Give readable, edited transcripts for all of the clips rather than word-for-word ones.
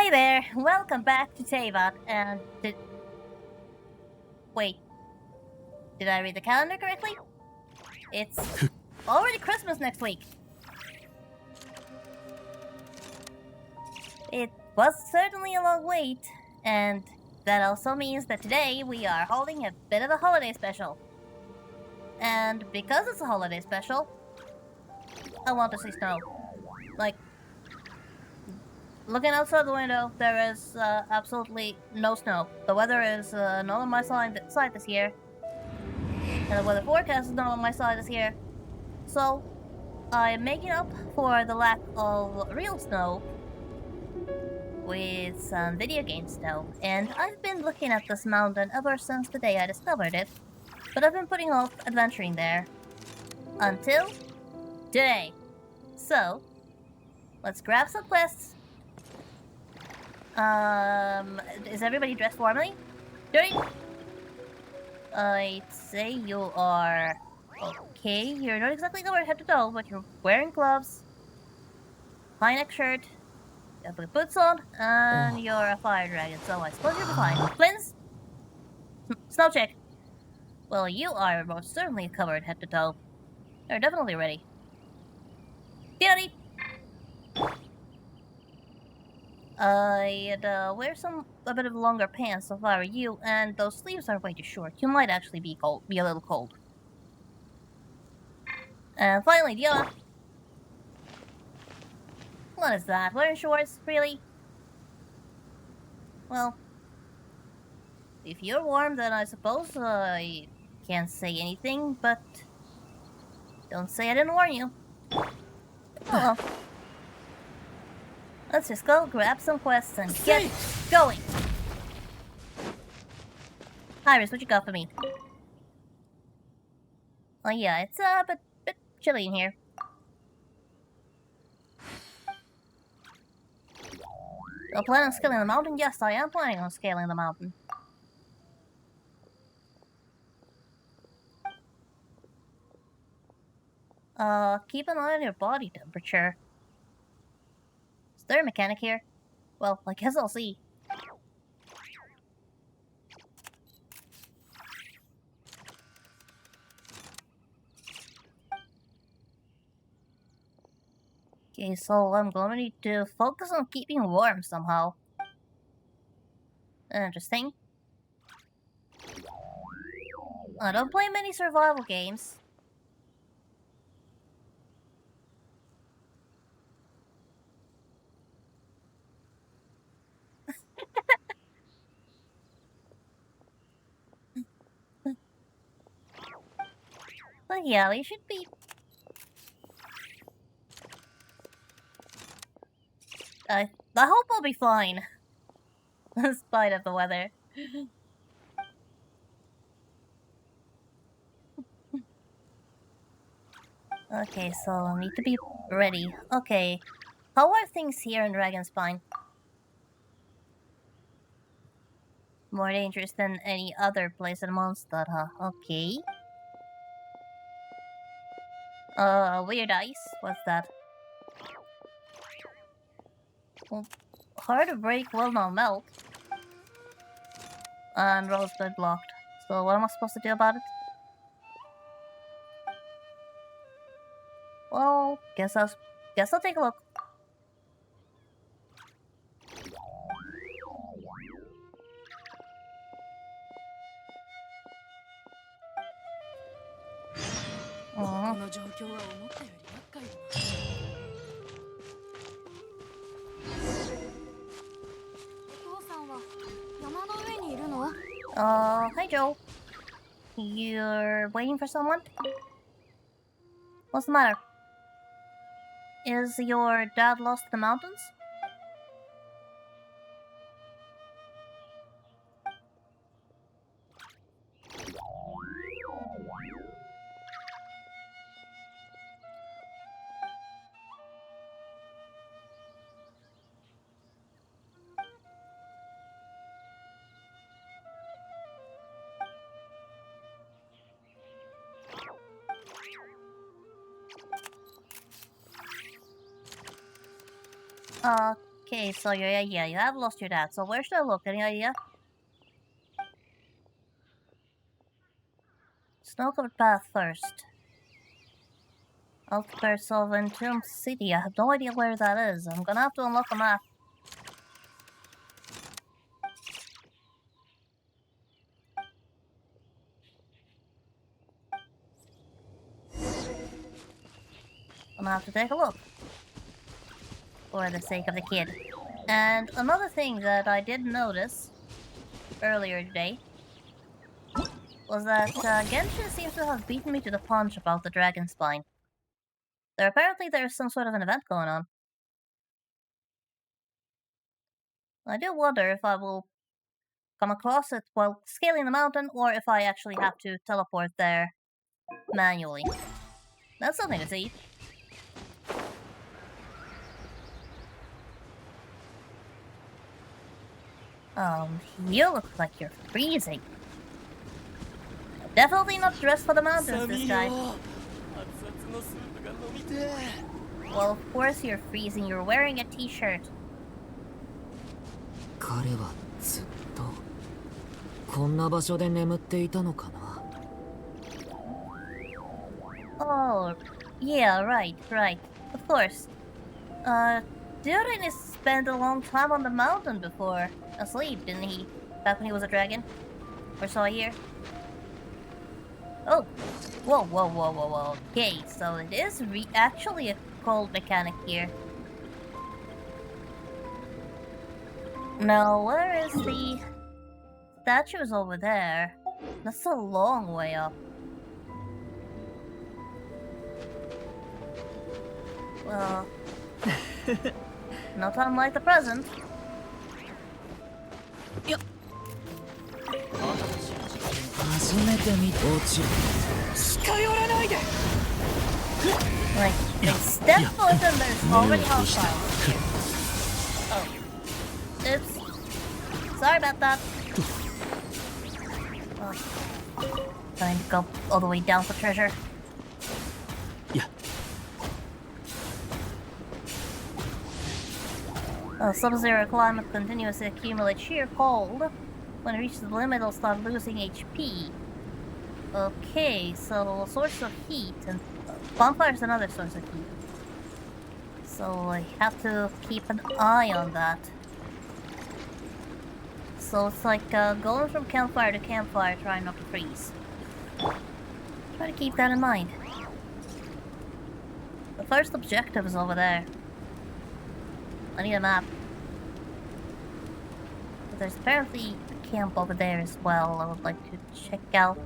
Hey there, welcome back to Tavat, and wait, did I read the calendar correctly? It's already Christmas next week. It was certainly a long wait, and that also means that today we are holding a bit of a holiday special. And because it's a holiday special, I want to see snow. Like, looking outside the window, there is absolutely no snow. The weather is not on my side this year, and the weather forecast is not on my side this year. So, I am making up for the lack of real snow with some video game snow, and I've been looking at this mountain ever since the day I discovered it, but I've been putting off adventuring there until today. So, let's grab some quests. Is everybody dressed warmly? Dirty? I'd say you are okay. You're not exactly covered head to toe, but you're wearing gloves, high neck shirt, you have the boots on, and you're a fire dragon, so I suppose you'll be fine. Flins? Snow check. Well, you are most certainly covered head to toe. You're definitely ready. Get I'd wear a bit of longer pants if I were you, and those sleeves are way too short. You might actually be a little cold. And finally, Diana. What is that? Wearing shorts? Really? Well, if you're warm, then I suppose I can't say anything, but don't say I didn't warn you. Oh well. Let's just go grab some quests and get going. Iris, what you got for me? Oh yeah, it's a bit chilly in here. You're planning on scaling the mountain? Yes, I am planning on scaling the mountain. Keep an eye on your body temperature. Is there a mechanic here? Well, I guess I'll see. Okay, so I'm gonna need to focus on keeping warm somehow. Interesting. I don't play many survival games. But yeah, we should be... I hope I'll be fine. In spite of the weather. Okay, so I need to be ready. Okay. How are things here in Dragonspine? More dangerous than any other place in Mondstadt, huh? Okay. Weird ice? What's that? Well, hard to break will not melt. And rosebud blocked. So what am I supposed to do about it? Well, guess I'll take a look. Hi Joe. You're waiting for someone? What's the matter? Is your dad lost in the mountains? Okay, so yeah, you have lost your dad. So where should I look? Any idea? Snow-covered path first. Outskirts of Entomb City. I have no idea where that is. I'm gonna have to unlock a map. I'm gonna have to take a look. For the sake of the kid. And another thing that I did notice earlier today was that Genshin seems to have beaten me to the punch about the dragon spine. There's some sort of an event going on. I do wonder if I will come across it while scaling the mountain, or if I actually have to teleport there manually. That's something to see. You look like you're freezing. Definitely not dressed for the mountains, this guy. Well, of course you're freezing. You're wearing a t-shirt. 彼はずっとこんな場所で眠っていたのかな Oh, yeah, right. Of course. Durin spent a long time on the mountain before, asleep, didn't he? Back when he was a dragon? Or so I hear. Oh, whoa. Okay, so it is actually a cold mechanic here. Now, where is the statues over there? That's a long way up. Well, no time like the present. Yep. Like, they step foot and there's already hostiles here. Oh. Oops. Sorry about that. Oh. Trying to go all the way down for treasure. Yeah. Sub-zero climate continuously accumulates sheer cold. When it reaches the limit, it'll start losing HP. Okay, so source of heat, and bonfire is another source of heat. So I have to keep an eye on that. So it's like going from campfire to campfire, trying not to freeze. Try to keep that in mind. The first objective is over there. I need a map. But there's apparently a camp over there as well I would like to check out.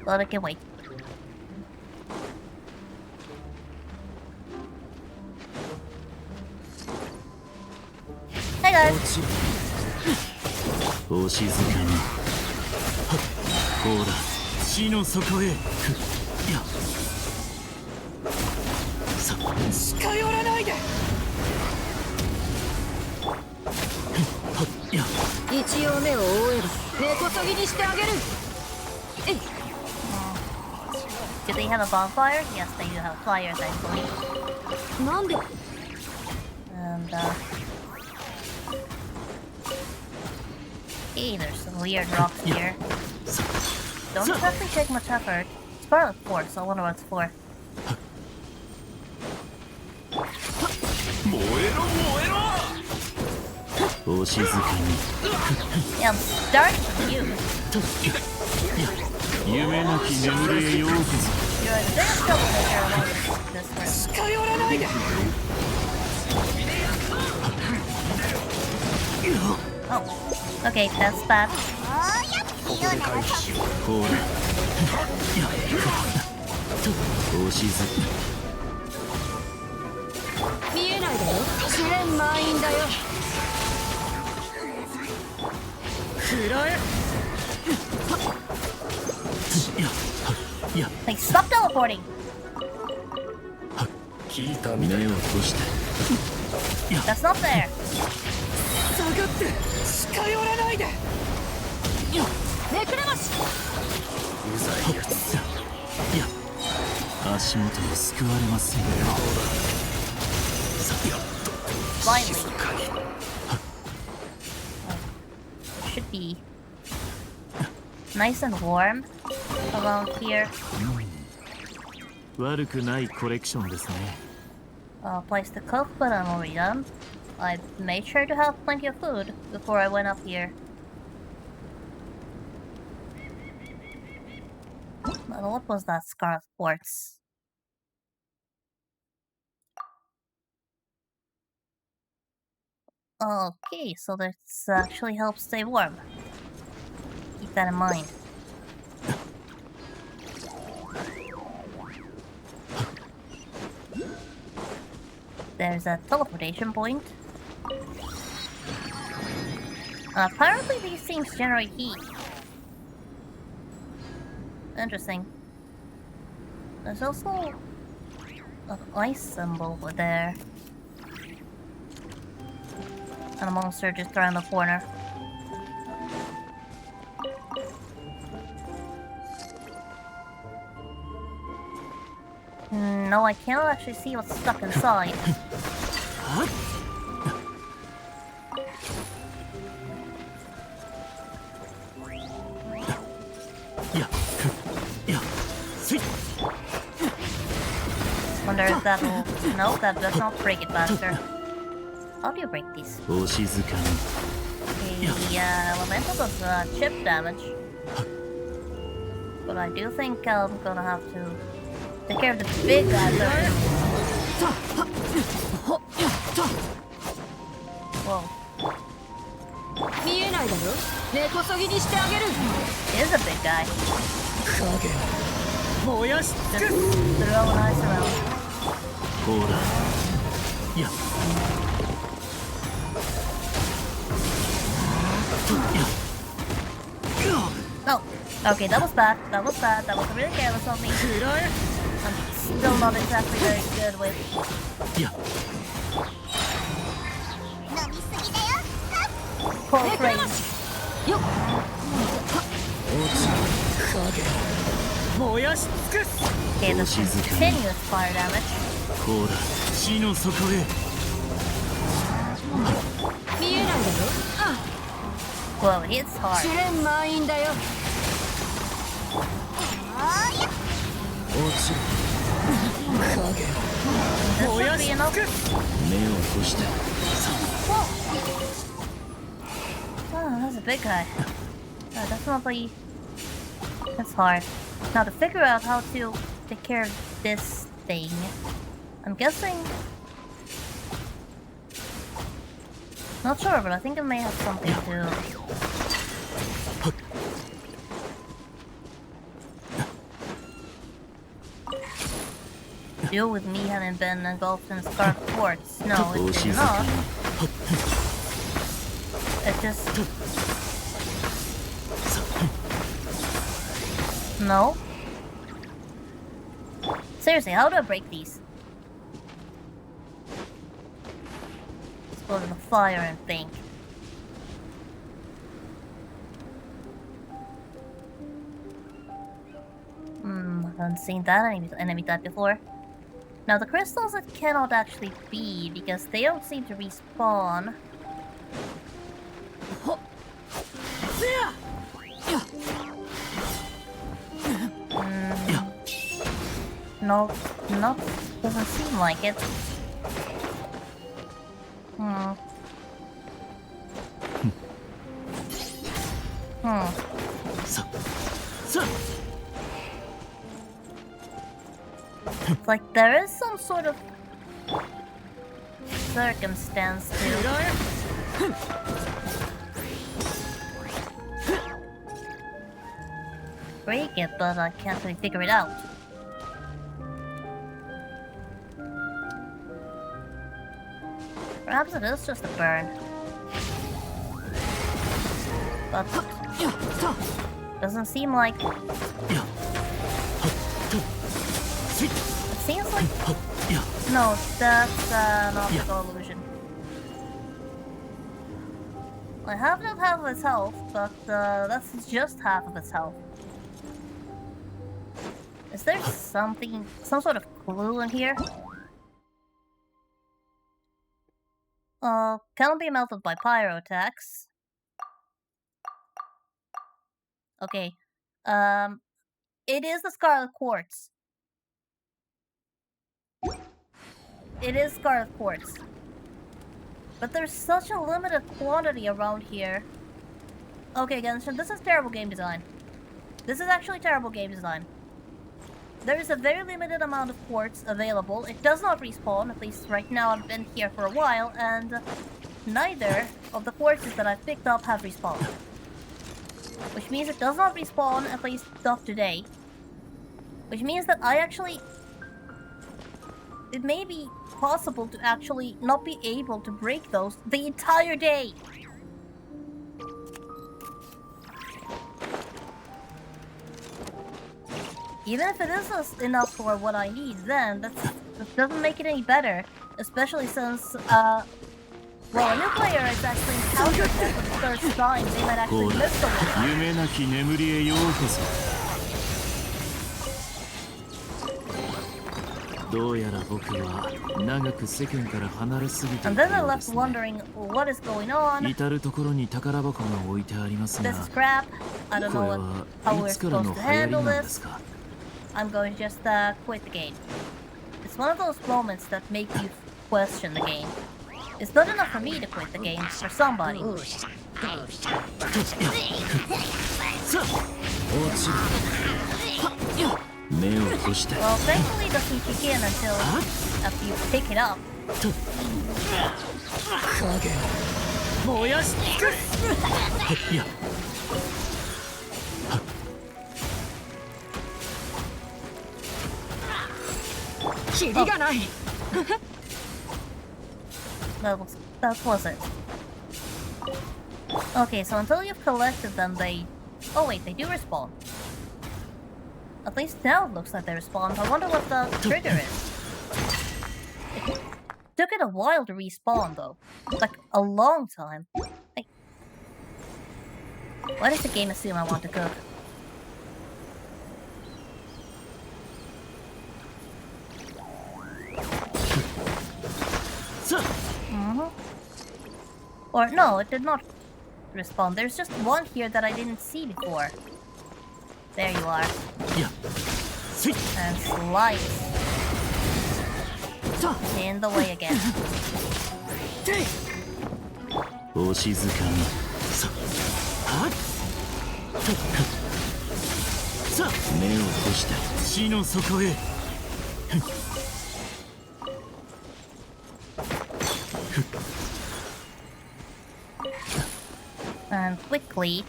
But I can wait. Hey guys! お静かにほら地の底へやさ近寄らないでや一応目を覆えば根こそぎにしてあげる Do they have a bonfire? Yes, they do have a fire, thankfully. なんで And, hey, there's some weird rocks here. Don't exactly take much effort. It's part of the force, so I wonder what it's for. Yeah, I'm starting to confuse. You're the biggest troublemaker among this group. Oh, okay, that's bad. 見えないだろチェーン満員だよくらえ Like, stop teleporting! 聞いた目を閉して That's not there! 下がって近寄らないでめくれましうざいやつ足元に救われませんよ。静 Finally. かに。 Should be nice and warm around here. 悪くないコレクションですね。Place to cook, but I'm already done. I made sure to have plenty of food before I went up here. What was that scarf quartz? Okay, so this actually helps stay warm. Keep that in mind. There's a teleportation point. Apparently these things generate heat. Interesting. There's also an ice symbol over there. And a monster just around the corner. No, I cannot actually see what's stuck inside. Wonder if that'll... No, that does not break it faster. How do you break these? お静かに。 The elemental does chip damage. But I do think I'm gonna have to take care of the big guy first. Whoa. 見えないだろ。根こそぎにしてあげる。 He is a big guy. 燃やし Just throw an ice around. ほら。いや。 Oh, okay, that was bad. That was bad. That was really careless of me. I'm still not exactly very good with... close range. Okay, this continuous fire damage. ほら、地の底へ。見えないだろ。 Whoa, it hits 試 hard. 練満員だよ。落ちる。 This should be enough. 目を閉して。 Oh, that's a big guy. Definitely. That's hard. Now to figure out how to take care of this thing, I'm guessing... Not sure, but I think it may have something to... deal with me having been engulfed in scarf quartz. No, it did not. It just... No? Seriously, how do I break these? Let's go to the fire and think. I haven't seen that enemy type before. Now the crystals it cannot actually be because they don't seem to respawn. No, doesn't seem like it. It's like there is some sort of circumstance to break it, but I can't really figure it out. Perhaps it is just a burn. But doesn't seem like... It seems like... No, that's an optical illusion. I have not half of its health, but that's just half of its health. Is there something, some sort of clue in here? Cannot be melted by pyro attacks. Okay. It is the Scarlet Quartz. It is Scarlet Quartz. But there's such a limited quantity around here. Okay, Genshin, this is terrible game design. This is actually terrible game design. There is a very limited amount of quartz available. It does not respawn, at least right now. I've been here for a while, and neither of the quartzes that I've picked up have respawned. Which means it does not respawn, at least not today. Which means that I actually... It may be possible to actually not be able to break those the entire day. Even if it is enough for what I need, then that doesn't make it any better. Especially since, well, a new player is actually encountered that for the first time. They might actually miss the one. 夢なき眠りへようこそ。どうやら僕は長く世間から離れすぎてい And る then I ようで left すね。 wondering what is going on. 至る所に宝箱が置いてありますが、 This is crap. I don't こ know れ what, は how い we're つから supposed の to 流行り handle なんです this. か。 I'm going to just quit the game. It's one of those moments that make you question the game. It's not enough for me to quit the game, for somebody. 目を閉して。 Well, thankfully it doesn't kick in until after you pick it up. 燃やし尽くす。いや、キリがない。 That was it. Okay, so until you've collected them, they... Oh wait, they do respawn. At least now it looks like they respawn. I wonder what the trigger is. It took it a while to respawn, though. Like, a long time. Like, why does the game assume I want to cook? Or no, it did not respawn. There's just one here that I didn't see before. There you are. いや、せい。 And slice. In the way again. お静かに。さ、はっ。さあ、目を閉して死の底へ。 And quickly.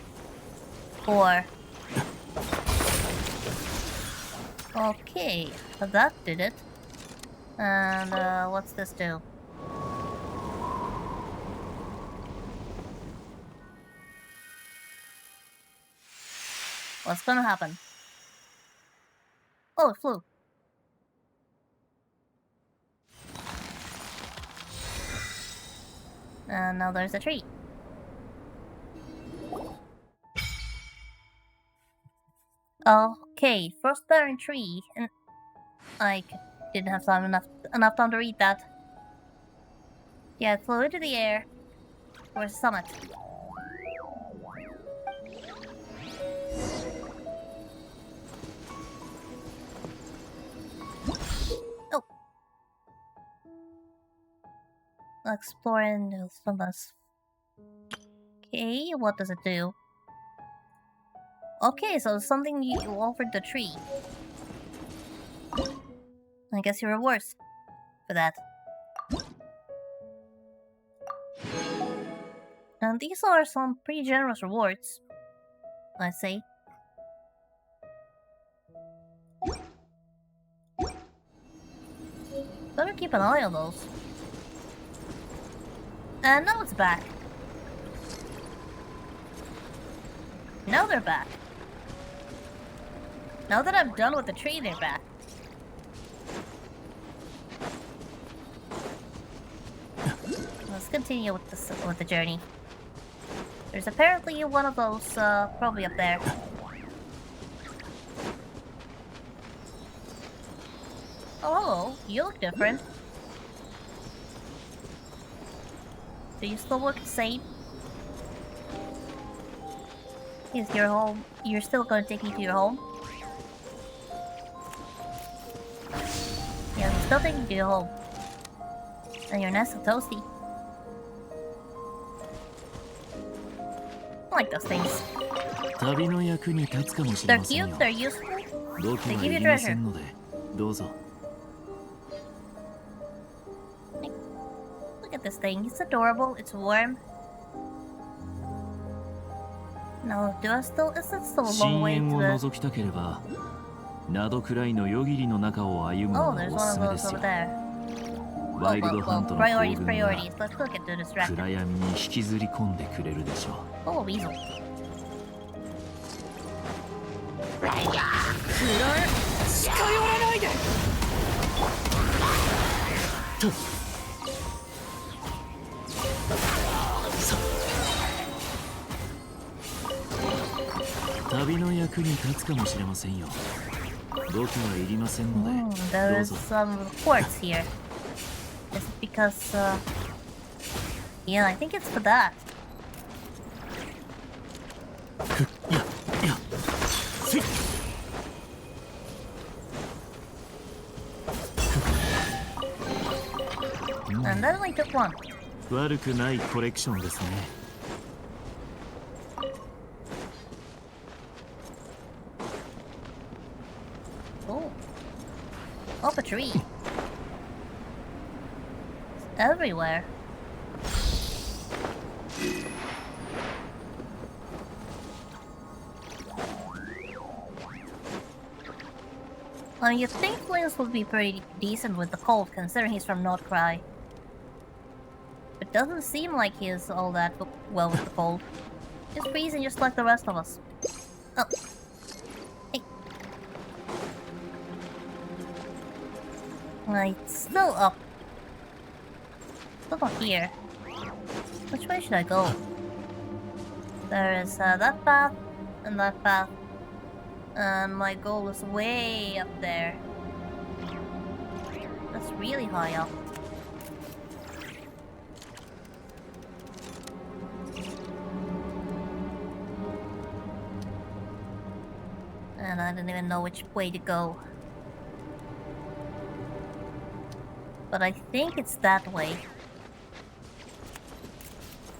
Or... Okay, so that did it. And what's this do? What's gonna happen? Oh, it flew. And now there's a tree. Okay, frost-bearing tree, and I didn't have enough time to read that. Yeah, it flew into the air. Towards the summit. Oh. Exploring new summits. Okay, what does it do? Okay, so something you offered the tree. I guess you were worse for that. And these are some pretty generous rewards, I'd say. Better keep an eye on those. And now it's back. Now they're back. Now that I'm done with the tree, they're back. Let's continue with the journey. There's apparently one of those, probably up there. Oh, hello. You look different. Do you still look the same? Is your home... You're still gonna take me to your home? Yeah, I'm still taking you to your home. And you're nice and toasty. I like those things. 旅の役に立つかもしれ They're ません cute, よ they're useful. 土器 They は give い you りませ treasure. んのでどうぞ Look at this thing. It's adorable. It's warm. No, do I still... Is it still a long 深 way 淵 to を the... 覗きたければ灘くらいの夜霧の中を歩むの Oh, が there's お one す of すめで those す over よ there. ワイルドハントの priorities, 行軍が priorities. Let's look at the distract. 暗闇に引きずり込んでくれるでしょ Oh, weasel. 近寄らないで。旅の役に立つかもしれませんよ土器はいりませんので There どう is ぞ some quartz here. Is it because, Yeah, I think it's for that. いやいやせい And that only took one. 悪くないコレクションですね Oh. Up a tree. It's everywhere. I mean, you'd think Flames would be pretty decent with the cold, considering he's from North Cry. But doesn't seem like he is all that well with the cold. He's freezing just like the rest of us. Oh. Hey. It's still up. Still not here. Which way should I go? There is that path and that path. And my goal is way up there. That's really high up. And I don't even know which way to go. But I think it's that way.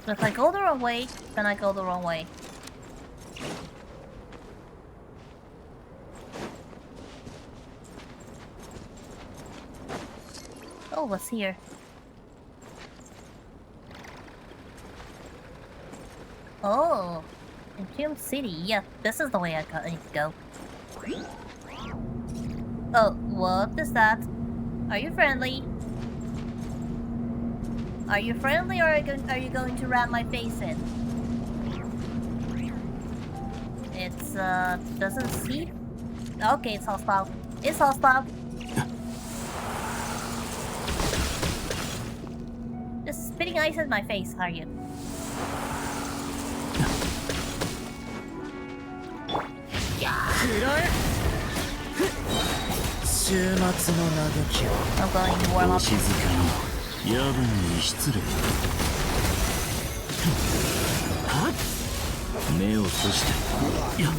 But if I go the wrong way, then I go the wrong way. Oh, what's here? Oh, Entombed City. Yeah, this is the way I need to go. Oh, what is that? Are you friendly? Are you friendly, or are you going to ram my face in? It's doesn't see. Okay, it's hostile. It's hostile. Just spitting ice in my face, are you? I'm going to warm お up. 静かに夜分に失礼はっ目を閉じていや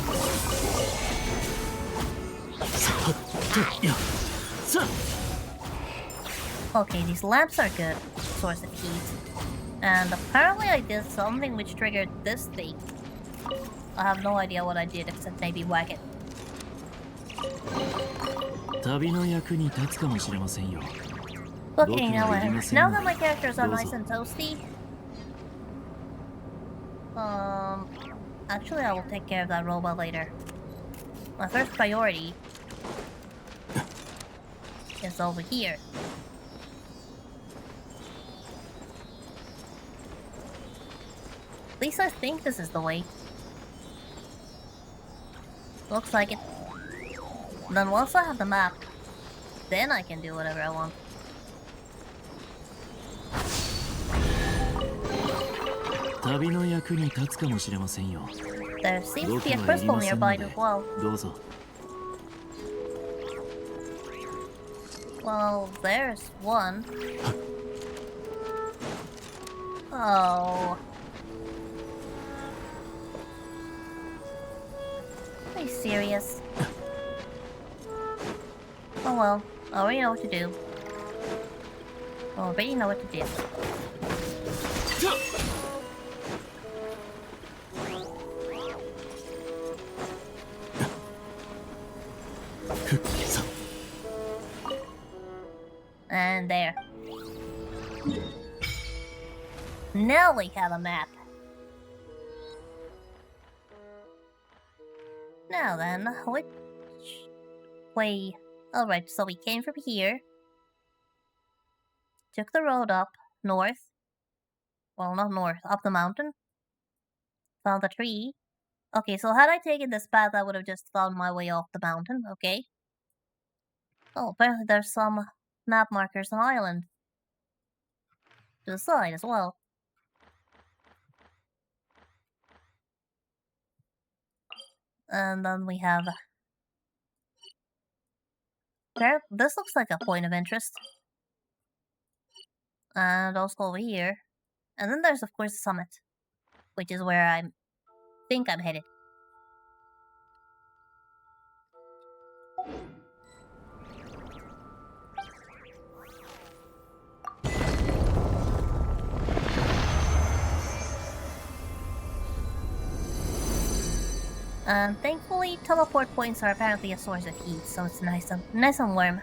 さっといやさ Okay, these lamps are good source of heat. And apparently I did something which triggered this thing. I have no idea what I did except maybe whack it. 旅の役に立つかもしれませんよ Okay, now that my characters are nice and toasty, actually I will take care of that robot later. My first priority is over here. At least I think this is the way. Looks like it. Then once I have the map, then I can do whatever I want. There seems to be a crystal nearby as well. どうぞ Well, there's one. Oh. Are you serious? Oh well, I already know what to do. I already know what to do. And there. Now we have a map. Now then, which way? Alright, so we came from here. Took the road up north. Well, not north, up the mountain. Found a tree. Okay, so had I taken this path, I would have just found my way off the mountain, okay? Oh, apparently there's some map markers on island. To the side as well. And then we have... This looks like a point of interest. And also over here. And then there's of course the summit. Which is where I think I'm headed. And thankfully, teleport points are apparently a source of heat, so it's nice and warm.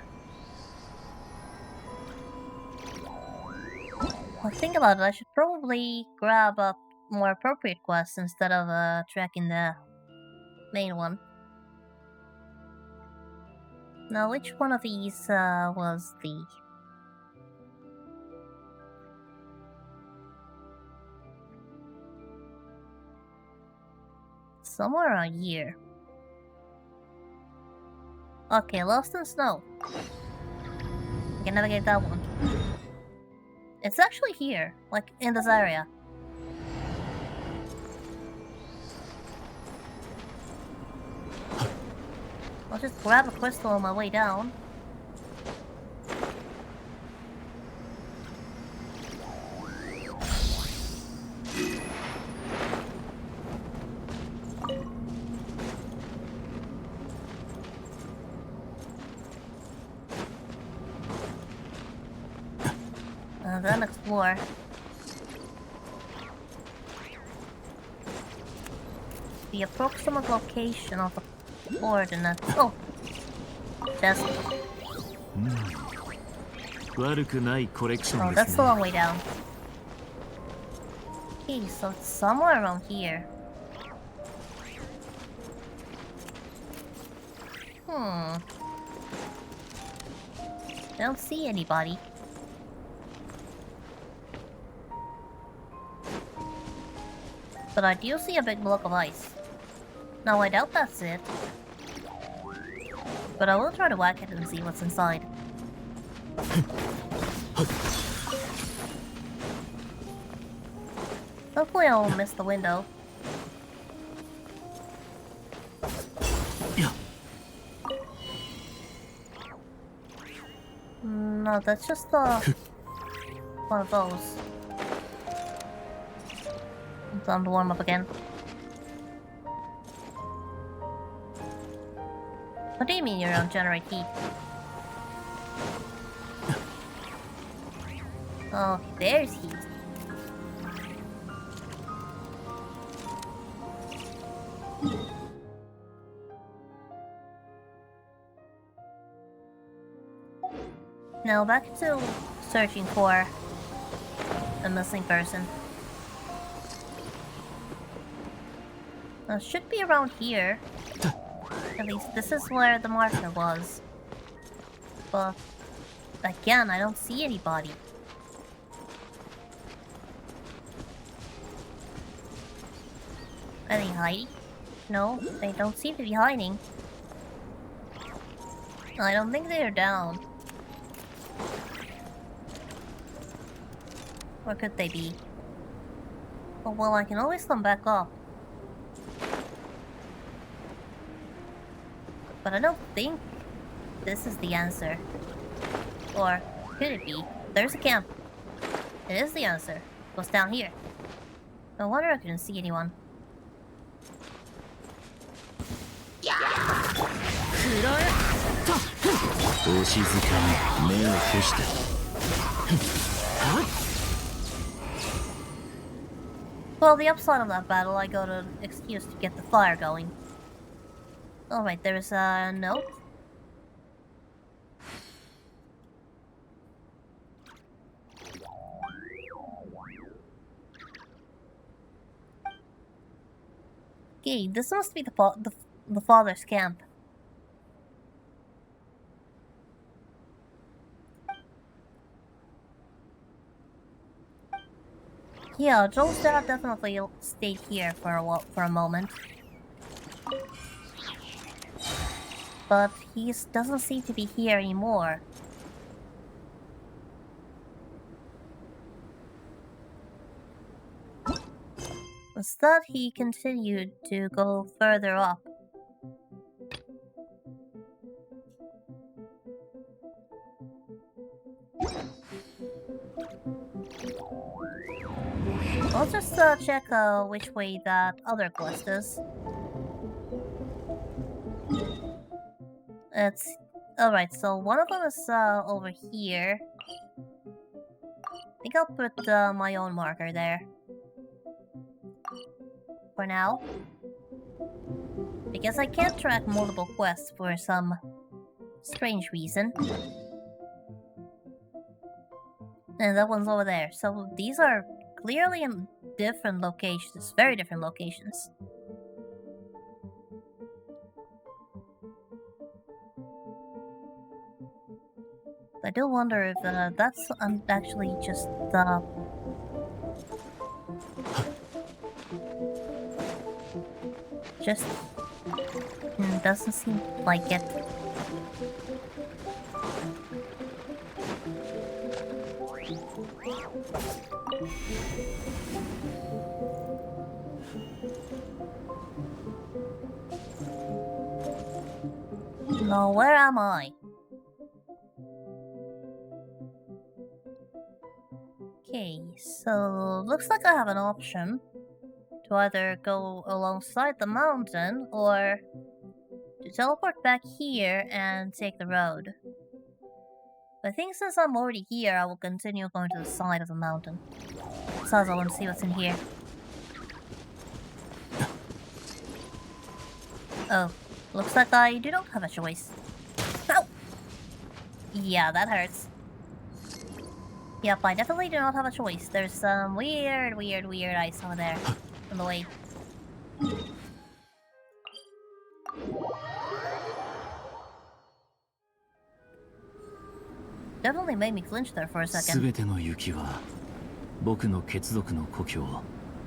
Well, think about it, I should probably grab a more appropriate quest instead of tracking the main one. Now, which one of these was the... Somewhere around here. Okay, Lost in Snow. We can navigate that one. It's actually here, like in this area. I'll just grab a crystal on my way down. And then explore. The approximate location of the coordinates. Oh! Just...悪くないコレクショ Oh, ンで that's す the ね long way down. Okay, so it's somewhere around here. I don't see anybody. But I do see a big block of ice. Now I doubt that's it. But I will try to whack it and see what's inside. Hopefully I won't miss the window. Yeah. No, that's just one of those. Time to warm up again. What do you mean you don't generate heat? Oh, there's heat. Now back to searching for a missing person. Now, it should be around here. At least this is where the marker was. But again, I don't see anybody. Are they hiding? No, they don't seem to be hiding. I don't think they are down. Or could they be? Oh well, I can always come back up. But I don't think this is the answer. Or could it be? There's a camp. It is the answer. What's down here? No wonder I couldn't see anyone. お静かに目を伏して。Well, the upside of that battle, I got an excuse to get the fire going. Alright, there's a note. Okay, this must be the father's camp. Yeah, Joel's dad definitely stayed here for a moment. But he doesn't seem to be here anymore. Instead, he continued to go further up. I'll just check which way that other quest is. It's alright. So one of them is over here. I think I'll put my own marker there for now, because I can't track multiple quests for some strange reason. And that one's over there. So these are clearly in different locations, very different locations. I do wonder if that's actually just doesn't seem like it. No, where am I? Okay, so looks like I have an option to either go alongside the mountain or to teleport back here and take the road. But I think since I'm already here, I will continue going to the side of the mountain. Besides, I want to see what's in here. Oh, looks like I do not have a choice. Ow! Yeah, that hurts. Yep, I definitely do not have a choice. There's some weird ice over there in the way. Definitely made me flinch there for a second. 全ての雪は僕の血族の故郷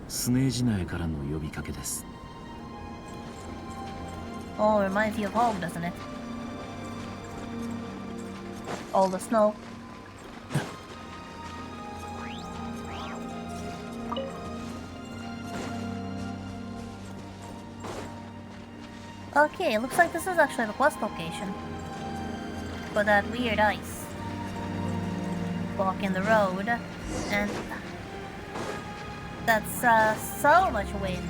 スネージナエからの呼びかけです。 Oh, it reminds you of home, doesn't it? All the snow. Okay, it looks like this is actually the quest location for that weird ice blocking the road, and that's so much wind.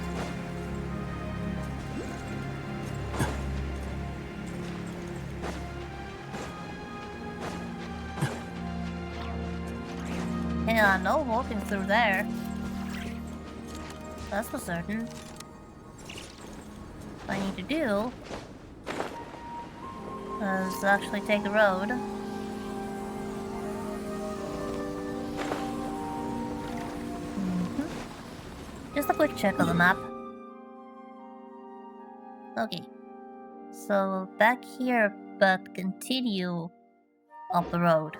Yeah, no walking through there. That's for certain. What I need to do is actually take the road. Just a quick check of the map. Okay. So back here, but continue up the road.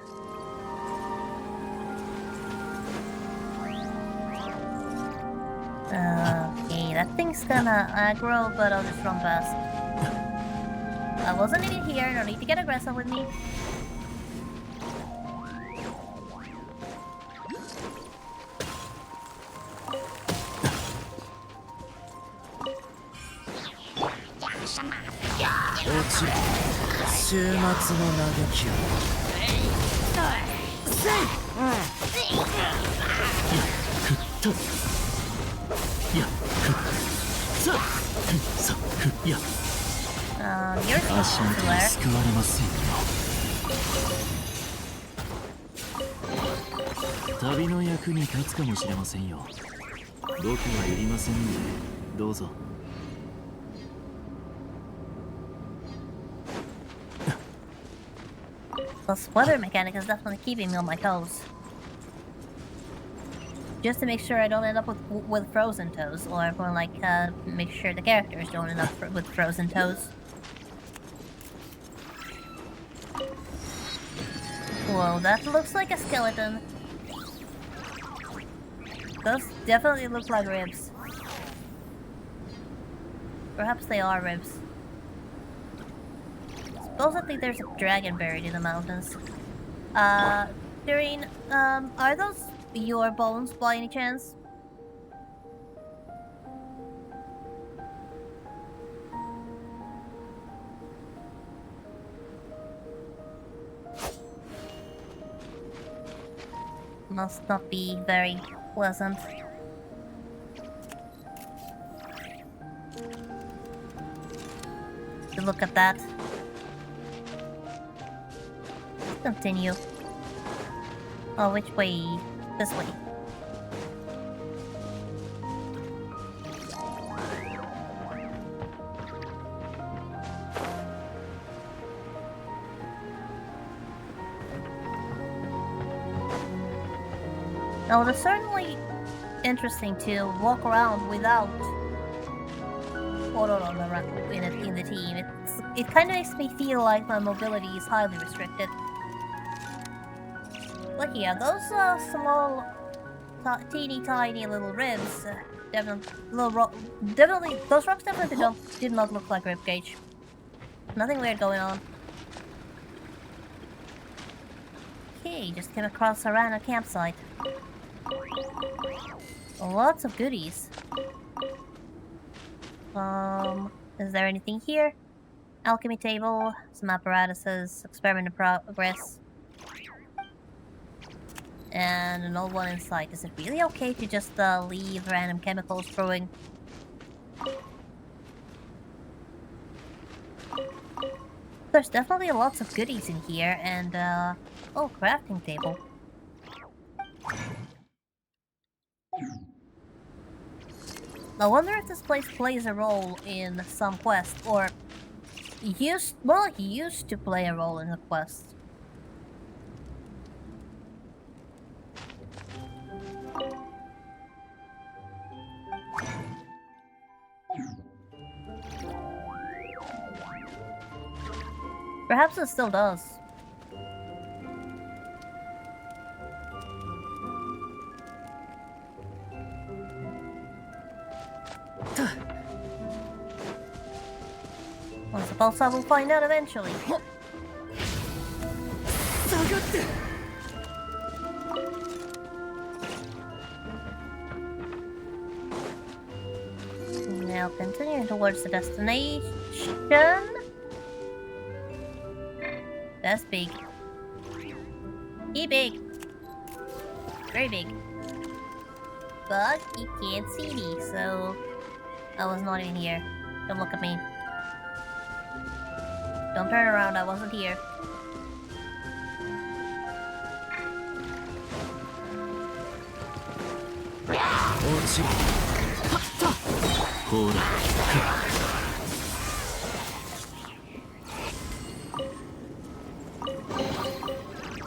Okay, that thing's gonna aggro, but I'll just run past. I wasn't even here, no need to get aggressive with me. You're 足 supposed 元 to に wear. 救われませんよ。旅の役に立つかもしれませんよ。僕はいりませんのでどうぞ。This weather mechanic is definitely keeping me on my toes. Just to make sure I don't end up with frozen toes, or more like make sure the characters don't end up with frozen toes. Whoa, that looks like a skeleton. Those definitely look like ribs. Perhaps they are ribs. Supposedly there's a dragon buried in the mountains. Doreen, are those your bones by any chance? Must not be very pleasant. To look at that. Let's continue. Oh, which way? This way. Now, it's certainly interesting to walk around without Oro in the team. It kind of makes me feel like my mobility is highly restricted. Look here, those small, teeny tiny little ribs, definitely, those rocks definitely did not look like ribcage. Nothing weird going on. Okay, just came across a random campsite. Lots of goodies. Is there anything here? Alchemy table, some apparatuses, experiment in progress. And an old one in sight. Is it really okay to just leave random chemicals brewing? There's definitely lots of goodies in here, and oh, crafting table. I wonder if this place plays a role in some quest, or used to play a role in the quest. Perhaps it still does. I suppose I will find out eventually. Now continuing towards the destination. That's big. Big. Very big. But he can't see me, so I was not even here. Don't look at me. Don't turn around, I wasn't here.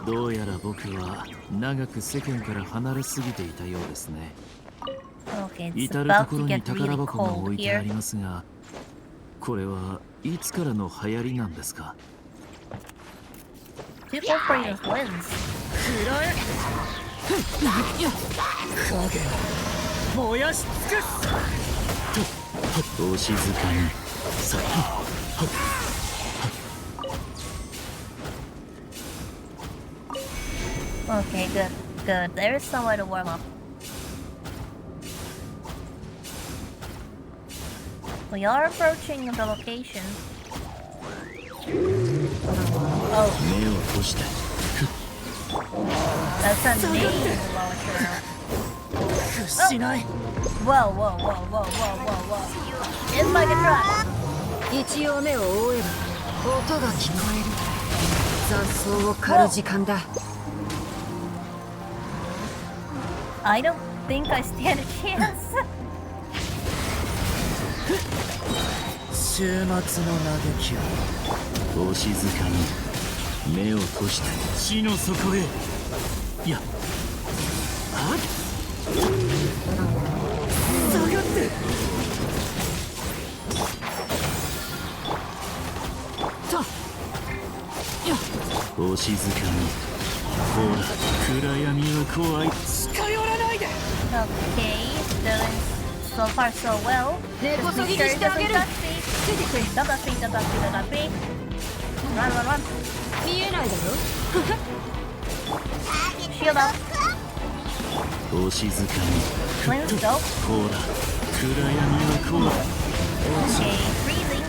どうやら僕は長く世間から離れすぎていたようですね。Okay, it's 至ると about こ to ろに get 宝 really 箱が cold 置いてあ here. りますが、これはいつからの流行りなんですか？ Two full freedoms wins. 燃やし尽くす。お静かに。さあ。Okay, good. There is somewhere to warm up. We are approaching the location. Oh. 目を閉じて。That's amazing, launcher. 屈しない Whoa, whoa, whoa, whoa, whoa, whoa, whoa. It's like a truck. 一応目を覆えば音が聞こえる。雑草を刈る時間だ。 I don't think I stand a chance. 終末の嘆きをお静かに目を閉じて地の底へ。いや、はっ下がってお静かに。ほら、暗闇は怖い。近寄らないで Okay, doing so far so well. 根こ Just そ be ぎ sure に it してあ doesn't げる。 touch me. ついてくれ。 Don't touch me, don't touch me, don't touch me. Run, run, run. 見えないだろ。 Shield up. お静かに。 Flames go. ほら、暗闇は怖い。 Okay, freezing.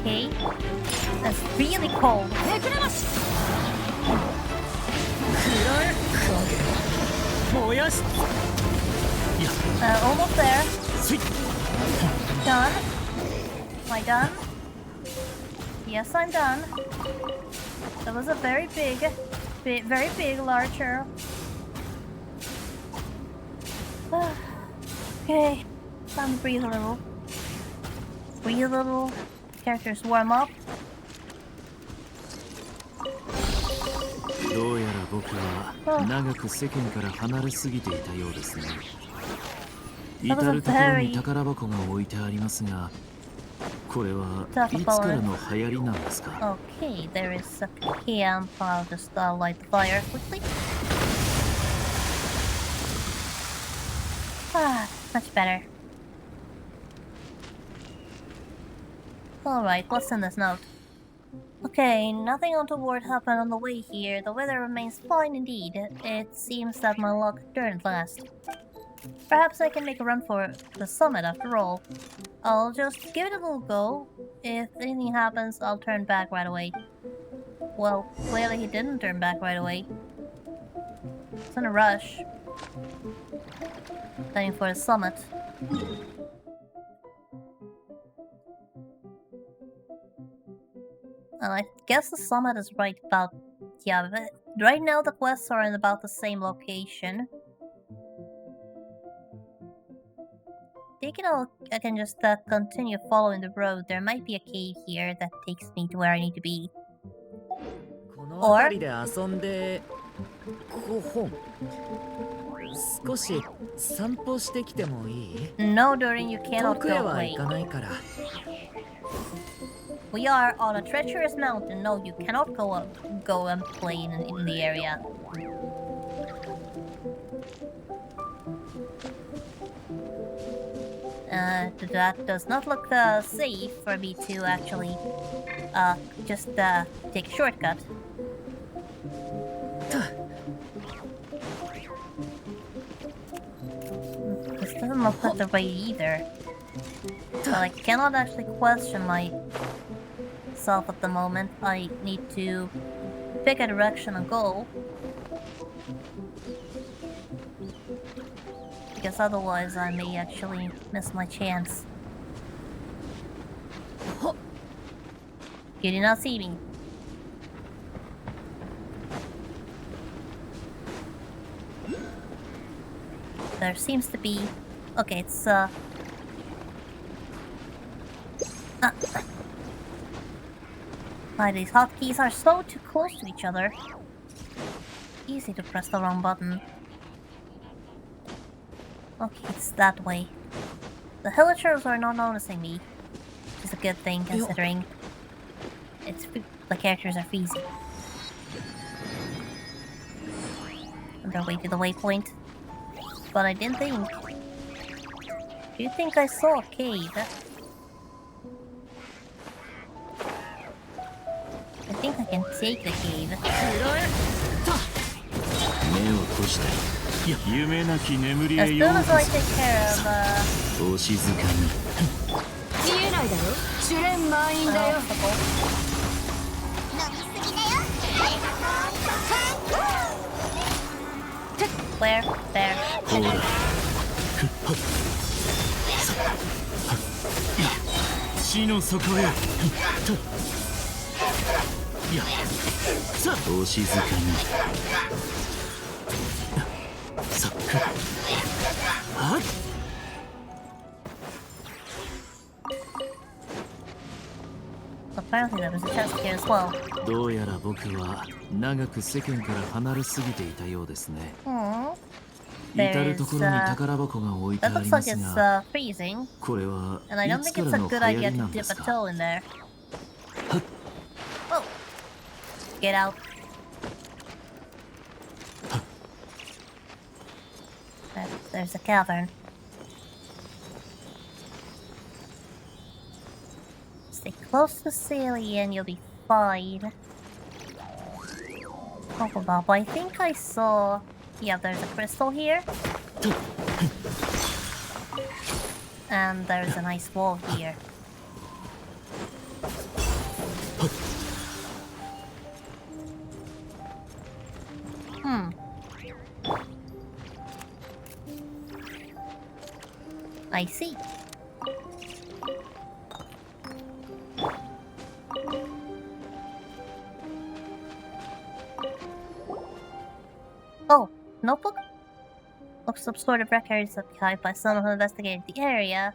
Okay. That's really cold. めくれまし。燃やし Almost there. せい Done. Am I done? Yes, I'm done. That was a very big larger. Okay, time to breathe a little. Breathe a little. Characters warm up. どうやら僕は長く世間から離れすぎていたようですね。至るところに宝箱が置いてありますが、これはいつからの流行りなんですか？ Okay, there is a camp. I'll just light the fire quickly. Ah, much better. Alright, let's send this note. Okay, nothing untoward happened on the way here. The weather remains fine indeed. It seems that my luck turned at last. Perhaps I can make a run for the summit after all. I'll just give it a little go. If anything happens, I'll turn back right away. Well, clearly he didn't turn back right away. He's in a rush. Heading for the summit. I guess the summit is right about... Yeah, but right now the quests are in about the same location. I can just continue following the road. There might be a cave here that takes me to where I need to be. この辺りで遊んで本少し散歩してきてもいい No, Durin, you 遠 cannot くへ go は away. 行かないから We are on a treacherous mountain. No, you cannot go and play in the area. That does not look safe for me to actually just take a shortcut. This doesn't look like the way either. So I cannot actually question myself at the moment. I need to pick a direction and go. Because otherwise I may actually miss my chance. You did not see me. There seems to be... Okay, it's these hotkeys are so too close to each other. Easy to press the wrong button. Okay, it's that way. The villagers are not noticing me, which is a good thing considering the characters are freezing. On their way to the waypoint. But I didn't think. Do you think I saw a cave? I think I can take the cave. 目を閉じて夢なき眠り As へ soon よう as こ I take care of そお静かに見えないないだろ。試練満員だよ。 Where? There. ほら死の底へいやさあお静かにさあっ Apparently there was a chest here as well. どうやら僕は長く世間から離れすぎていたようですね。 至る所に宝箱が置いて That あり looks ま like す it's が、 freezing, これは and I don't いつ think か it's ら a の good 流行 idea りな to んで dip す a か。 toe in there. Oh! Get out. There's a cavern. Stay close to Sally and you'll be fine. Oh, Bob, I think I saw... Yeah, there's a crystal here. And there's a nice wall here. I see. Oh, notebook? Looks some sort of records occupied by someone who investigated the area.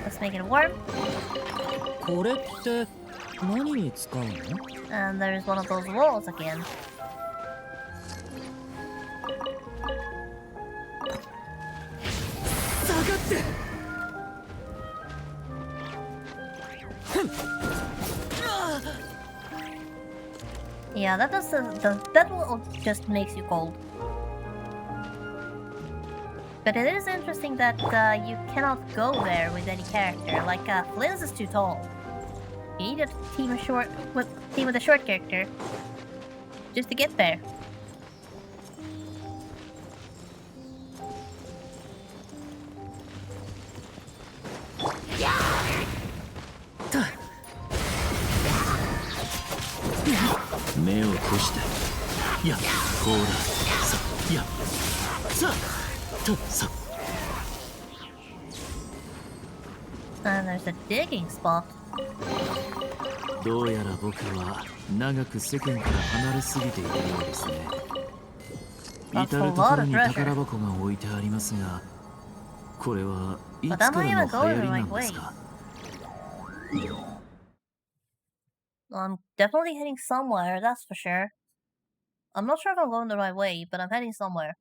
Let's make it warm. これって何に使うの？ And there's one of those walls again. Yeah, that does that will just makes you cold. But it is interesting that you cannot go there with any character. Like Fliz is too tall. You need a team with a short character just to get there. And there's a digging spot. どうやら僕は長く世間から離れすぎていたようですね。至る所に宝箱が置いてありますが、これはいつからの流行りなんですか？ I'm definitely heading somewhere, that's for sure. I'm not sure if I'm going the right way, but I'm heading somewhere.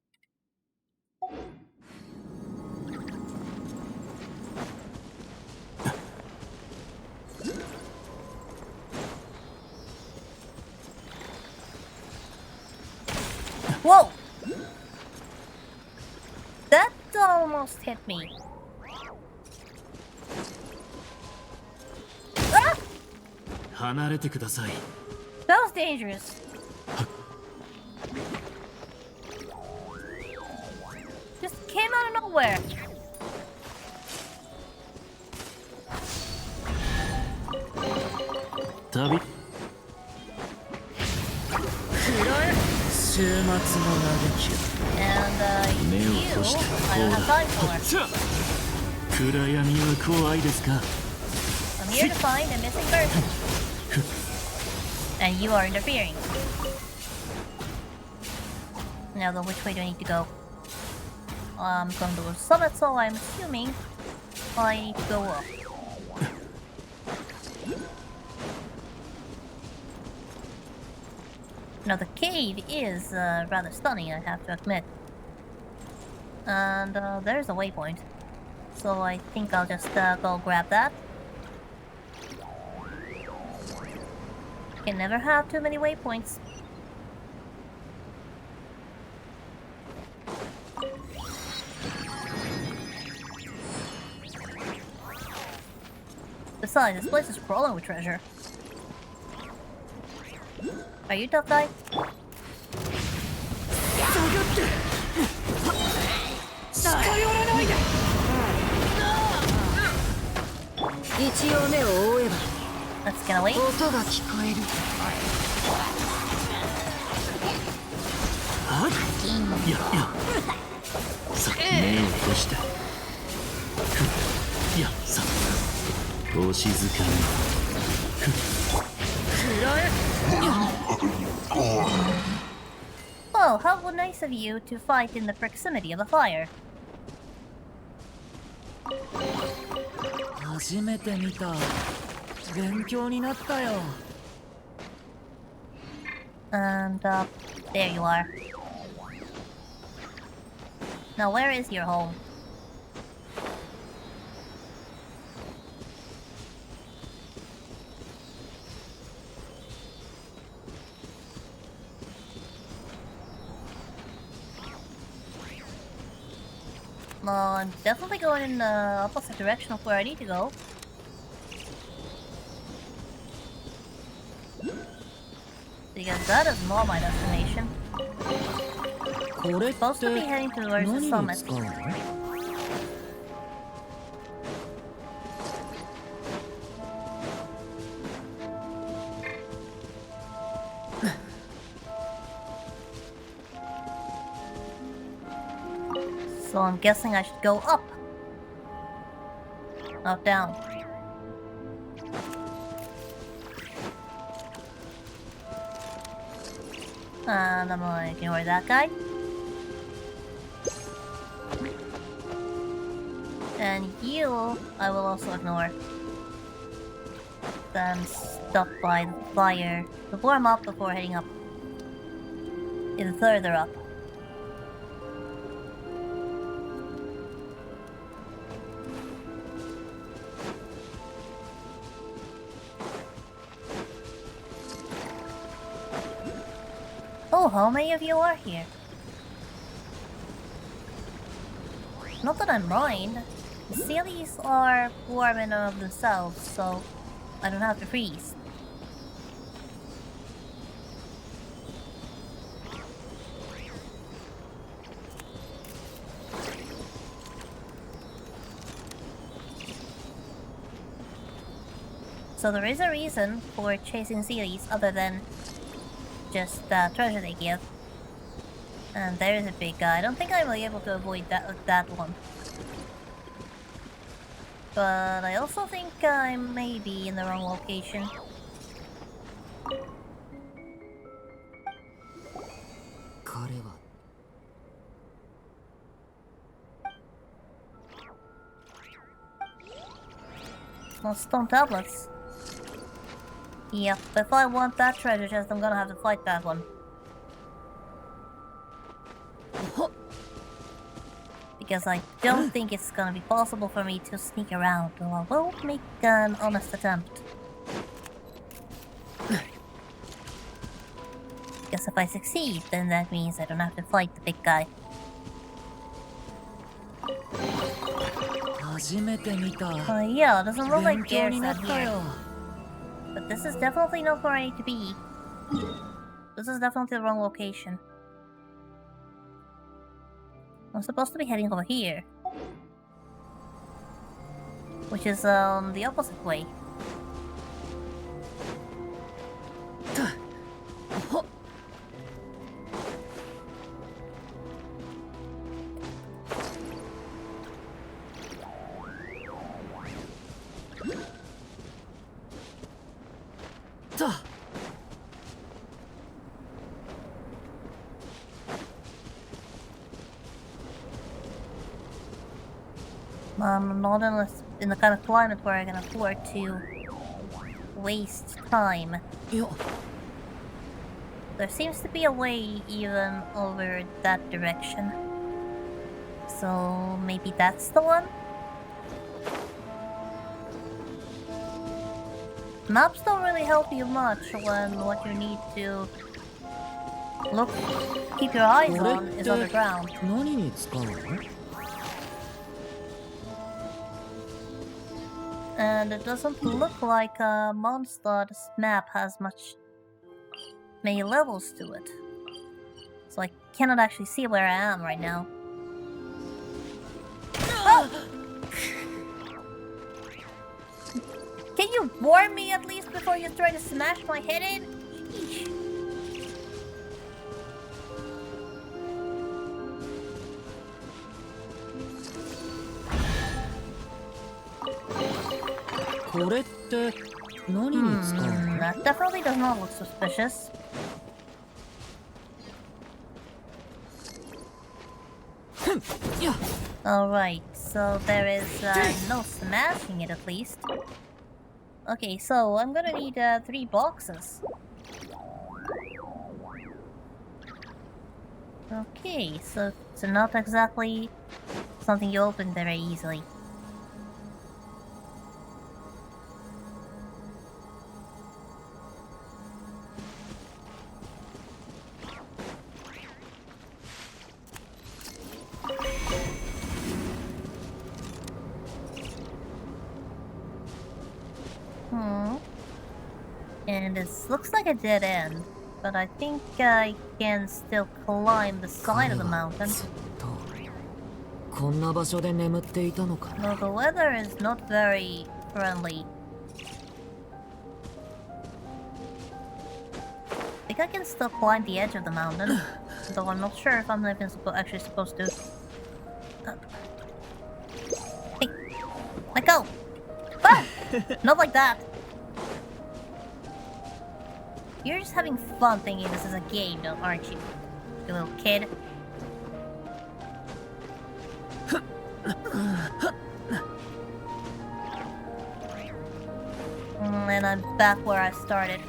Whoa! That almost hit me. Ah! 離れてください。 That was dangerous. Just came out of nowhere. Tabi. 週末の嘆き And you, I don't have time for. 暗闇は怖いですか？ I'm here to find a missing person. And you are interfering. Now then, which way do I need to go? I'm going to go summit, so I'm assuming I need to go up. Now the cave is rather stunning, I have to admit. And there's a waypoint. So I think I'll just go grab that. Can never have too many waypoints. Besides, this place is crawling with treasure. Are you tough guy? 応目を覆えば Let's get away. 音が聞こえる。はっいやさ目を閉してふっいやさお静かにOh, how nice of you to fight in the proximity of the fire. 初めて見た。勉強になったよ。 And, there you are. Now, where is your home? I'm definitely going in the opposite direction of where I need to go. Because that is not my destination. これって Supposed to be heading towards the 何に summit. 使うの？ So I'm guessing I should go up. Not down. And I'm gonna ignore that guy. And you, I will also ignore. Then stop by the fire to warm up before heading up. Even further up. Oh, how many of you are here? Not that I mind. The Sealies are warm in and of themselves, so I don't have to freeze. So there is a reason for chasing Sealies other than just the treasure they give. And there is a big guy. I don't think I will be able to avoid that one. But I also think I may be in the wrong location. Well, stone tablets. Yep, if I want that treasure chest, I'm gonna have to fight that one. Because I don't think it's gonna be possible for me to sneak around, though I will make an honest attempt. Because if I succeed, then that means I don't have to fight the big guy. Yeah, it doesn't look like Gears out here. But this is definitely not where I need to be. This is definitely the wrong location. I'm supposed to be heading over here. Which is, the opposite way. I'm not in the kind of climate where I can afford to waste time. There seems to be a way even over that direction. So maybe that's the one? Maps don't really help you much when what you need to keep your eyes on is underground. And it doesn't look like Mondstad's map has many levels to it. So I cannot actually see where I am right now. Oh! you warn me at least before you try to smash my head in? Sheesh. That definitely does not look suspicious. Alright, so there is no smashing it at least. Okay, so I'm gonna need 3 boxes. Okay, so it's not exactly something you open very easily. And this looks like a dead end, but I think I can still climb the side of the mountain. Though the weather is not very friendly. I think I can still climb the edge of the mountain, though I'm not sure if I'm even actually supposed to. Hey, let go! Ah! Not like that! You're just having fun thinking this is a game, though, aren't you? You little kid. And I'm back where I started.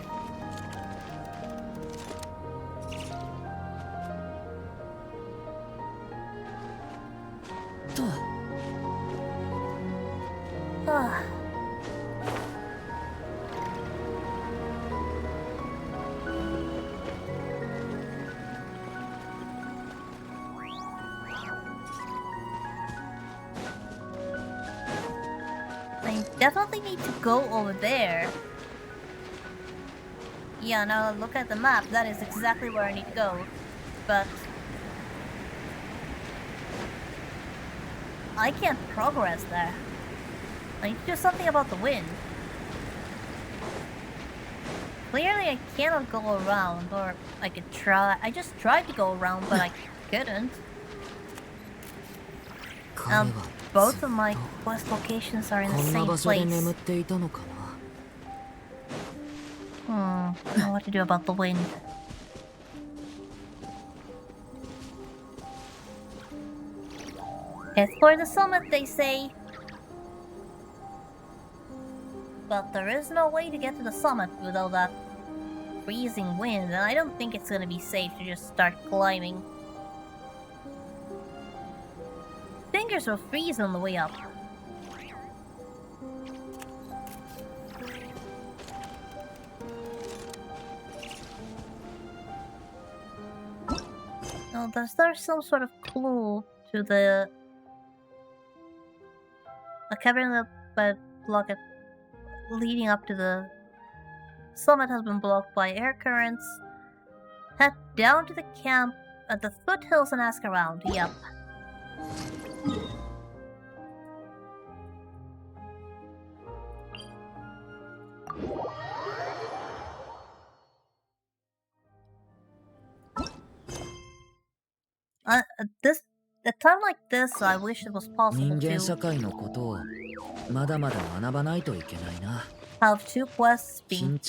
I definitely need to go over there. Yeah, now look at the map. That is exactly where I need to go. But I can't progress there. I need to do something about the wind. Clearly I cannot go around, or I could try. I just tried to go around, but I couldn't. Both of my quest locations are in the same place. I don't know what to do about the wind. It's for the summit, they say. But there is no way to get to the summit without that freezing wind, and I don't think it's gonna be safe to just start climbing. Fingers will freeze on the way up. Oh, there's some sort of clue to the a cavern that blocked leading up to the summit has been blocked by air currents. Head down to the camp at the foothills and ask around. Yep. A time like this, I wish it was possible to have 2 quests being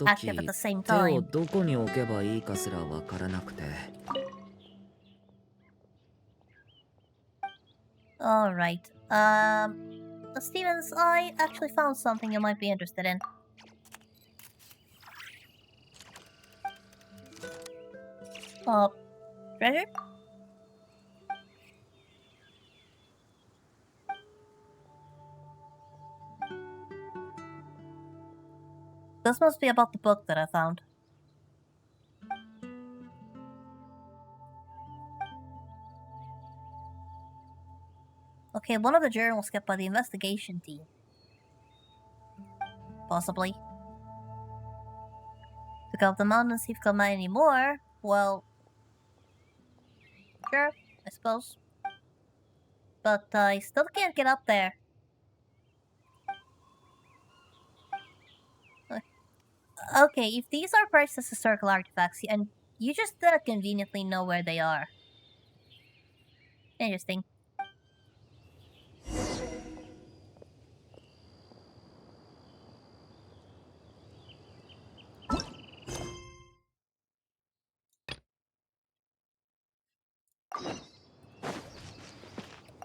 active at the same time. Alright, Stevens, I actually found something you might be interested in. Treasure? This must be about the book that I found. Okay, one of the journals kept by the investigation team. Possibly. To go up the mountain and see if you can mine any more, well... Sure, I suppose. But I still can't get up there. Okay, if these are priced as historical artifacts, and you just conveniently know where they are. Interesting.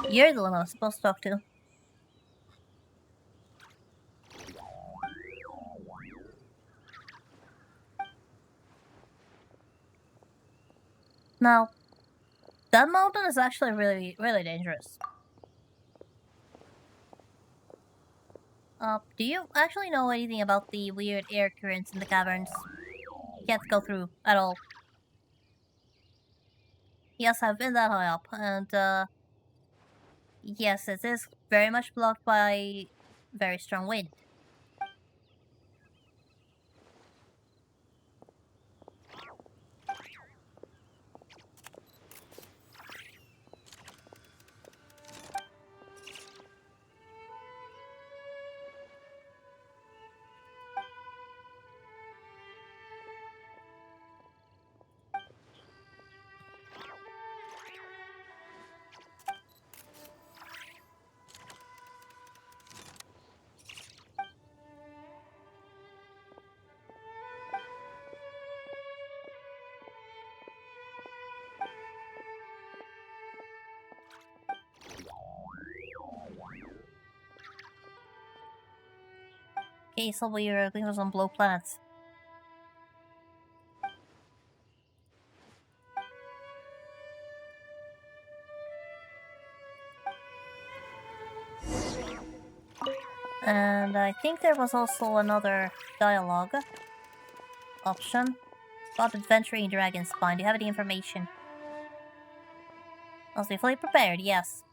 You're the one I was supposed to talk to. Now, that mountain is actually really, really dangerous. Do you actually know anything about the weird air currents in the caverns? Can't go through at all. Yes, I've been that high up, and yes, it is very much blocked by very strong wind. Okay, so we're looking for some blow planets. And I think there was also another dialogue option about adventuring Dragon's Spine. Do you have any information? Must be fully prepared, yes.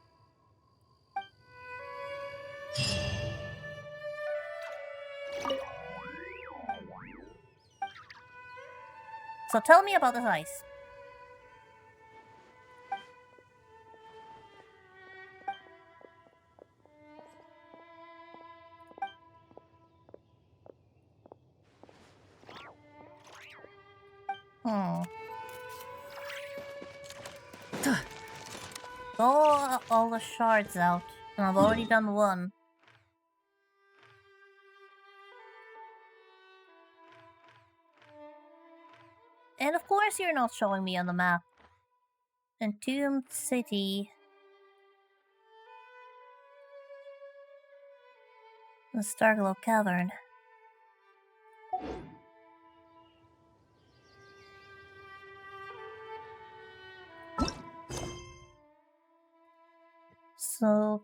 So tell me about this ice. Throw all the shards out, and I've already done one. And of course you're not showing me on the map. Entombed City. The Starglow Cavern. So...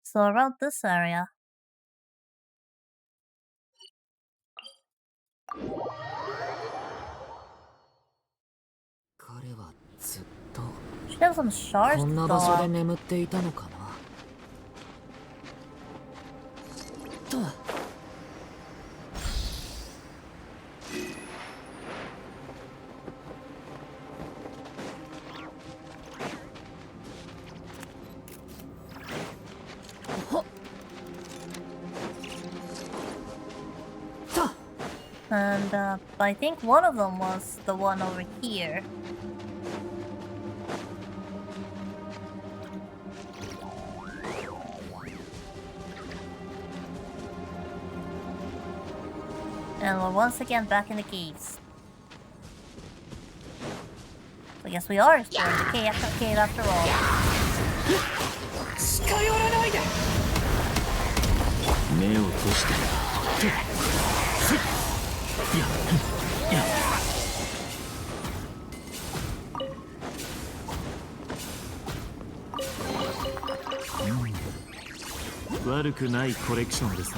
So around this area. Should have some shards こんな場所で眠っていたのかなと And I think one of them was the one over here. And we're once again back in the caves. So I guess we are exploring the cave after all. 近寄らないで目を閉して悪くないコレクションですね。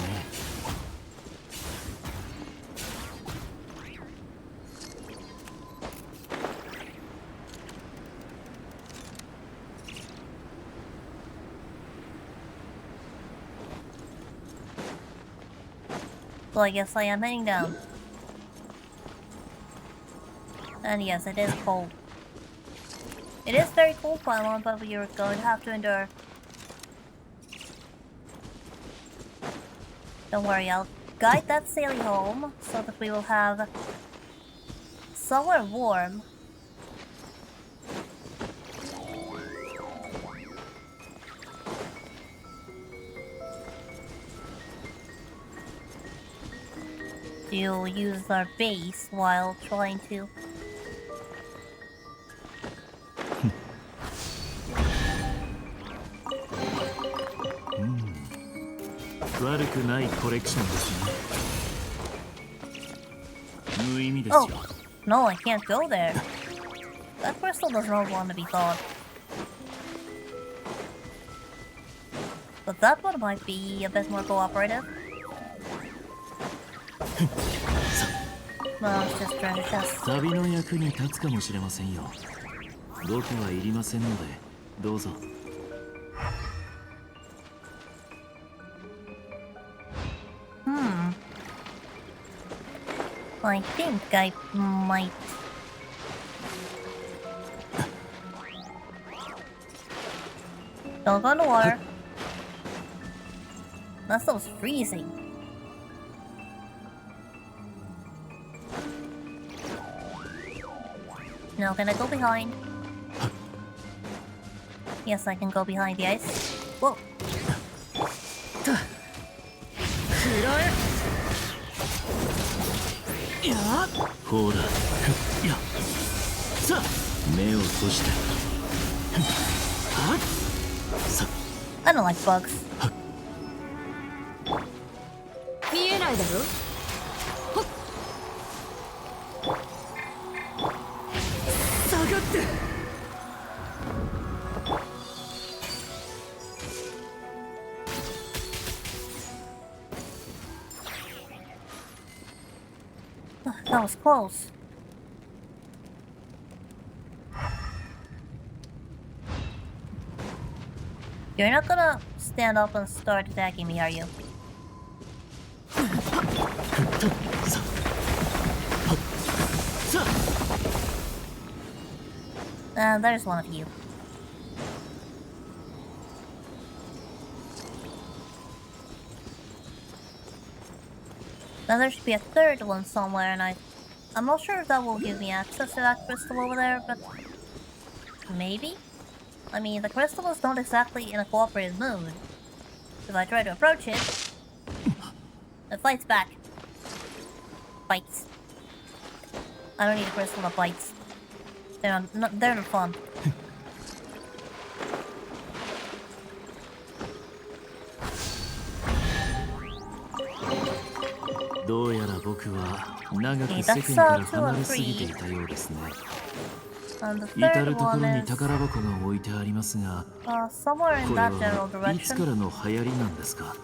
So I guess I am heading down. And yes, it is cold. It is very cold, Pylon, but you're going to have to endure. Don't worry, I'll guide that sailing home so that we will have somewhere warm. To use our base while trying to. Oh, no, I can't go there. That crystal does not want to be thought. But that one might be a bit more cooperative. No, it's just treasure chest. 旅の役に立つかもしれませんよ。僕はいりませんので、どうぞ。I think I might. Don't go in the water. That stuff's freezing. Now can I go behind? Yes, I can go behind the ice. Whoa. I don't like bugs. 見えないだろ。下がって。That was close. You're not gonna stand up and start attacking me, are you? There's one of you. Now there should be a third one somewhere, and I'm not sure if that will give me access to that crystal over there, but maybe? I mean, the crystal is not exactly in a cooperative mood. If I try to approach it, it fights back. Bites. I don't need a crystal that bites. They're not fun. どうやら僕は長く世間から離れすぎていたようですね。至る所に宝箱が置いてありますが、これはいつからの流行りなんですか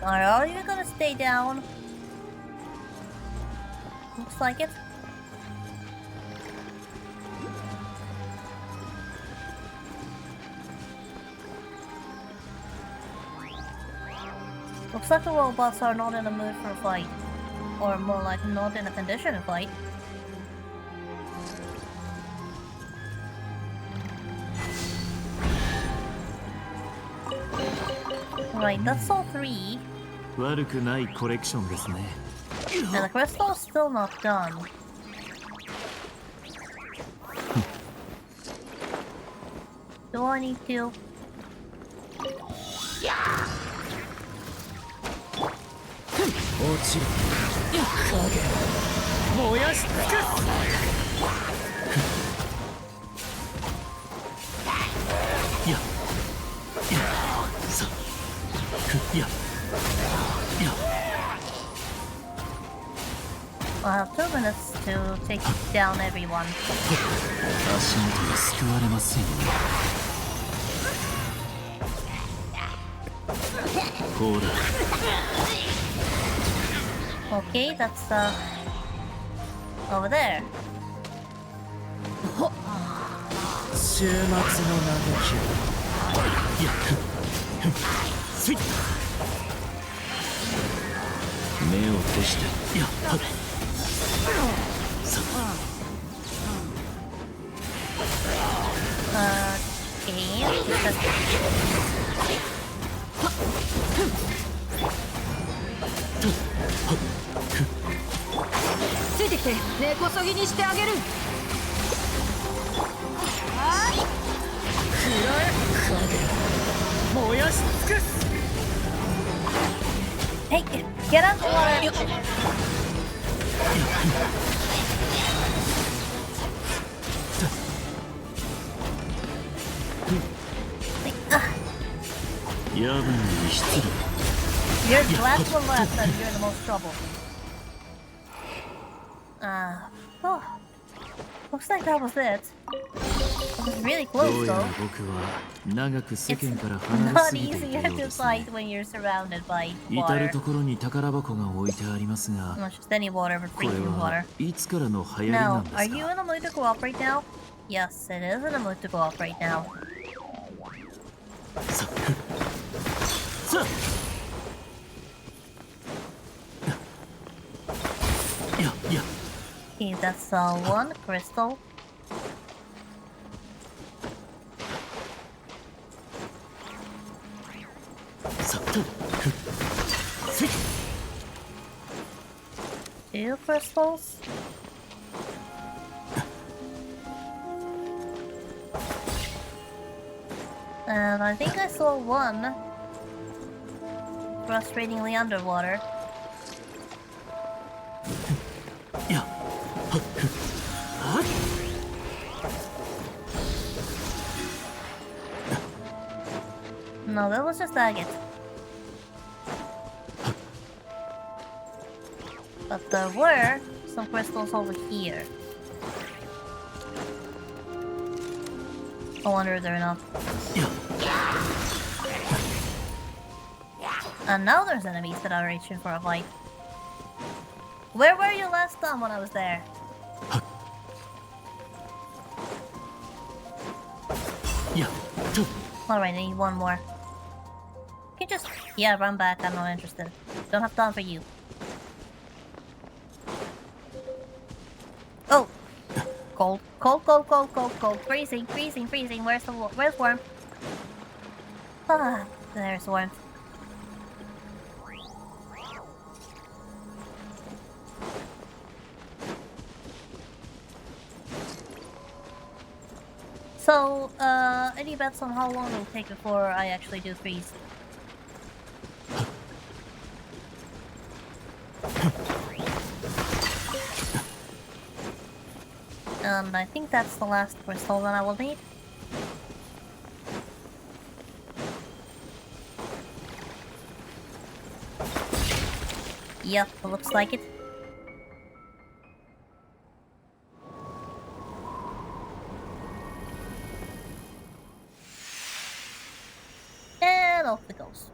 ？Are you gonna stay down? Looks like it. Looks like the robots are not in a mood for a fight. Or more like not in a condition to fight. Right, that's all three. 悪くないコレクションですね。And the crystal is still not done. Do I need to? I have 2 minutes to take down everyone. 足元が救われませんよ。ほら。Okay, that's over there. 週末の嘆きを。目を閉じて、やっはっさあ ついてきて根こそぎにしてあげる。燃やし尽くす。 Hey, get out of the water! You're the last one left, and you're in the most trouble. Oh. Looks like that was it. It was really どう close やら though. 僕は長く世 It's 間から離れ not すぎていた easier ようで to すね。 fight when you're surrounded by 至る water. 所に宝箱が置いてありますが、 Not just any water, but これ freaking は water. いつからの流行りな Now, んです are you か？ in a mood to go up right now? Yes, it is in a mood to go up right now. さあ、いやいや、 Okay, that's one crystal. さあ、せい、 Two crystals. And I think I saw one frustratingly underwater. いや、はっ、はっ、 No, that was just agate. But there were some crystals over here. I wonder if they're enough. いや、 And now there's enemies that are reaching for a fight. Where were you last time when I was there? いや、と、 Alright, I need one more. You can just... Yeah, run back, I'm not interested. Don't have time for you. Oh! Cold. Cold, cold, cold, cold, cold. Freezing, freezing, freezing. Where's Worm? Ah, there's Worm. So, any bets on how long it'll take before I actually do freeze? I think that's the last crystal that I will need. Yep, looks like it. And off it goes.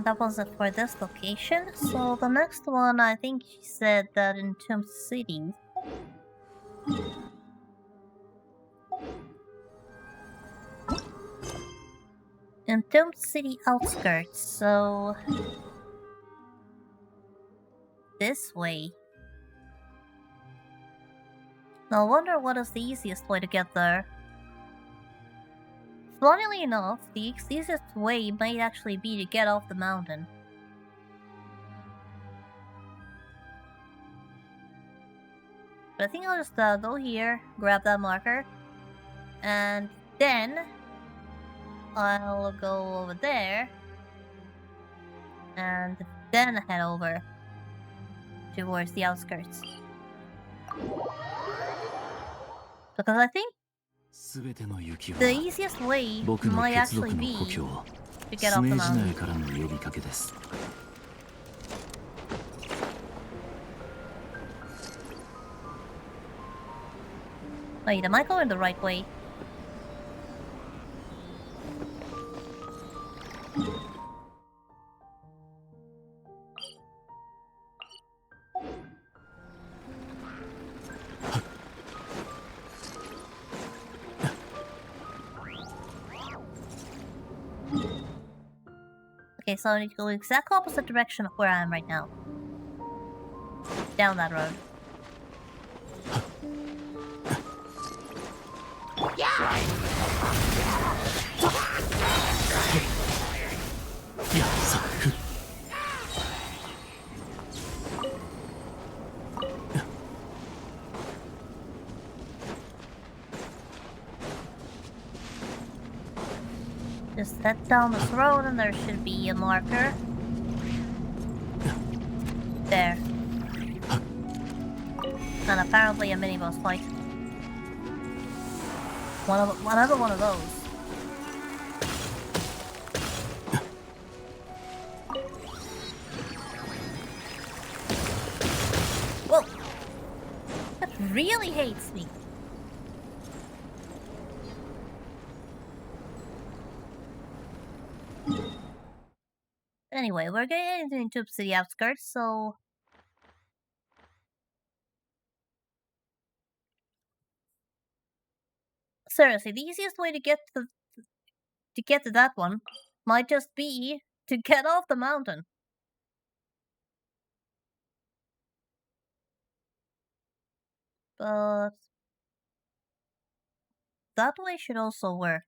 That was it for this location. So the next one, I think she said that in Tomb City. In Tomb City outskirts, so this way. I wonder what is the easiest way to get there. Funnily enough, the easiest way might actually be to get off the mountain. But I think I'll just go here, grab that marker, and then I'll go over there, and then head over towards the outskirts. Because I think すべての雪は the easiest way 僕の might 血族 actually の be 故郷 to get ス off ネ the ージ mountain. 内からの呼びかけです。 Wait, am I going the right way? Okay, so I need to go the exact opposite direction of where I am right now. Down that road. Just head down this road and there should be a marker. There. And apparently a mini boss fight. Another one of those. Whoa! That really hates me. Anyway, we're getting into city outskirts, so seriously, the easiest way to get to that one might just be to get off the mountain. But that way should also work.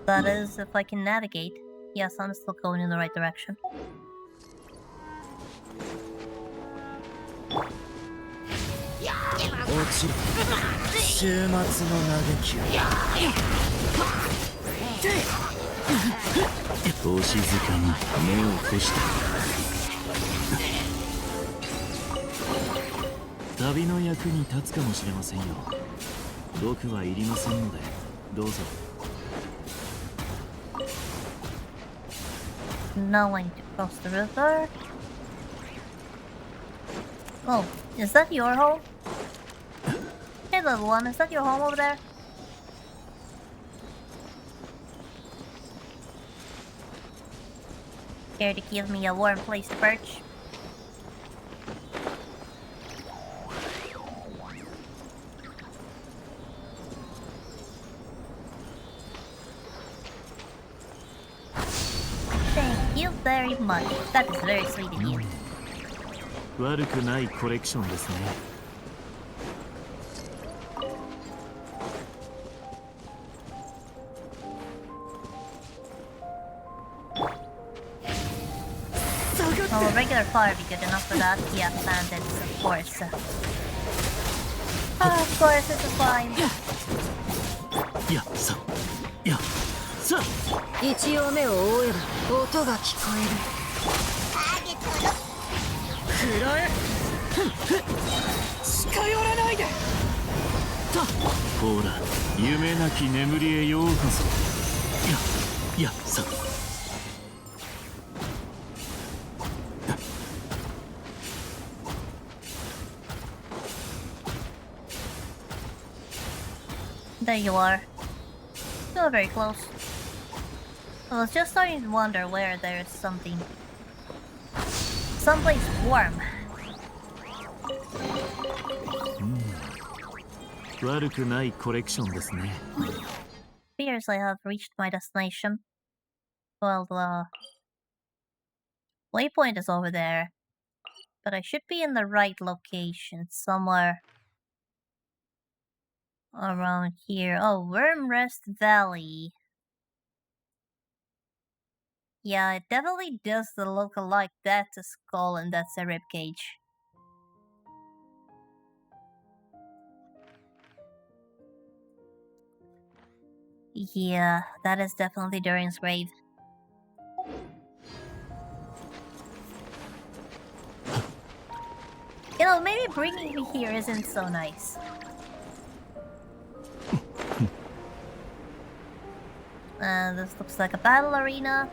That is, if I can navigate. Yes, I'm still going in the right direction. Now I need to cross the river. Oh, is that your home? Hey little one, is that your home over there? Care to give me a warm place to perch? Thank you very much. That is very sweet of you. 悪くないコレクションですね。Well, a regular fire would be good enough for that. Yeah, bandits, of course. Of course, it's fine. やさやさ。一応目を覆えば音が聞こえる。くらえ。近寄らないで。ほら、夢なき眠りへようこそ。やさ。There you are. Still very close. I was just starting to wonder where there's something. Someplace warm. 悪くないコレクションですね。Fears I have reached my destination. Well, the waypoint is over there. But I should be in the right location, somewhere around here. Oh, Wormrest Valley. Yeah, it definitely does look like that's a skull and that's a ribcage. Yeah, that is definitely Durian's grave. You know, maybe bringing me here isn't so nice. This looks like a battle arena.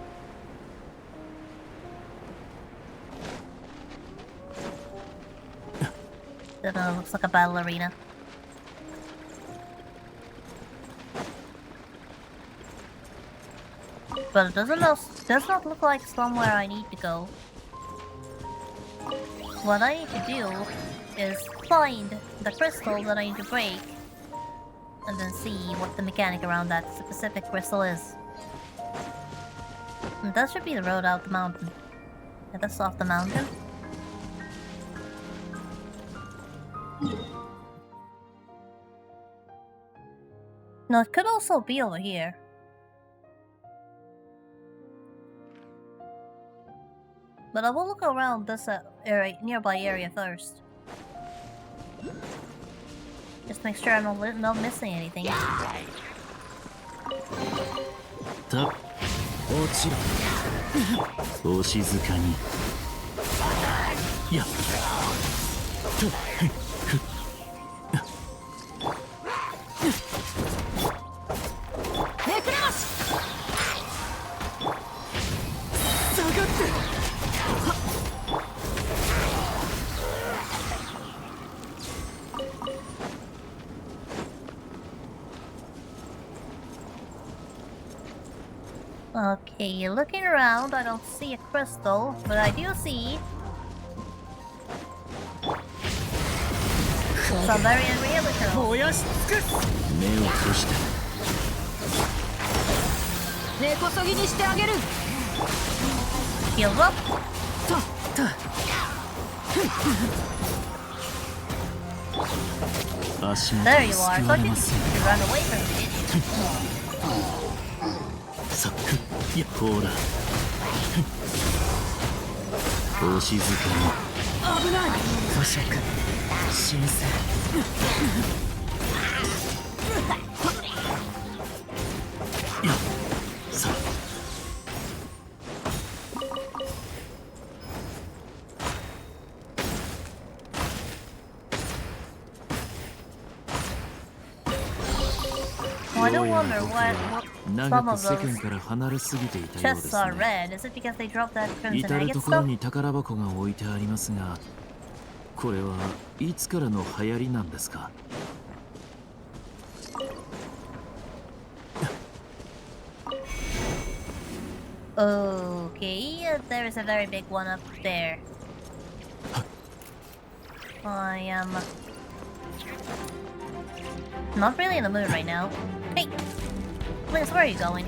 Looks like a battle arena. But it does not look like somewhere I need to go. What I need to do is find the crystal that I need to break, and then see what the mechanic around that specific crystal is. And that should be the road out the mountain. Yeah, that's off the mountain. No, it could also be over here. But I will look around this nearby area first. Just to make sure I'm not missing anything. 落ちろお静かにやっとめくれます下がって Okay, looking around, I don't see a crystal, but I do see some very unreal crystals. 燃やし尽くす目を閉じて 根こそぎにしてあげる Heals up. 足元 There に you 救 are. わ Thought れ you ません could run away from me. さっいやほらお静かに危ない無色新鮮いやさ Well, I do wonder what some 長く of 世間 those から離れすぎていたようで chests す are ね red. Is it because they dropped that crimson 至る agate 所 stuff? に宝箱が置いてありますがこれはいつからの流行りなんですか Okay, there is a very big one up there. I am not really in the mood right now. Hey! Liz, where are you going?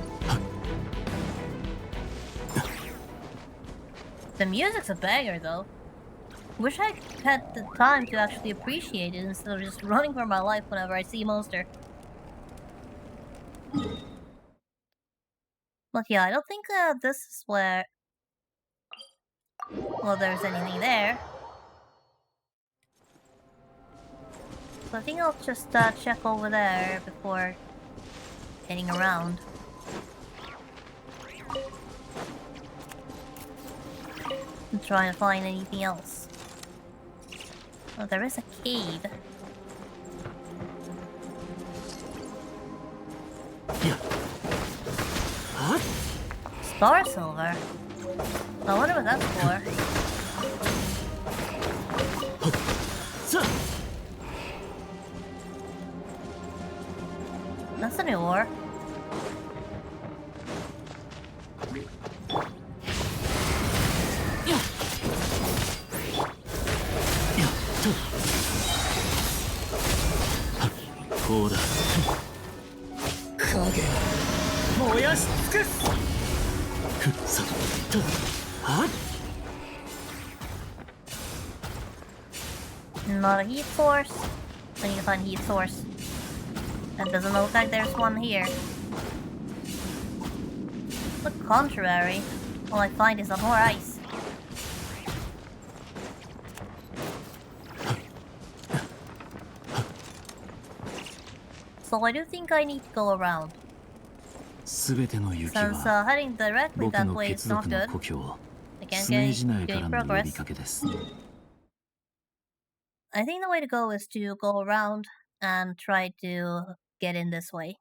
The music's a banger, though. Wish I had the time to actually appreciate it instead of just running for my life whenever I see a monster. But yeah, I don't think this is where... Well, there's anything there. So I think I'll just check over there before heading around. And trying to find anything else. Oh, there is a cave. Yeah. Huh? Star silver. I wonder what that's for. That's a new ore. Hold 影燃やし尽くす Not a heat source. I need to find a heat source. That doesn't look like there's one here. The contrary. All I find is some more ice. So I do think I need to go around. すべての雪 Since は heading directly 僕 that の way is 血 not 族の good. 故郷 I can't スネー get ジ内か any らの呼び progress. かけです I think the way to go is to go around and try to get in this way.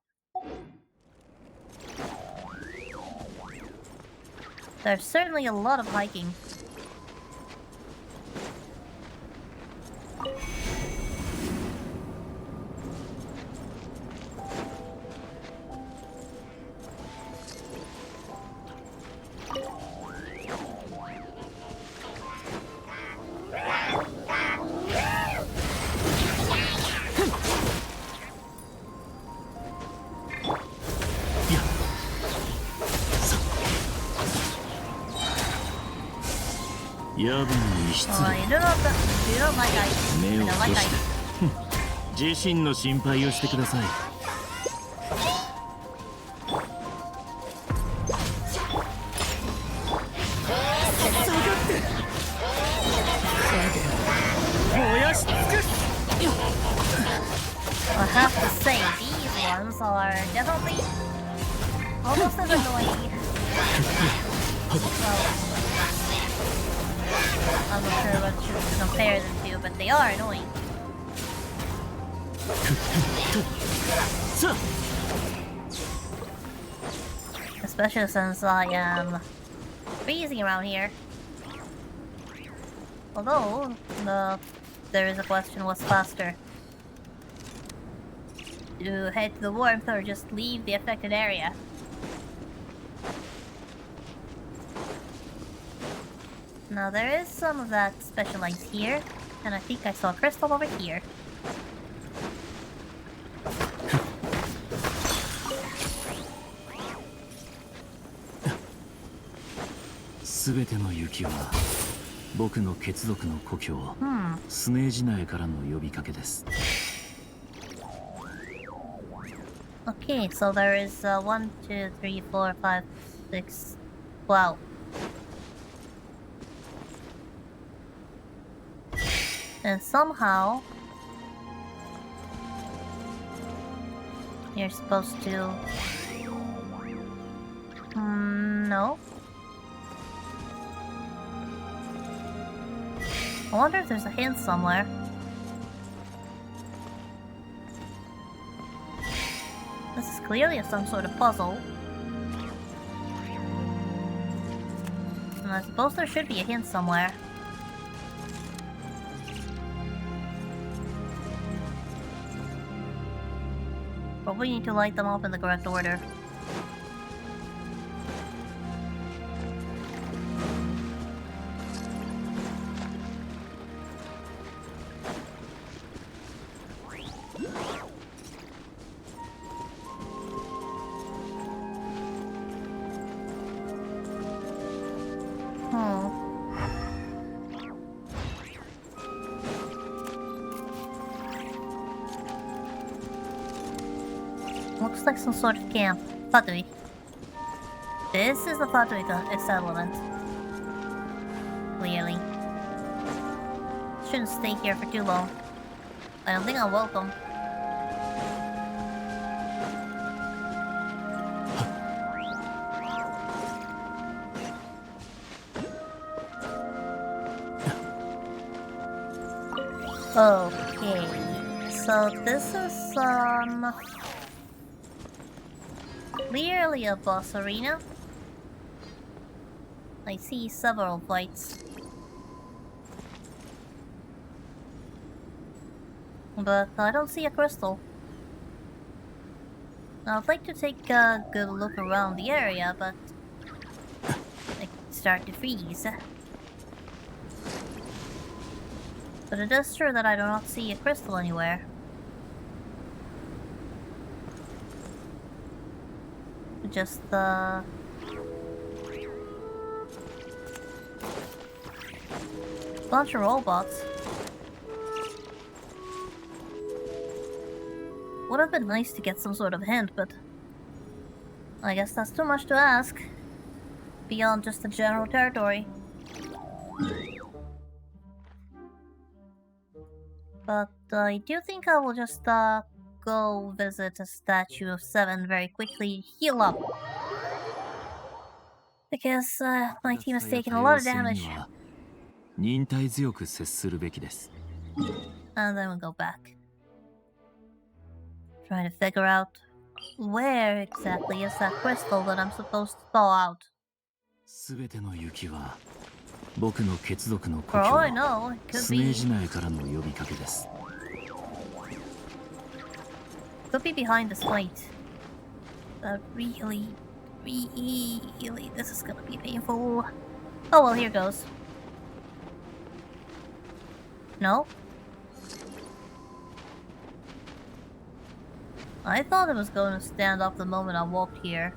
There's certainly a lot of hiking. 夜分に失 Oh, 礼 you don't like ice. 目 I を don't 閉 like して ice. 自身の心配をしてください I have to say, these ones are definitely almost as annoying. Well, I'm not sure what to compare them to, but they are annoying. さあ Especially since I am freezing around here. Although, there is a question what's faster. To head to the warmth or just leave the affected area. Now there is some of that special ice here, and I think I saw a crystal over here. すべての雪は僕の血族の故郷 Hmm. スネージ内からの呼びかけです Okay, so there is 1, 2, 3, 4, 5, 6. Wow. And somehow you're supposed to. No. I wonder if there's a hint somewhere. This is clearly some sort of puzzle. And I suppose there should be a hint somewhere. But we need to light them up in the correct order. Hmm. Looks like some sort of camp. Fatui. This is the Fatui settlement. Clearly. Shouldn't stay here for too long. I don't think I'm welcome. Okay, so this is clearly a boss arena. I see several fights. But I don't see a crystal. I'd like to take a good look around the area, but I start to freeze. But it is true that I do not see a crystal anywhere. Just bunch of robots. Would have been nice to get some sort of hint, but I guess that's too much to ask. Beyond just the general territory. But I do think I will just go visit a statue of 7 very quickly, heal up. Because my team has taken a lot of damage. 忍耐強く接するべきです And then we'll go back. Trying to figure out where exactly is that crystal that I'm supposed to thaw out. すべての雪は僕の血族の故 For all I 郷 know, it could スネー be ジ内からの呼びかけです behind this fight. Really, this is gonna be painful. Oh well, here goes. No? I thought it was going to stand up the moment I walked here.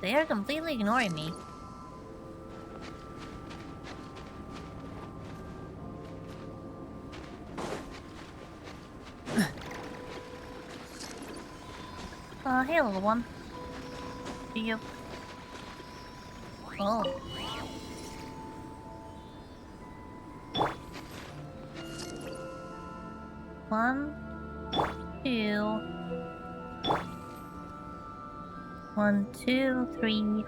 They are completely ignoring me. Hey, little one. Do you... Oh. One, two... 1, 2, 3...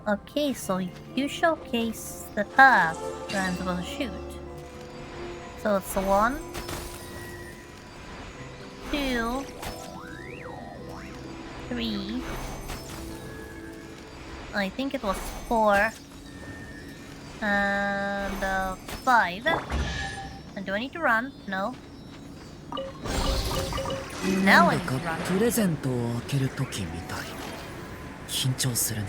Okay, so you showcase the path that I'm supposed to shoot. So it's 1, 2, 3. I think it was 4. And 5. And do I need to run? No. Now I need to run. プレゼントを開けるときみたい。緊張するね。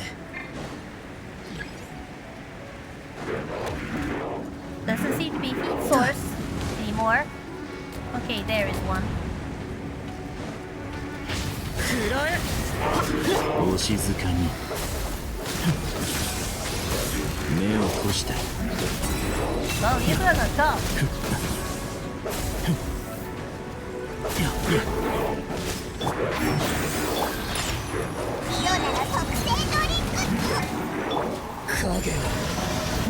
Doesn't seem to be heat source anymore. Okay, there is one. お静かに目を閉して。 Well, you guys are tough. 影を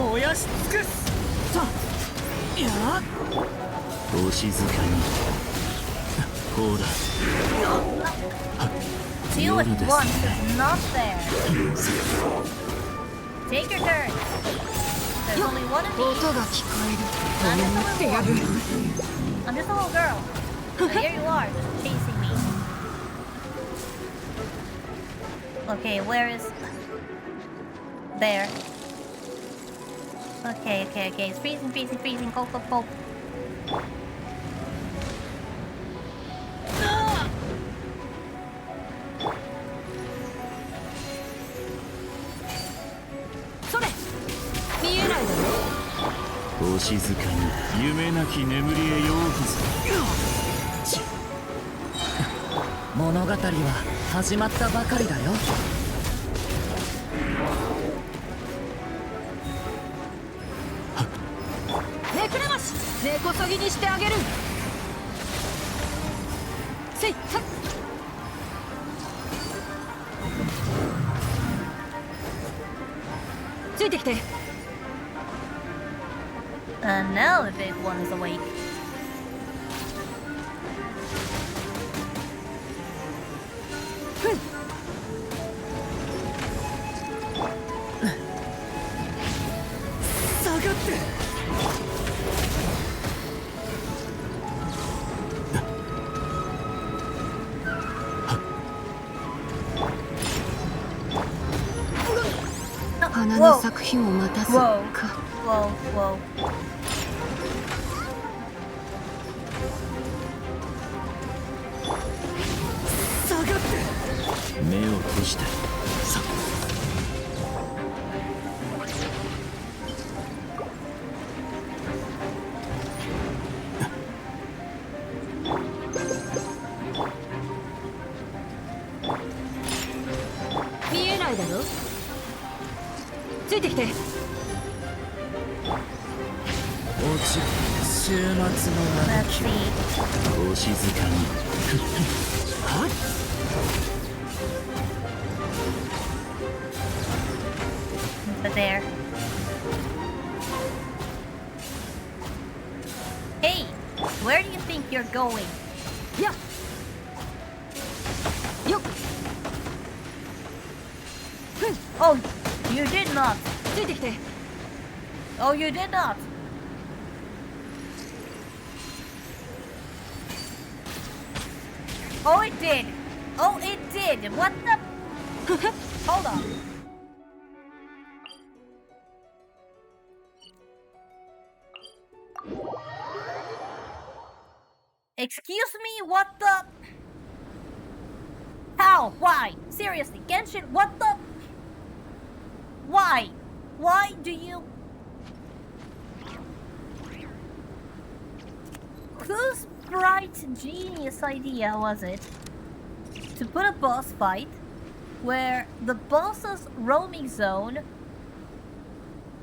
燃やし尽くす。さいやお静かに。ほら 2 at once is not fair. Take your turn. There's only one of 音 these. が聞こえる。眠ってやる。 I'm just a little girl. And here you are, just chasing me. Okay, where is... There. Okay, okay, okay. It's freezing, freezing, freezing. Go, go, go. Soれ見えないだろ。お静かに夢なき眠りへようこそ。物語は始まったばかりだよ。めくれます根こそぎにしてあげる。せいさっついてきて。 And now the big one is awake. No, 花 whoa, の作品を待たす whoa, か。 whoa, whoa. 目を閉して。さ見えないだろ。ついてきて。落ちる週末の Let's 嘆き see. お静かに。はっ But there. Hey, where do you think you're going? やよっ Oh, you did not. ついてきて。 Oh, you did not. Oh, it did. Oh, it did. What the? Hold on. Excuse me, what the? How? Why? Seriously, Genshin, what the? Why? Why do you... whose bright genius idea was it to put a boss fight where the boss's roaming zone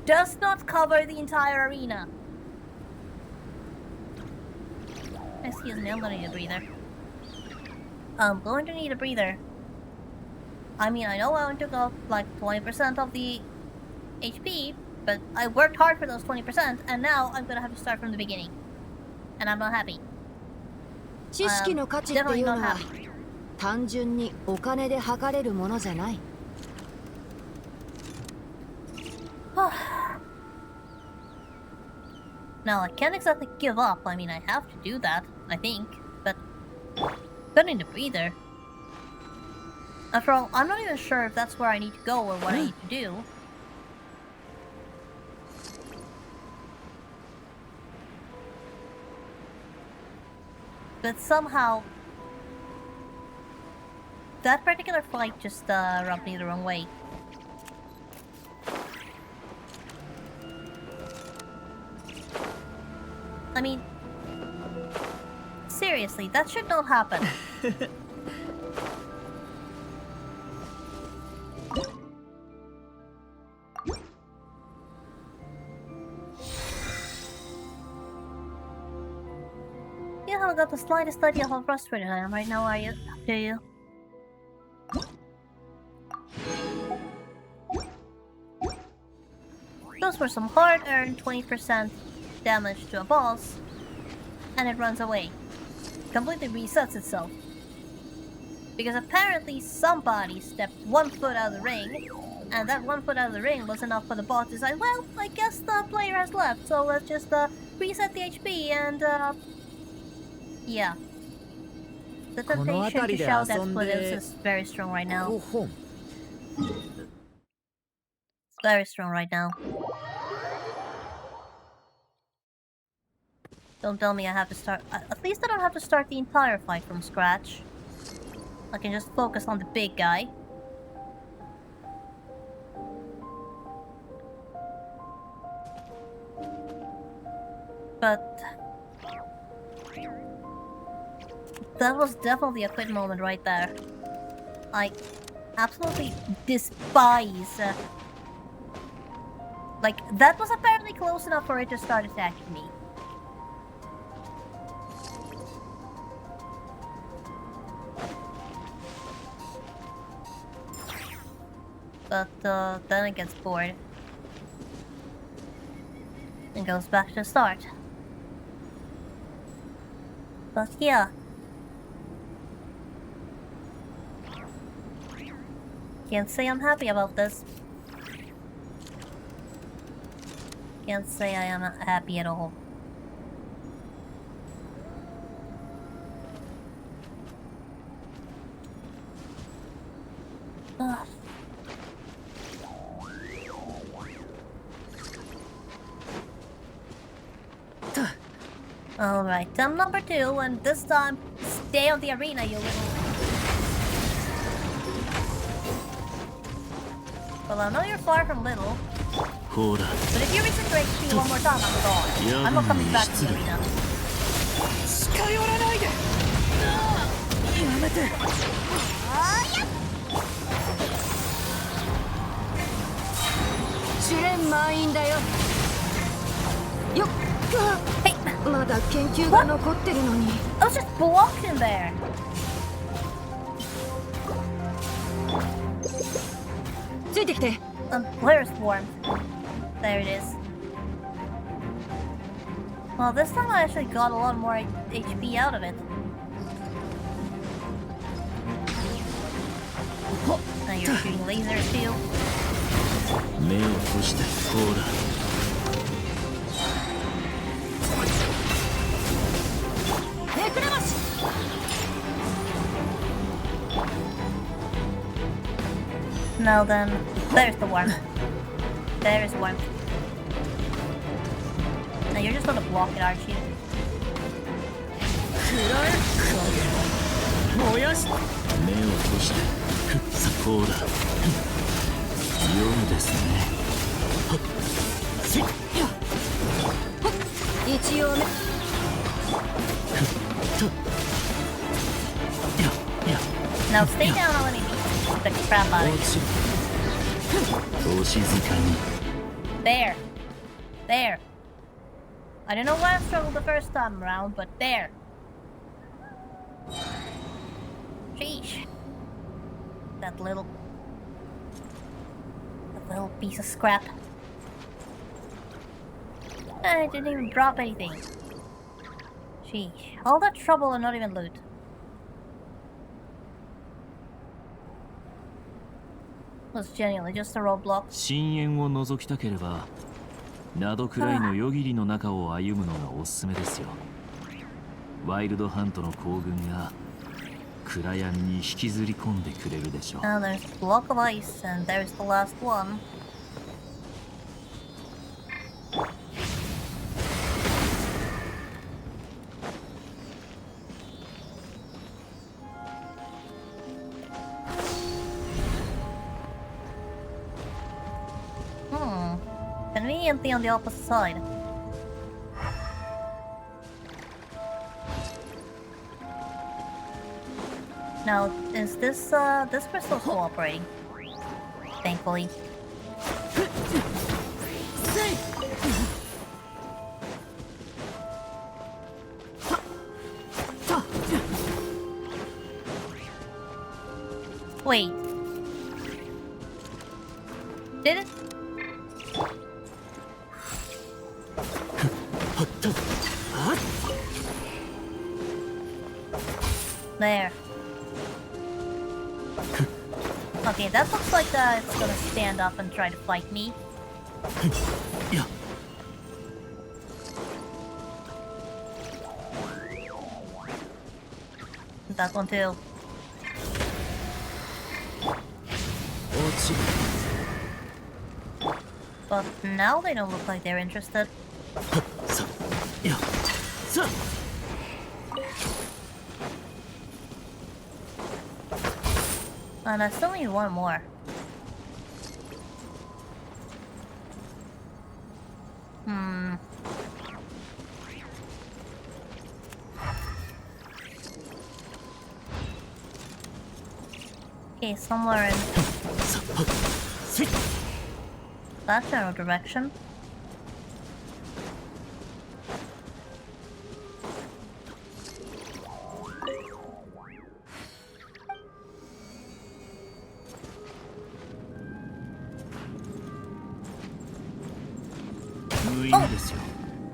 does not cover the entire arena? Excuse me, I'm gonna need a breather. I'm going to need a breather. I mean, I know I took off like 20% of the HP, but I worked hard for those 20%, and now I'm gonna have to start from the beginning. And I'm not happy. 知識の価値っていうのは単純にお金で測れるものじゃない。Now, I can't exactly give up. I mean, I have to do that, I think, but I need a breather. After all, I'm not even sure if that's where I need to go or what I need to do. But somehow, that particular fight just rubbed me the wrong way. I mean, seriously, that should not happen. You haven't got the slightest idea how frustrated I am right now, are you? Do you? Those were some hard-earned 20% damage to a boss, and it runs away. Completely resets itself. Because apparently somebody stepped 1 foot out of the ring, and that 1 foot out of the ring was enough for the boss to decide, well, I guess the player has left, so let's just reset the HP and yeah. The temptation to shout expletives is very strong right now. It's very strong right now. Don't tell me I have to start. At least I don't have to start the entire fight from scratch. I can just focus on the big guy. But that was definitely a quit moment right there. I absolutely despise. Like, that was apparently close enough for it to start attacking me. But then it gets bored. And goes back to the start. But yeah. Can't say I'm happy about this. Can't say I am happy at all. Ugh. Alright, time number 2, and this time, stay on the arena, you little... Well, I know you're far from little, but if you reach the HP one more time, I'm gone. I'm not coming back to the arena. Hey! まだ研究が残ってるのに。I was just blocked in there. Where's warmth? There it is. Well, this time I actually got a lot more HP out of it. Now you're shooting lasers too. Now then, there's the warmth. There is warmth. Now you're just gonna block it, aren't you? Now stay down and let me beat the crap out of 落ちろお静かに you. There. There. I don't know why I struggled the first time around, but there. Sheesh. That little piece of scrap. I didn't even drop anything. Sheesh. All that trouble and not even loot. Was genuinely just a roadblock. 深淵を覗きたければ灘くらいの夜霧の中を歩むのがおすすめですよ。ワイルドハントの行軍が暗闇に引きずり込んでくれるでしょう。 Now there's a block of ice, and there's the last one. Conveniently on the opposite side. Now, is this crystal still operating? Thankfully. Wait. Did it? There. Okay, that looks like it's gonna stand up and try to fight me. Yeah. That one too. 落ちろ But now they don't look like they're interested. さやさ And I still need one more. Okay, somewhere in さはせい that general direction.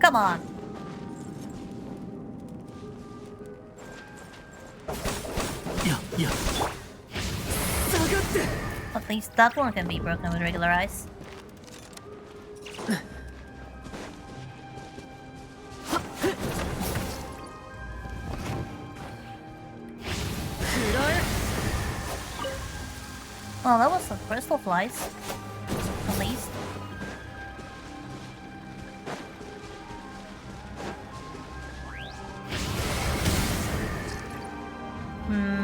Come on. Yeah. At least that one can be broken with regular ice. Well, that was some crystal flies. At least.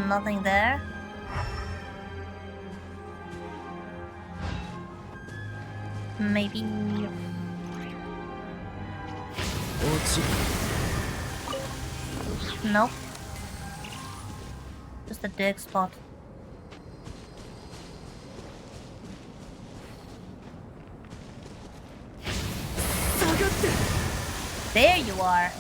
Nothing there. Maybe... Nope. Just a dig spot. There you are!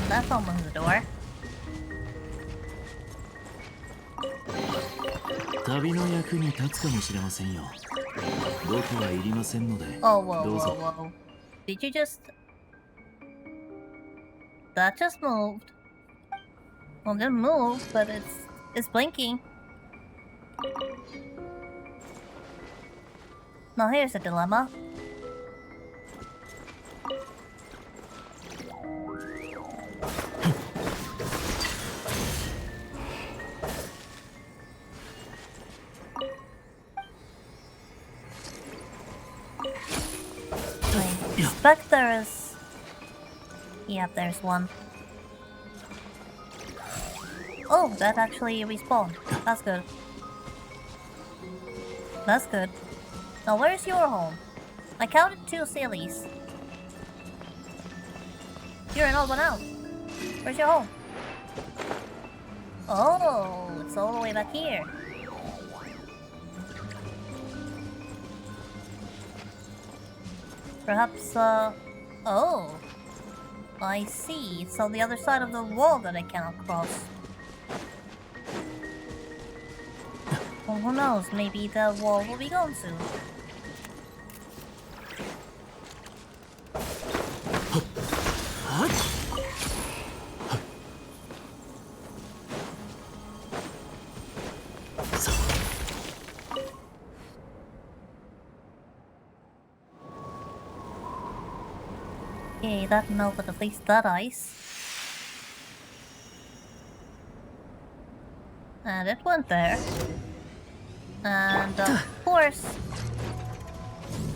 That's almost the door. 旅の役に立つかもしれませんよ。僕はいりませんので。 Oh, whoa, どう whoa, ぞ。 whoa. Did you just... That just moved. Well, it didn't move, but it's blinking. Now here's a dilemma. expect there is... Yep, there's one. Oh, that actually respawned. That's good. That's good. Now where's your home? I counted 2 sillies. You're an old one out. Where's your home? Oh, it's all the way back here. Perhaps, oh. I see. It's on the other side of the wall that I cannot cross. Well, who knows? Maybe the wall will be gone soon. Okay, that melted at least that ice. And it went there. And of course,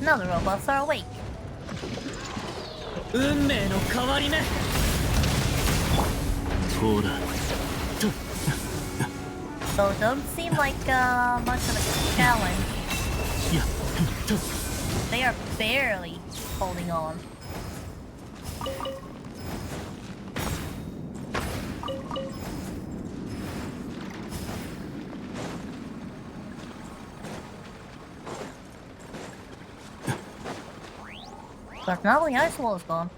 now the robots are awake. 運命の変わり目。ほら So it don't seem like much of a challenge. いや They are barely holding on. But now the ice wall is gone.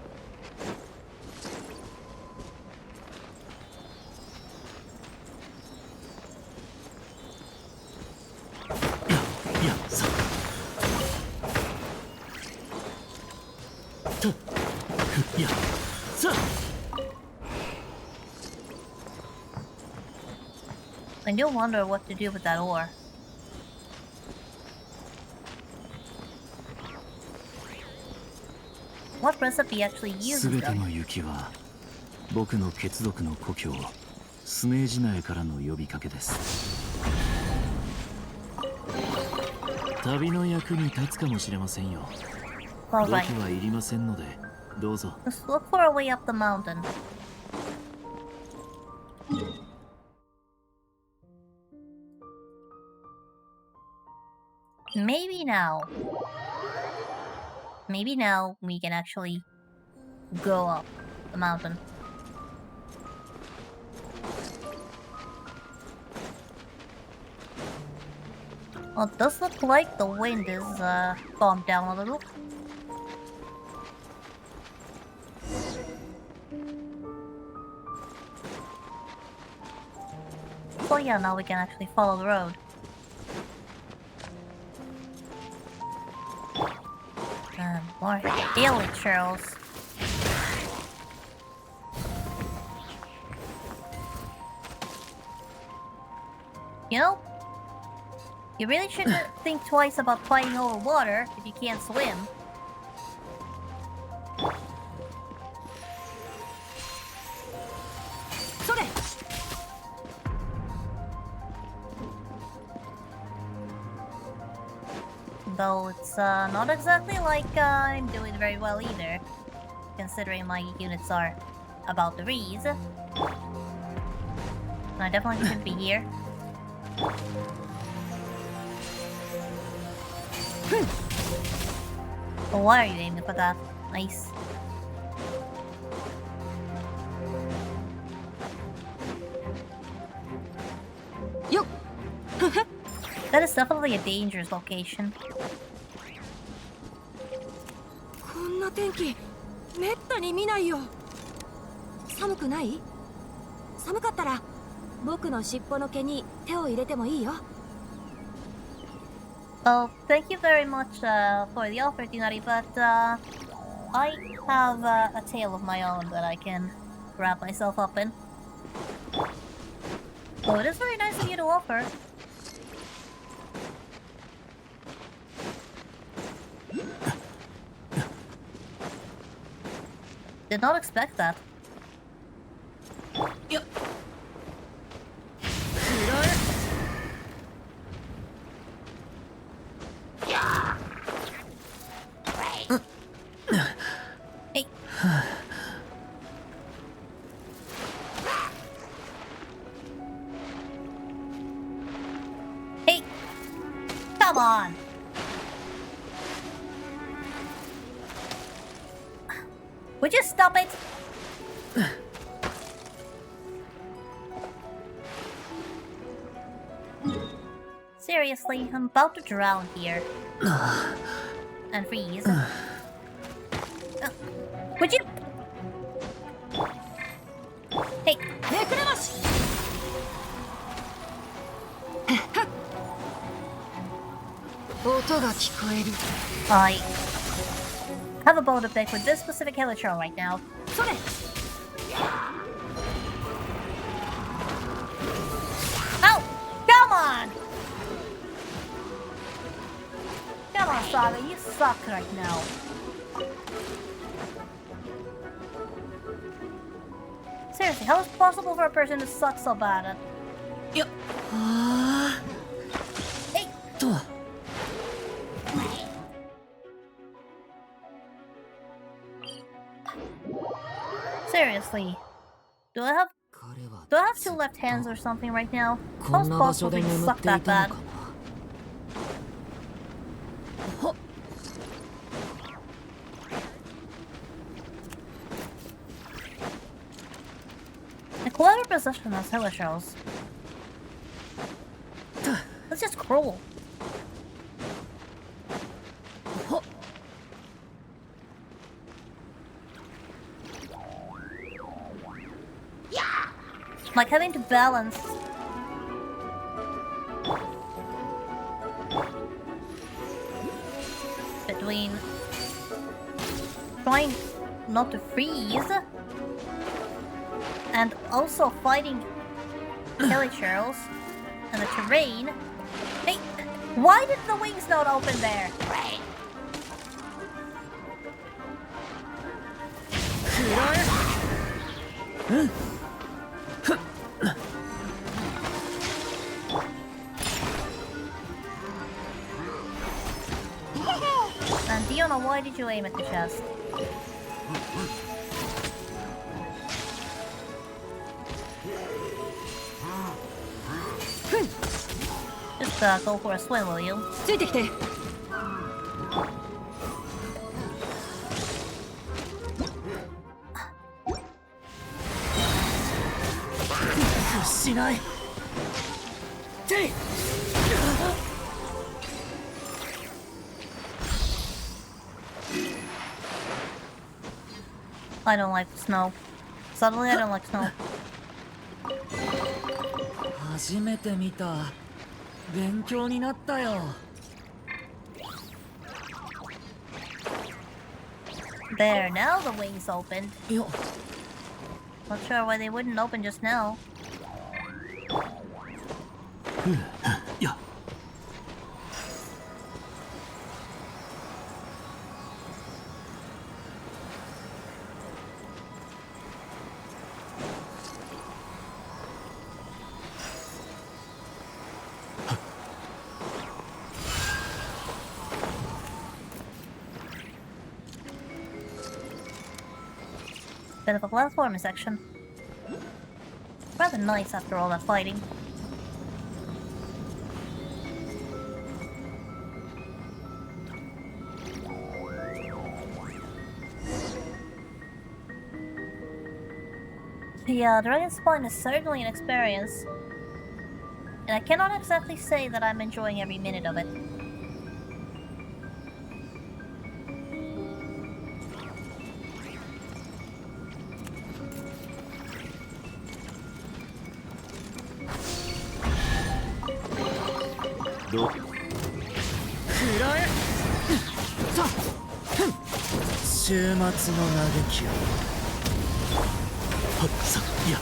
I do wonder what to do with that ore. What recipe actually uses すべて them? の雪は僕の血族の故郷スネージナエからの呼びかけです。旅の役に立つかもしれませんよ。武 Alright, 器はいりませんのでどうぞ。 let's look for a way up the mountain. Maybe now. Maybe now we can actually go up the mountain. Well, it does look like the wind is calmed down a little. So yeah, now we can actually follow the road. More daily churls. You know, you really shouldn't think twice about fighting over water if you can't swim. Though it's not exactly like I'm doing very well either, considering my units are about to freeze. I definitely shouldn't be here. Well, why are you aiming for that? Nice. Yo. That is definitely a dangerous location. こんな天気めったに見ないよ。寒くない？寒かったら僕の尻尾の毛に手を入れてもいいよ。 Well, thank you very much for the offer, Tinari, but I have a tail of my own that I can wrap myself up in. So it is very nice of you to offer. Did not expect that. Yep. Would you stop it? Seriously, I'm about to drown here. And freeze. Would you? Hey. めくれます音が聞こえる I have a bone to pick with this specific hilichurl right now. それ Oh! Come on! Come on, Saga, you suck right now. Seriously, how is it possible for a person to suck so bad? よっあHey! ーと Seriously. Do I have 彼は do I have two left hands or something right now? こ How's ん it な場所 possible で for you to 眠 suck ってい that たの bad? かなほっ A clever position as hilichurls. That's just cruel. ほっ Like having to balance between trying not to freeze and also fighting hilichurls and the terrain. Hey, why did the wings not open there? うん And Diona, why did you aim at the chest? Just go for a swim, will you? ついてきて しないてい I don't like snow. Suddenly, I don't like snow. 初めて見た勉強になったよ There, now the wings opened. よ Not sure why they wouldn't open just now. や Bit of a platforming section. Rather nice after all that fighting. Yeah, Dragon Spawn is certainly an experience. And I cannot exactly say that I'm enjoying every minute of it.ど くらえさ週末の嘆きをはっさや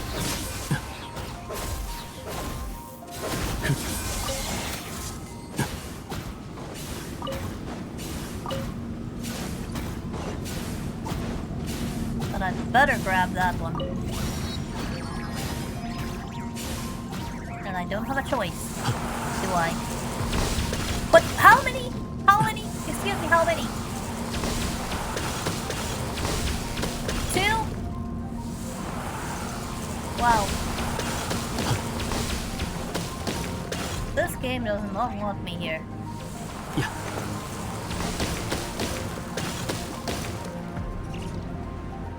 But I'd better grab that one. And I don't have a choice, do I? But how many? How many? Excuse me, how many? 2? Wow. This game does not want me here. や Well,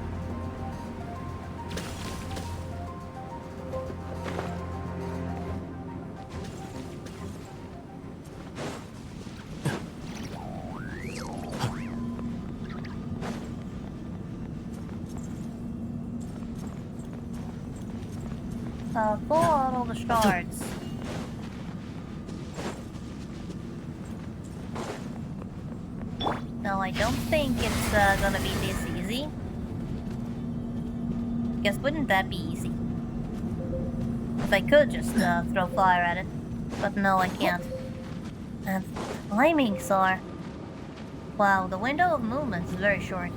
Pull out all the shards. No, I don't think it's gonna be this easy. Guess wouldn't that be easy? If I could just throw fire at it. But no, I can't. And timings are... Wow, the window of movement is very short.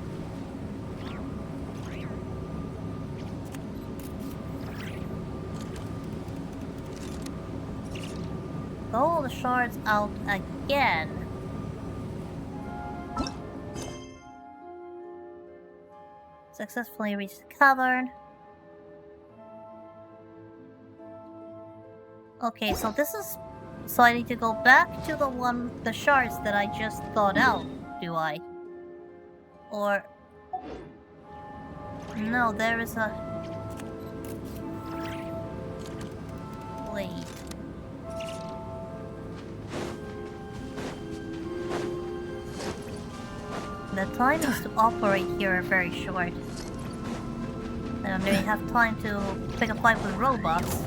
Throw all the shards out again. Successfully reached the cavern. Okay, so this is... So I need to go back to the shards that I just thought out, do I? Or... No, there is a... Wait. The times to operate here are very short. I don't really have time to pick a fight with robots.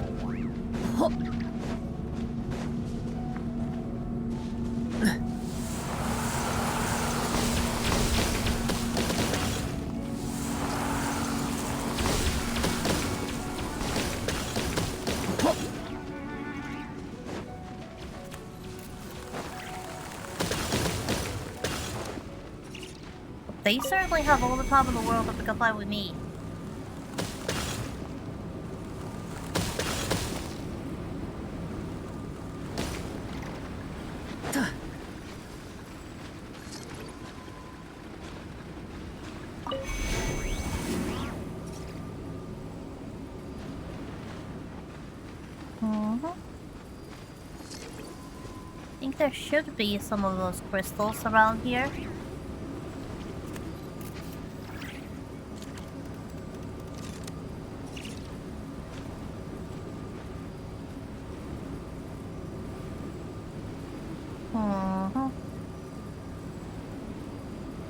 They certainly have all the time in the world to pick a fight with me. I think there should be some of those crystals around here.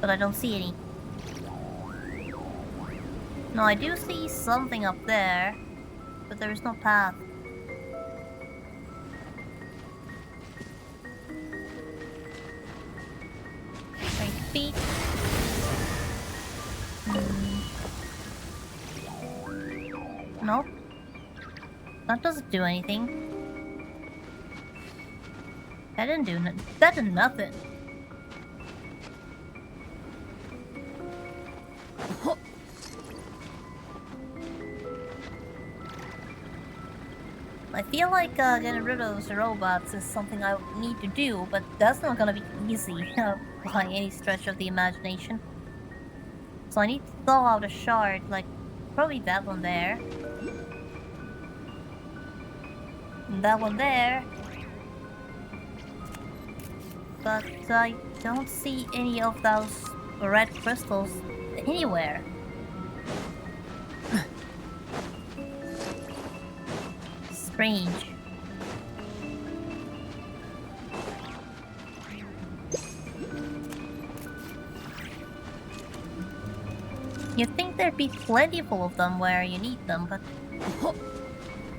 But I don't see any. No, I do see something up there, but there is no path. Right feet. Nope. That doesn't do anything. That didn't do that did nothing. I feel like getting rid of those robots is something I need to do, but that's not gonna be easy by any stretch of the imagination. So I need to throw out a shard, like probably that one there. And that one there. But I don't see any of those red crystals anywhere. Strange. You'd think there'd be plenty full of them where you need them, but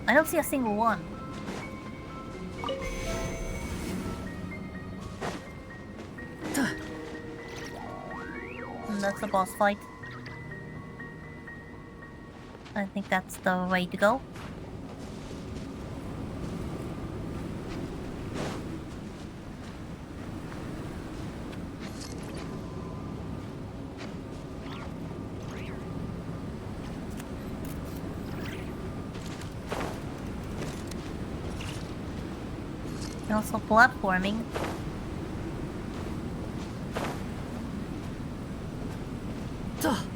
I don't see a single one. And that's a boss fight. I think that's the way to go. Also platforming. Oh!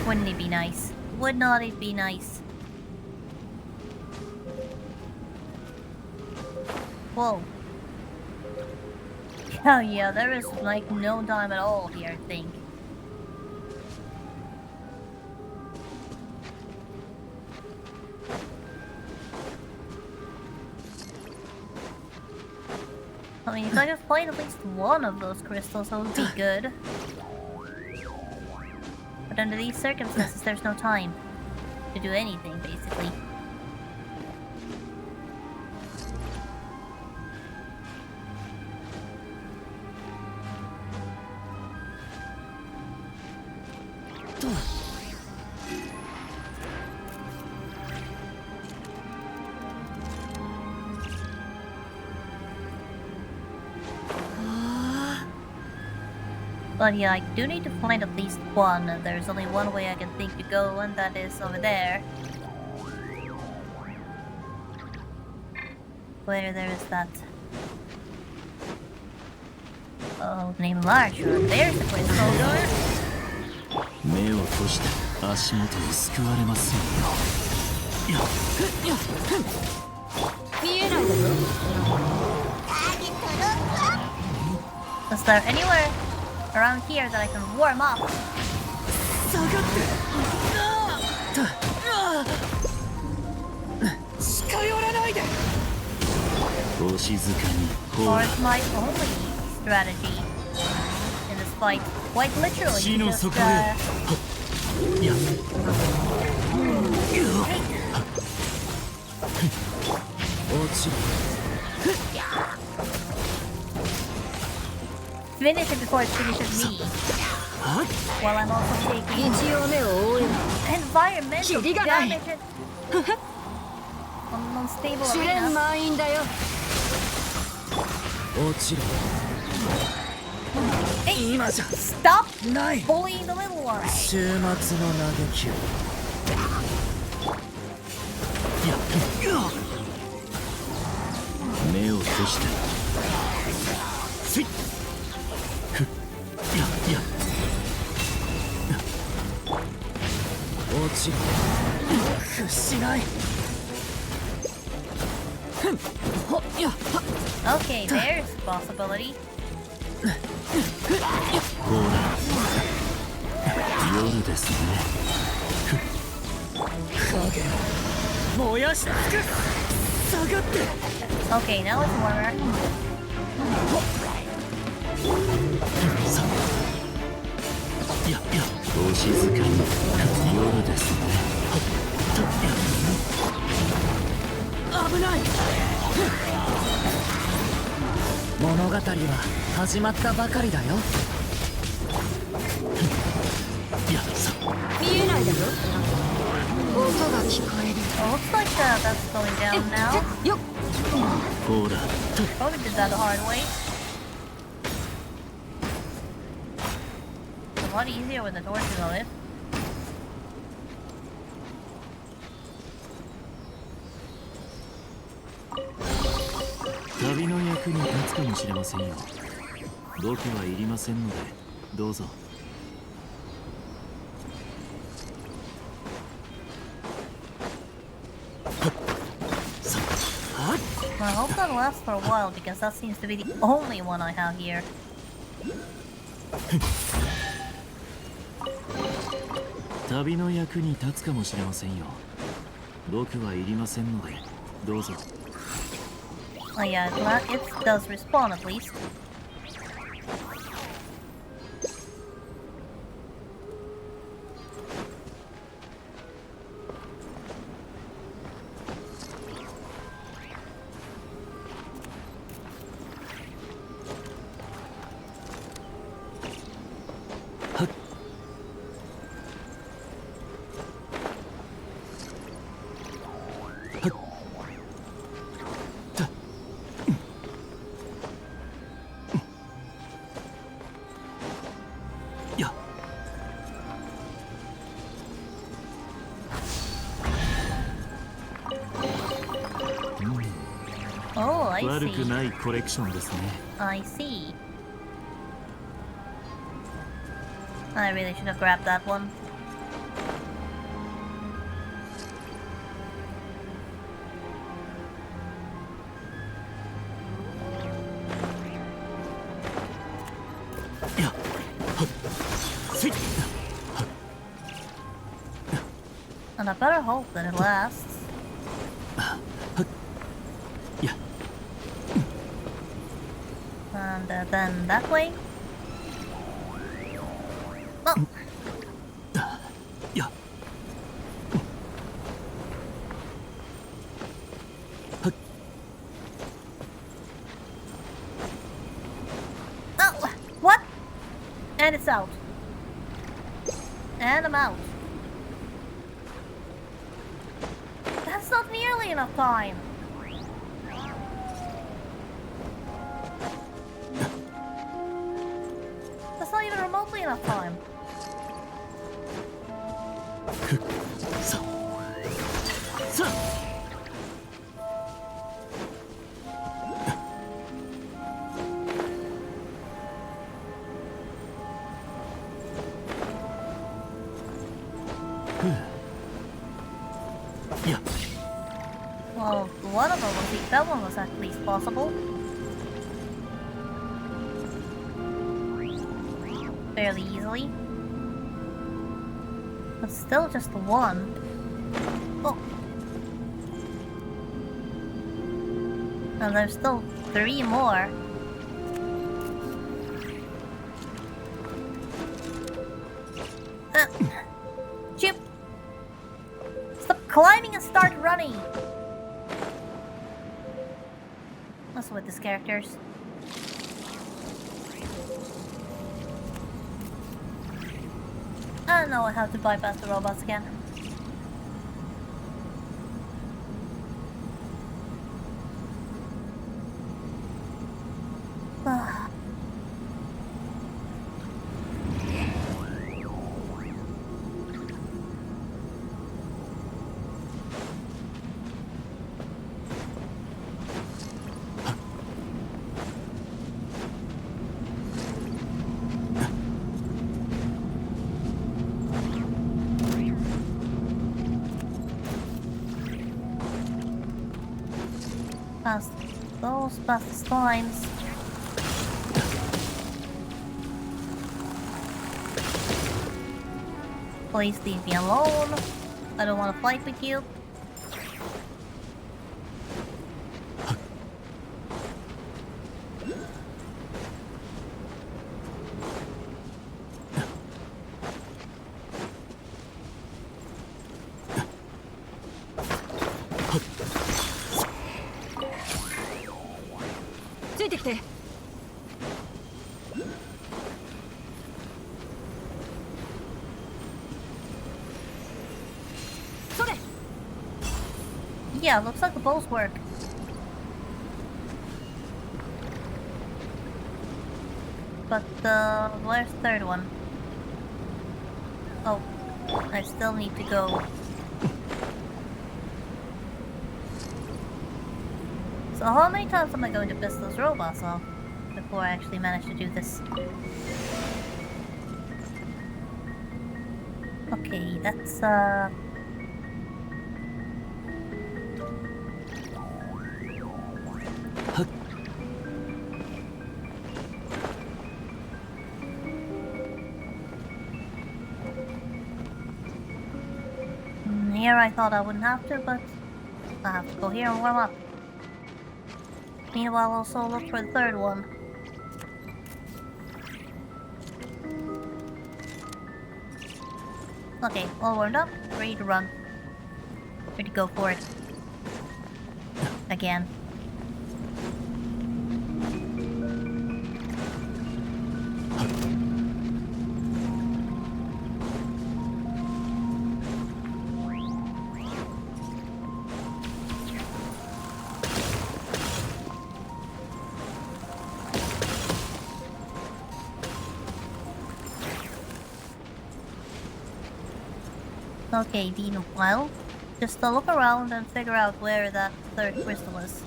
Wouldn't it be nice? Would not it be nice? Whoa. Oh yeah, there is like no time at all here, I think. I mean, if I could find at least one of those crystals, that would be good. But under these circumstances, there's no time to do anything, basically. But yeah, I do need to find at least one, and there's only one way I can think to go, and that is over there. Where there is that... Oh, name large one. There's the crystal. 目を閉して足元に救われますよ。見えないだろ。 Is there anywhere around here that I can warm up? 下がって近寄らないで。お静かにほ Or ら it's my only strategy in this fight. Quite literally, 死 you の just, 底へ。いや。落ちろ。 finish it before it finishes me. While I'm also taking 一応目を覆えば environmental キリがない。 damage on unstable 試練 arena. 満員だよ。落ちろ。 Hey, 今じゃ stop ない。 bullying the little one. 終末の嘆きを。いや。目を閉して。せい。ふっ。いやいや。落ちろ。屈しない。ほっやっ Okay, there's a possibility. ほら。夜ですね。影を燃やし尽くす。下がって。 Okay, now it's warmer. さあ。いやいや。お静かに夜ですね。危ない。物語は始まったばかりだよ。いやさ。見えないだろ。音が聞こえる。 Well, looks like that's going down now. よっ。ほら。 Probably did that the hard way. A lot easier with the torches on it. 旅の役に立つかもしれませんよ。僕はいりませんので、どうぞ。Well, I hope that lasts for a while because that seems to be the only one I have here. 旅の役に立つかもしれませんよ。僕はいりませんので、どうぞ。 Oh yeah, it does respawn at least. Oh, I 悪く see. ないコレクションですね。 I see. I really should have grabbed that one. And I better hope that it lasts. And then that way. Oh! Yeah. Oh! What? And it's out. And I'm out. That's not nearly enough time. That's not even remotely enough time. Yeah. Well, one of them was that one was at least possible. Fairly easily. But still just one. Oh. And there's still 3 more. Chip! Stop climbing and start running! What's with these characters? I know how to bypass the robots again. Past those past lines. Please leave me alone. I don't want to fight with you. Yeah, looks like the bows work. But where's the third one? Oh, I still need to go. So how many times am I going to piss those robots off before I actually manage to do this? Okay, that's here I thought I wouldn't have to, but I have to go here and warm up. Meanwhile, also look for the third one. Okay, all warmed up, ready to run. Ready to go for it. Again. Okay, meanwhile, just look around and figure out where that third crystal is.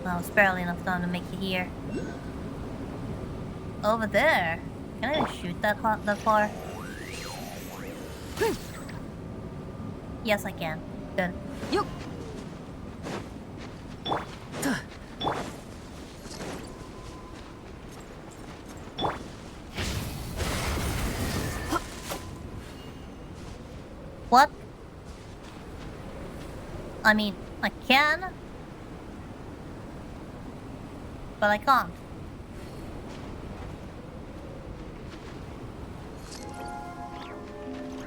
Well, it's barely enough time to make it here. Over there? Can I even shoot that far? Yes, I can. Good. Yup. What? I mean, I can. but I can't.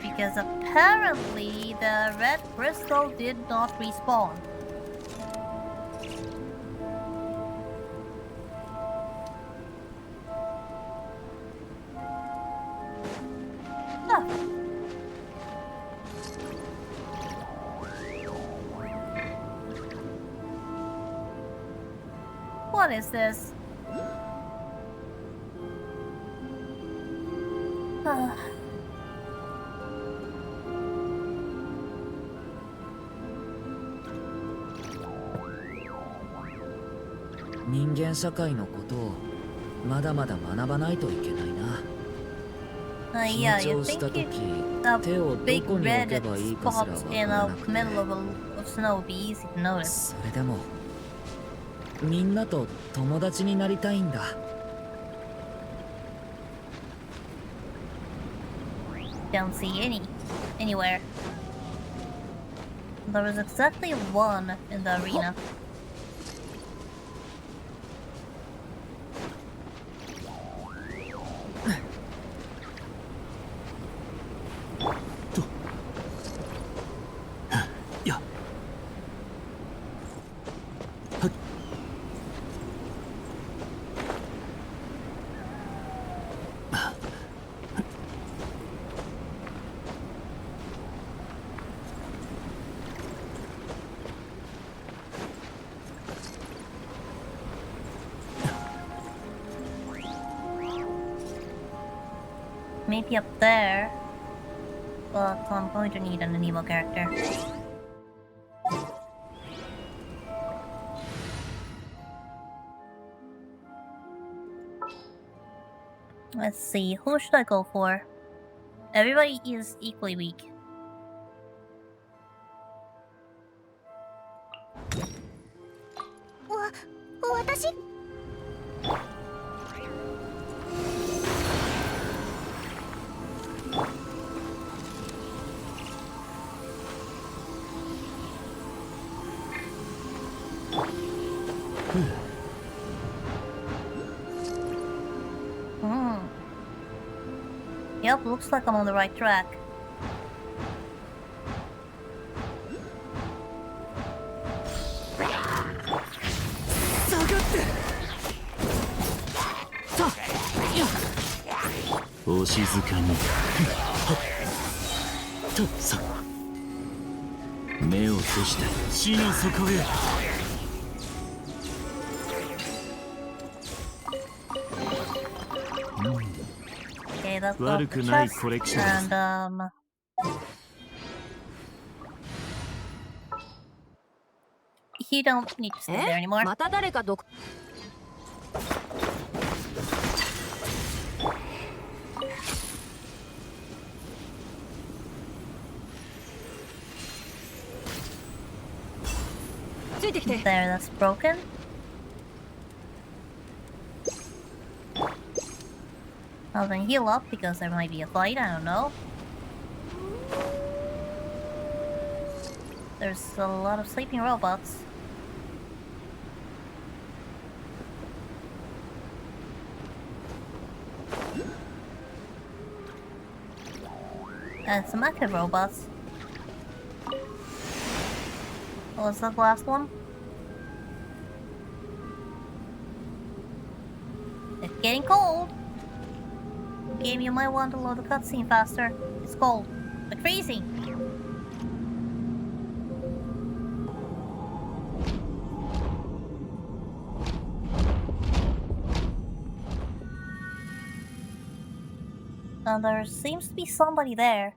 Because apparently the red crystal did not respawn. Ah. What is this? Ah.人間社会のことをまだまだ学ばないといけないな。 Yeah, 緊 you 張した think 時 a 手をど big こに置 red けばいいかすらわ spot か in ら the なくて middle of snow would be easy to notice. それでもみんなと友達になりたいんだ。 Don't see anywhere. There was exactly one in the arena. Maybe up there, but I'm going to need an Anemo character. Let's see, who should I go for? Everybody is equally weak. Yep, looks like I'm on the right track. Okay, that's got the chest, and he don't need to stay there anymore. また誰かどついてきて。 There, that's broken. I'll then heal up because there might be a fight, I don't know. There's a lot of sleeping robots. And some active robots. What was that last one? It's getting cold. Game, you might want to load the cutscene faster. It's cold, but freezing. And there seems to be somebody there.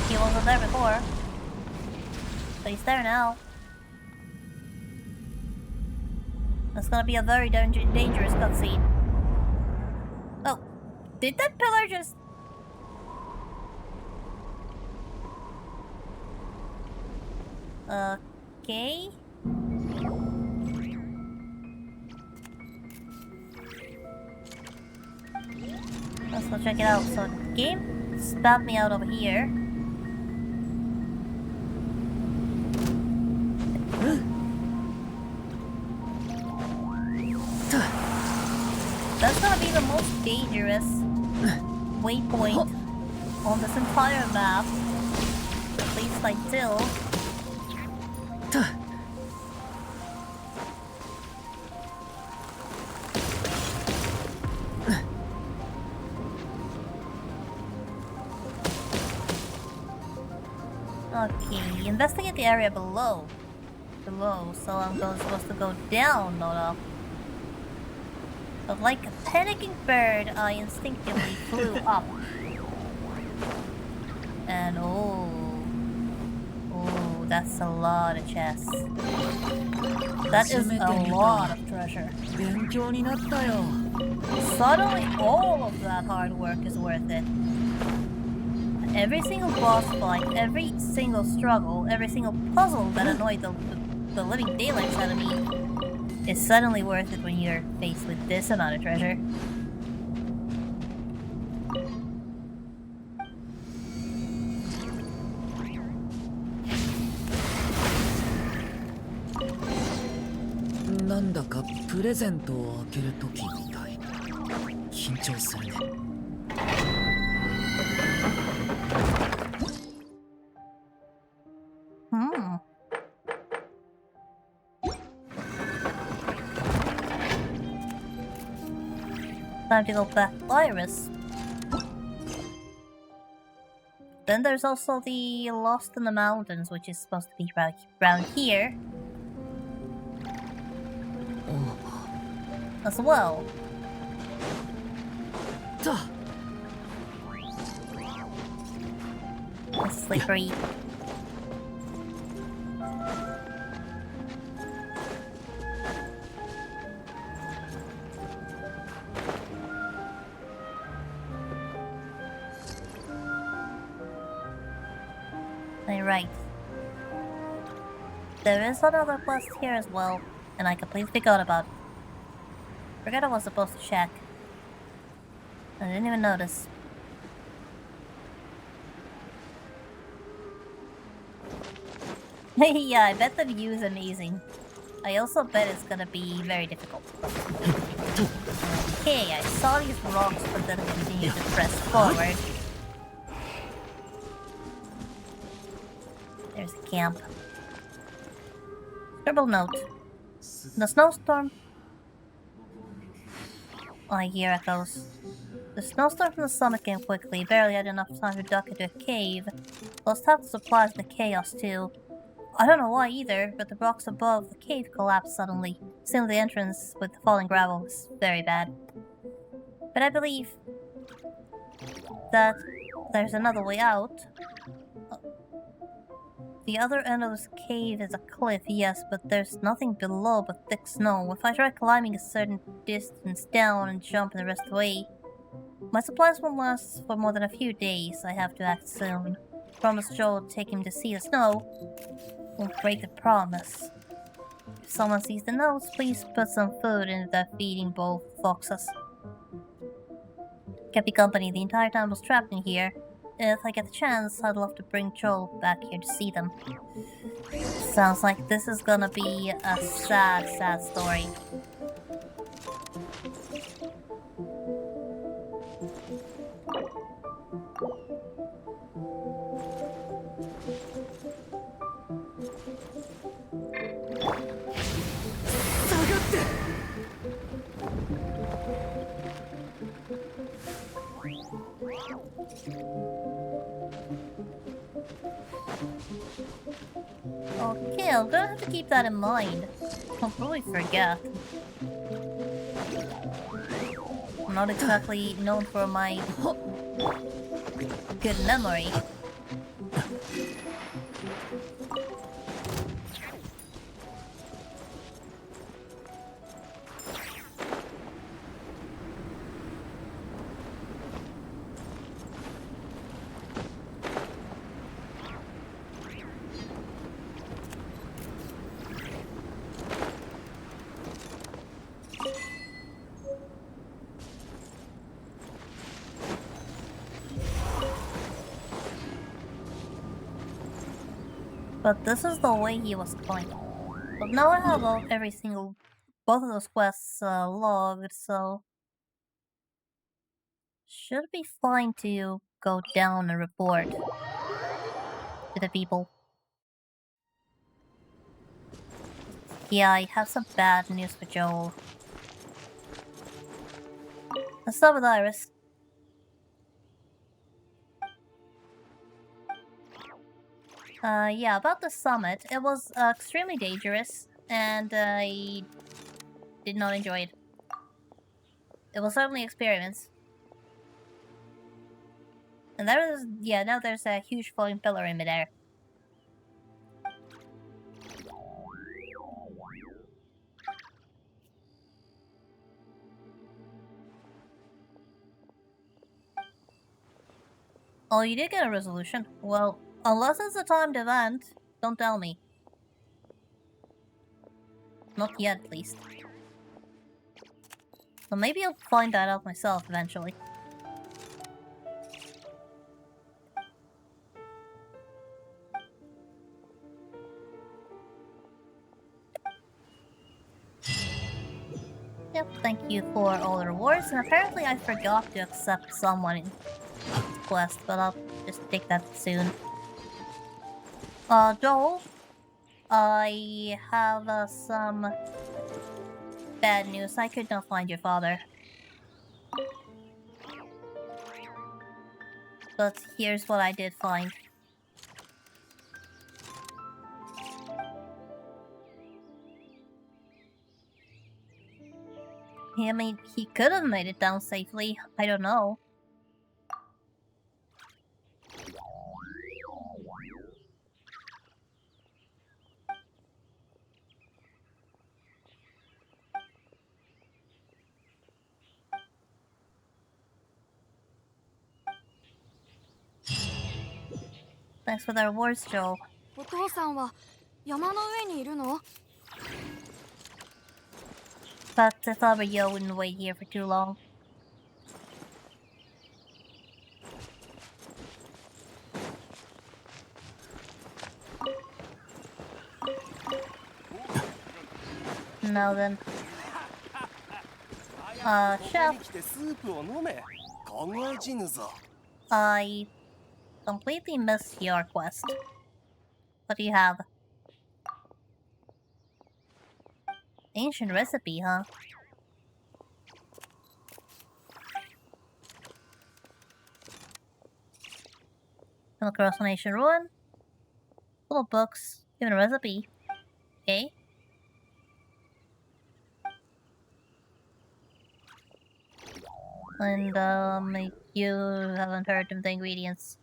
He wasn't there before, but he's there now. That's gonna be a very dangerous cutscene. Oh, did that pillar just... Okay. Let's go check it out. So, game stabbed me out over here. dangerous waypoint on this entire map. At least until. Okay, investigate the area below. So I'm supposed to go down, not up. But like a panicking bird, I instinctively flew up. And oh, that's a lot of chests. That is a lot of treasure. 勉強になったよ。 Suddenly, all of that hard work is worth it. Every single boss fight, every single struggle, every single puzzle that annoyed the living daylights out of me is suddenly worth it when you're faced with this amount of treasure. Nanda ka presentを開ける時みたい。緊張するね。 Time to go back to Iris. Then there's also the Lost in the Mountains, which is supposed to be around here. As well. It's slippery. Right. There is another quest here as well, and I completely forgot about it. Forgot I was supposed to check. I didn't even notice. Yeah, I bet the view is amazing. I also bet it's gonna be very difficult. Okay, I saw these rocks, but then continued to press forward. There's a camp. Scribble note. The snowstorm. I hear echoes. The snowstorm from the summit came quickly, barely had enough time to duck into a cave. Lost half the supplies in the chaos too. I don't know why either, but the rocks above the cave collapsed suddenly. Seeing the entrance with the falling gravel was very bad. But I believe that there's another way out. The other end of this cave is a cliff, yes, but there's nothing below but thick snow. If I try climbing a certain distance down and jump the rest of the way, my supplies won't last for more than a few days. I have to act soon. Promise Joe will take him to see the snow. Won't break the promise. If someone sees the notes, please put some food into that feeding bowl for foxes. Kept me company the entire time I was trapped in here. If I get the chance, I'd love to bring Joel back here to see them. Sounds like this is gonna be a sad, sad story. Okay, I'm gonna have to keep that in mind. I'll probably forget. I'm not exactly known for my good memory. But this is the way he was going. But now I have both of those quests logged, so... Should be fine to go down and report to the people. Yeah, I have some bad news for Joel. Let's start with Iris. Yeah, about the summit. It was extremely dangerous, and I did not enjoy it. It was certainly an experience. And now there's a huge floating pillar in midair. Oh, you did get a resolution? Well, unless it's a timed event, don't tell me. Not yet, at least. Well, maybe I'll find that out myself eventually. Yep, thank you for all the rewards, and apparently I forgot to accept someone in quest, but I'll just take that soon. Joel, I have some bad news. I could not find your father. But here's what I did find. I mean, he could have made it down safely. I don't know. Thanks for the rewards, Joel. お父さんは山の上にいるの？ But I thought Yo wouldn't wait here for too long. Now then. Chef. I completely missed your quest. What do you have? Ancient recipe, huh? Come across an ancient ruin. Full of books. Given a recipe. Okay. And, you haven't heard of the ingredients.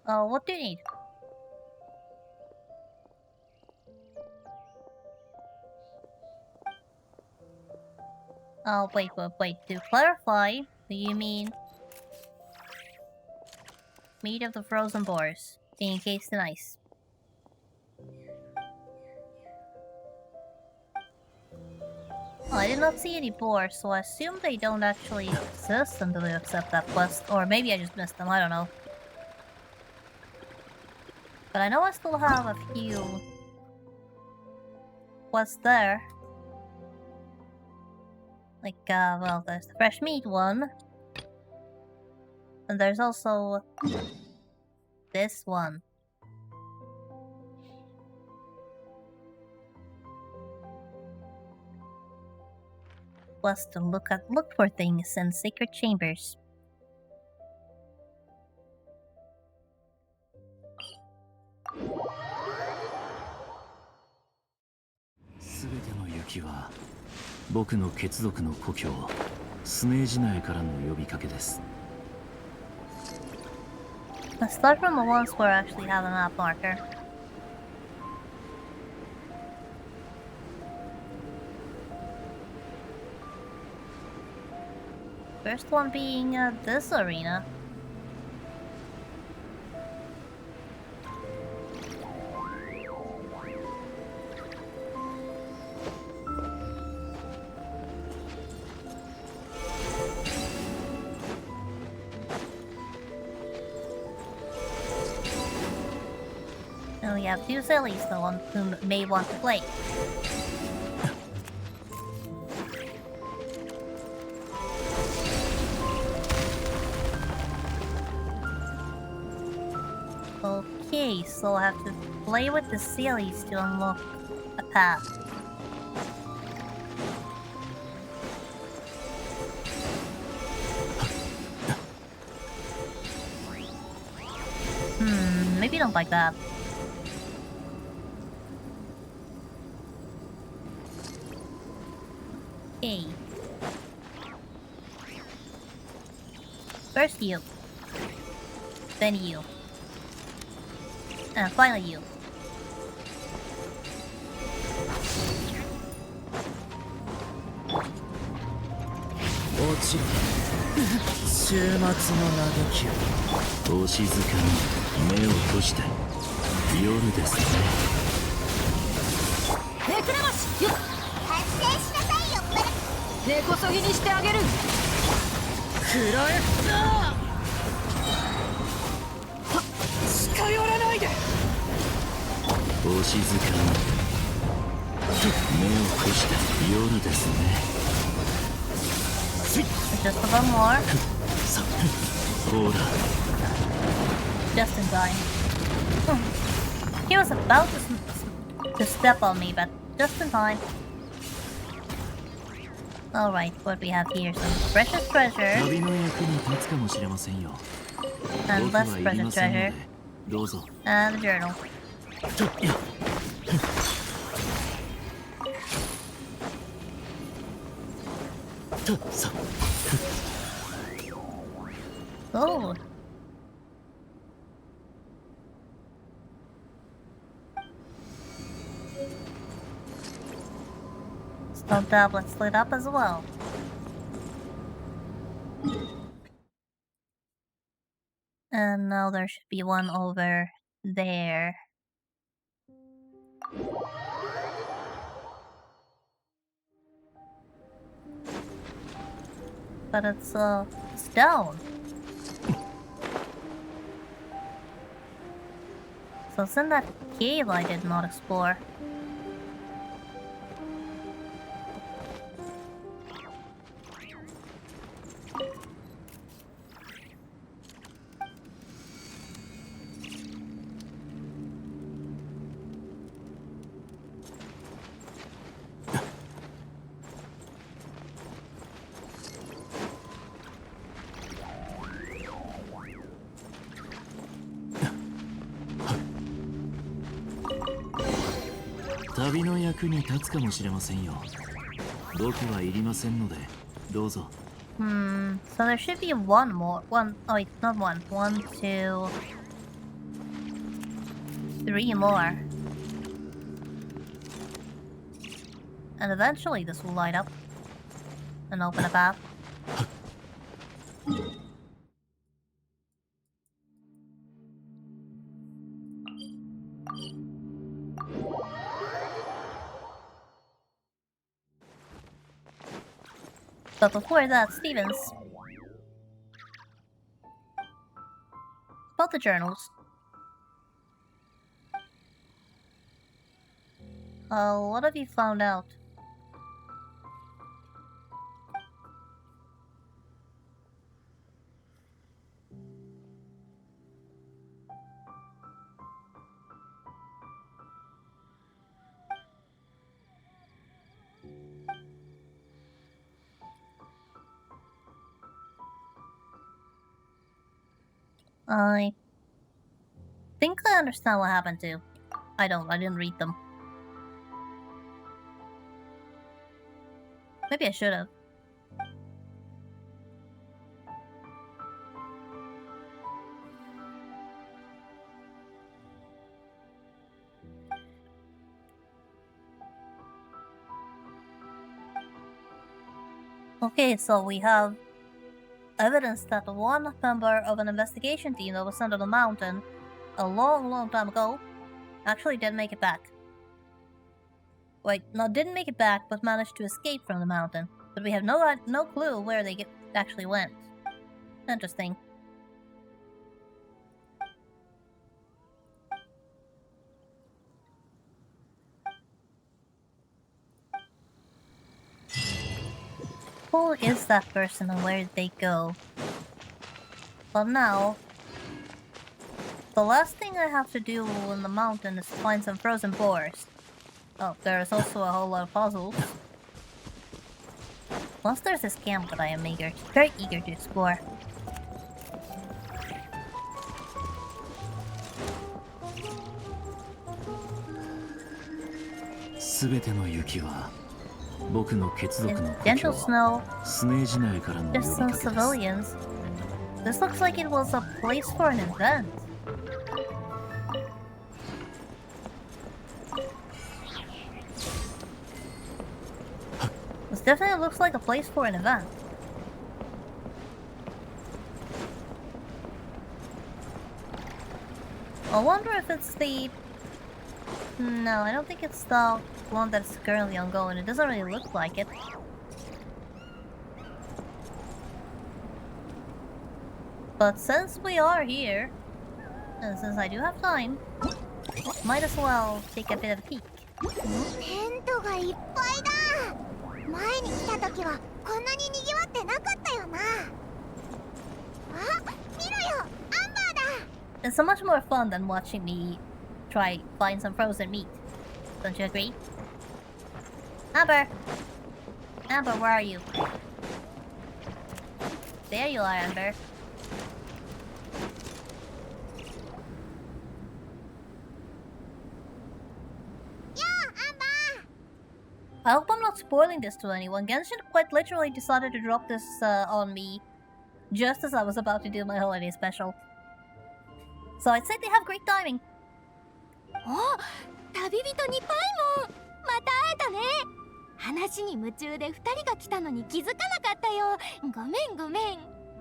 Oh, what do you need? Oh, wait. To clarify, do you mean meat of the frozen boars being encased in ice? Oh, I did not see any boars, so I assume they don't actually exist until you accept that quest. Or maybe I just missed them, I don't know. But I know I still have a few quests there. Like, well, there's the fresh meat one. And there's also this one. Quest to look for things in secret chambers. Let's start from the ones where I actually have a map marker. First one being this arena. And we have two sillies, the one who may want to play. Okay, so I have to play with the Sealies to unlock a path. Maybe I don't like that. Okay. First you. Then you. And finally you.週末の嘆きをお静かに目を閉じて夜ですね。ネクラマシよっ発生しなさいよ根こそぎにしてあげるくらえな近寄らないでお静かに目を閉じて夜ですね。Just a little more. さほら Just in time. He was about to step on me, but just in time. Alright, what we have here? Some precious treasure 旅の役に立つかもしれませんよ。 and 僕 less はいり precious ませんの treasure でどうぞ。 and a journal. Oh. Stone tablets lit up as well. And now there should be one over there. But it's stone. So it's in that cave I did not explore.「旅の役に立つかもしれませんよ。僕はいりませんのでどうぞ。 So there should be one more. Oh wait, not one. 1, 2, 3 more. And eventually this will light up and open a path. But before that, Stevens. About the journals. What have you found out? I think I understand what happened to. I didn't read them. Maybe I should have. Okay, so we have evidence that one member of an investigation team that was sent on the mountain a long time ago actually did make it back. Wait, no, didn't make it back, but managed to escape from the mountain. But we have no clue where they actually went. Interesting. Who is that person and where did they go? Well now, The last thing I have to do in the mountain is find some frozen boars. Oh, there's also a whole lot of puzzles. Plus there's this camp that I am very eager to explore. Gentle snow. Just some civilians. This looks like it was a place for an event. This definitely looks like a place for an event. I wonder if it's the... No, I don't think it's the one that's currently ongoing. It doesn't really look like it. But since we are here, and since I do have time, might as well take a bit of a peek. テントがいっぱいだ。前に来た時はこんなに賑わってなかったよな。あ、見ろよ、アンバーだ。 It's so much more fun than watching me try find some frozen meat. Don't you agree? Amber! Amber, where are you? There you are, Amber. I hope I'm not spoiling this to anyone. Genshin quite literally decided to drop this on me just as I was about to do my holiday special. So I'd say they have great timing. お、旅人にパイモン、また会えたね。話に夢中で2人が来たのに気づかなかったよ。ごめんごめん。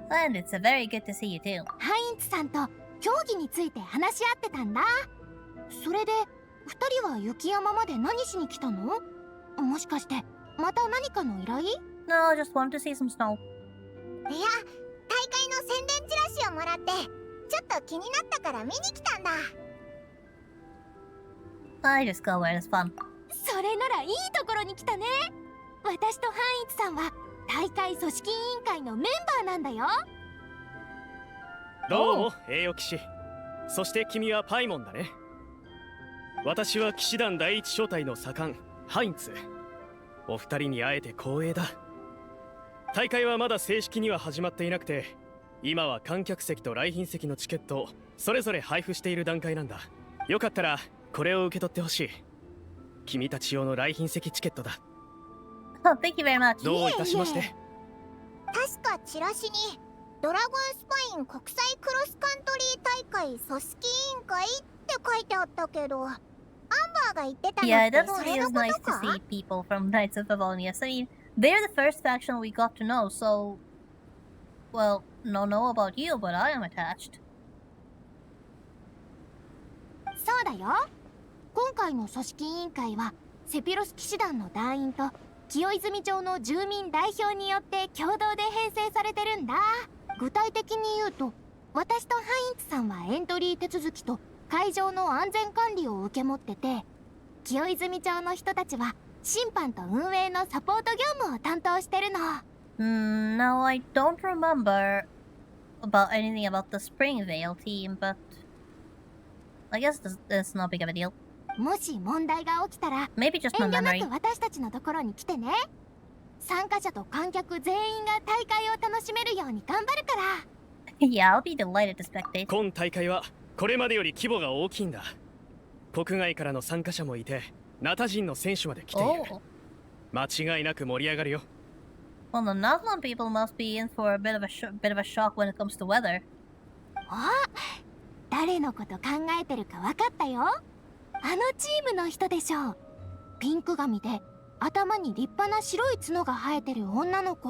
And it's very good to see you too. ハインツさんと競技について話し合ってたんだ。それで2人は雪山まで何しに来たの？もしかしてまた何かの依頼？ No, I just wanted to see some snow. いや、大会の宣伝チラシをもらってちょっと気になったから見に来たんだ。 I just go where it's fun. それならいいところに来たね。私とハインツさんは大会組織委員会のメンバーなんだよ。どうも栄誉騎士。そして君はパイモンだね。私は騎士団第一小隊の左官ハインツ。お二人に会えて光栄だ。大会はまだ正式には始まっていなくて、今は観客席と来賓席のチケットをそれぞれ配布している段階なんだ。よかったらこれを受け取ってほしい。君たち用の来賓席チケットだ。Oh, thank you very much. どういたしまして。確かチラシにドラゴンスパイン国際クロスカントリー大会組織委員会って書いてあったけど、アンバーが言ってたの Yeah, っ it てそ definitely れの is こ nice と to か？ see people from Knights of Favonius. I mean, they're the first faction we got to know, so... Well, no know about you, but I am attached. そうだよ。今回の組織委員会はセピロス騎士団の団員と清泉町の住民代表によって共同で編成されてるんだ。具体的に言うと、私とハインツさんはエントリー手続きと会場の安全管理を受け持ってて、清泉町の人たちは審判と運営のサポート業務を担当してるの。Now I don't remember about anything about the Springvale team, but I guess that's not big of a deal. もし問題が起きたら Maybe just my 遠慮な memory. く私たちのところに来てね。参加者と観客全員が大会を楽しめるように頑張るから。Yeah, I'll be delighted to spectate. 今大会はこれまでより規模が大きいんだ。国外からの参加者もいて、ナタ人の選手まで来ている。Oh. 間違いなく盛り上がるよ。Well, the Natlan people must be in for a bit of a shock when it comes to weather. あ、誰のこと考えてるか分かったよ。あのチームの人でしょう。ピンク髪で頭に立派な白い角が生えてる女の子。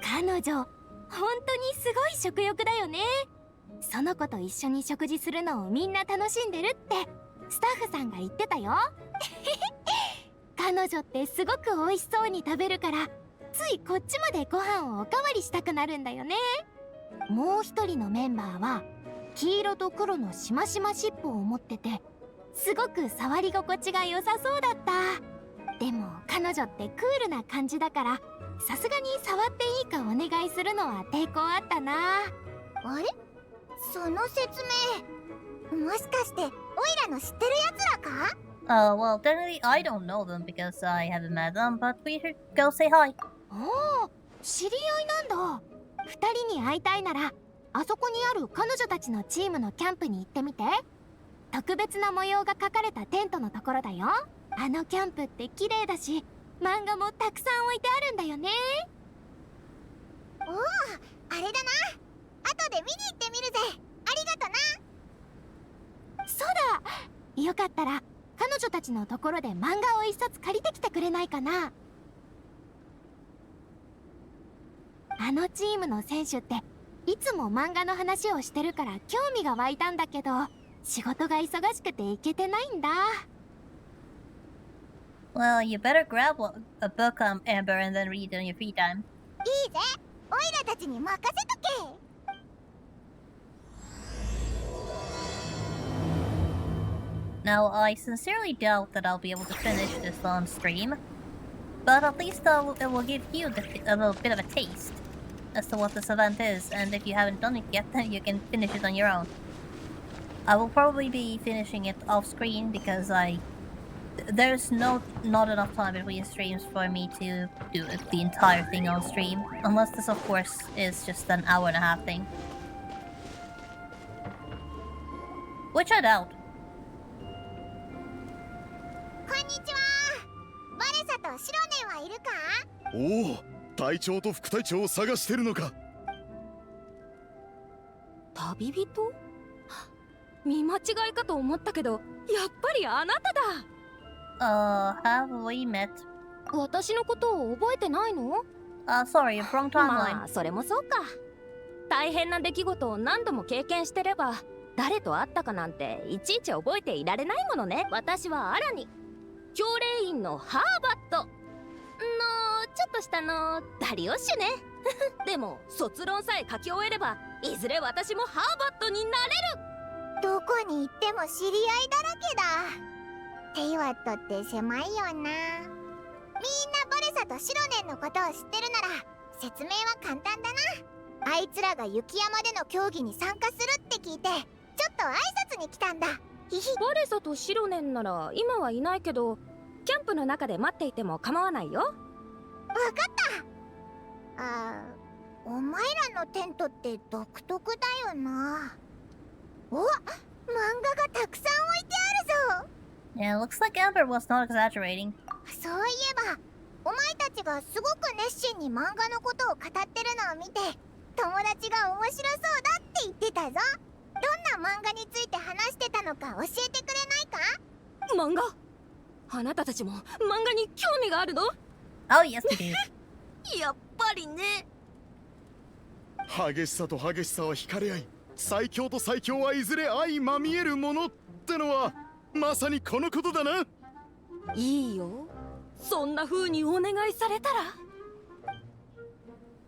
彼女、本当にすごい食欲だよね。その子と一緒に食事するのをみんな楽しんでるってスタッフさんが言ってたよ。彼女ってすごく美味しそうに食べるから、ついこっちまでご飯をおかわりしたくなるんだよね。もう一人のメンバーは黄色と黒のしましま尻尾を持ってて、すごく触り心地が良さそうだった。でも彼女ってクールな感じだから、さすがに触っていいかお願いするのは抵抗あったな。あれ？その説明もしかしてオイラの知ってるやつらか？ Well, technically I don't know them because I haven't met them, but we should go say hi. おお、知り合いなんだ。2人に会いたいならあそこにある彼女たちのチームのキャンプに行ってみて。特別な模様が描かれたテントのところだよ。あのキャンプって綺麗だし、漫画もたくさん置いてあるんだよね。おお、あれだな。後で見に行ってみるぜ。ありがとな。そうだ、よかったら彼女たちのところで漫画を一冊借りてきてくれないかな。あのチームの選手っていつも漫画の話をしてるから興味が湧いたんだけど、仕事が忙しくて行けてないんだ。Well, you better grab a book, Amber, and then read it in your free time. いいぜ。オイラたちに任せとけ。Now, I sincerely doubt that I'll be able to finish this on stream, but at least it will give you a little bit of a taste as to what this event is, and if you haven't done it yet, then you can finish it on your own. I will probably be finishing it off screen because there's not enough time between streams for me to do the entire thing on stream, unless this of course is just an hour and a half thing. Which I doubt. こんにちは。バレサとシロネはいるか？おお、隊長と副隊長を探してるのか。旅人？見間違いかと思ったけど、やっぱりあなただ。Have we met? 私のことを覚えてないの？ Sorry, wrong timeline. まあそれもそうか。大変な出来事を何度も経験してれば、誰と会ったかなんていちいち覚えていられないものね。私はアラニ、教令員のハーバットのちょっと下のダリオッシュね。でも卒論さえ書き終えれば、いずれ私もハーバットになれる。どこに行っても知り合いだらけだ。テイワットって狭いよな。みんなバレサとシロネンのことを知ってるなら説明は簡単だな。あいつらが雪山での競技に参加するって聞いて、ちょっと挨拶に来たんだ。ヒヒ。バレサとシロネンなら今はいないけど、キャンプの中で待っていても構わないよ。わかった。お前らのテントって独特だよな。お、漫画がたくさん置いてあるぞ。Yeah, looks like Amber was not exaggerating. そういえば、お前たちがすごく熱心に漫画のことを語ってるのを見て、友達が面白そうだって言ってたぞ。どんな漫画について話してたのか教えてくれないか？漫画？あなたたちも漫画に興味があるの？ Oh, yes, we do. やっぱりね。激しさと激しさは惹かれ合い、最強と最強はいずれ相まみえるものってのはまさにこのことだな。いいよ、そんな風にお願いされたら。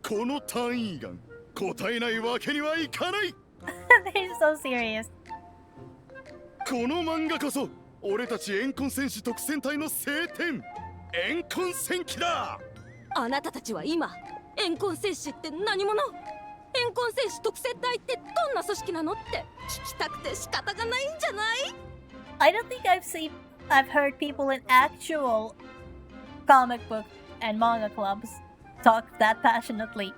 この単位眼、答えないわけにはいかない。They're so serious. この漫画こそ俺たち怨恨戦士特戦隊の聖典、怨恨戦記だ。あなたたちは今、怨恨戦士って何者？怨恨戦士特戦隊ってどんな組織なのって聞きたくて仕方がないんじゃない？ I don't think I've heard people in actual comic book and manga clubs talk that passionately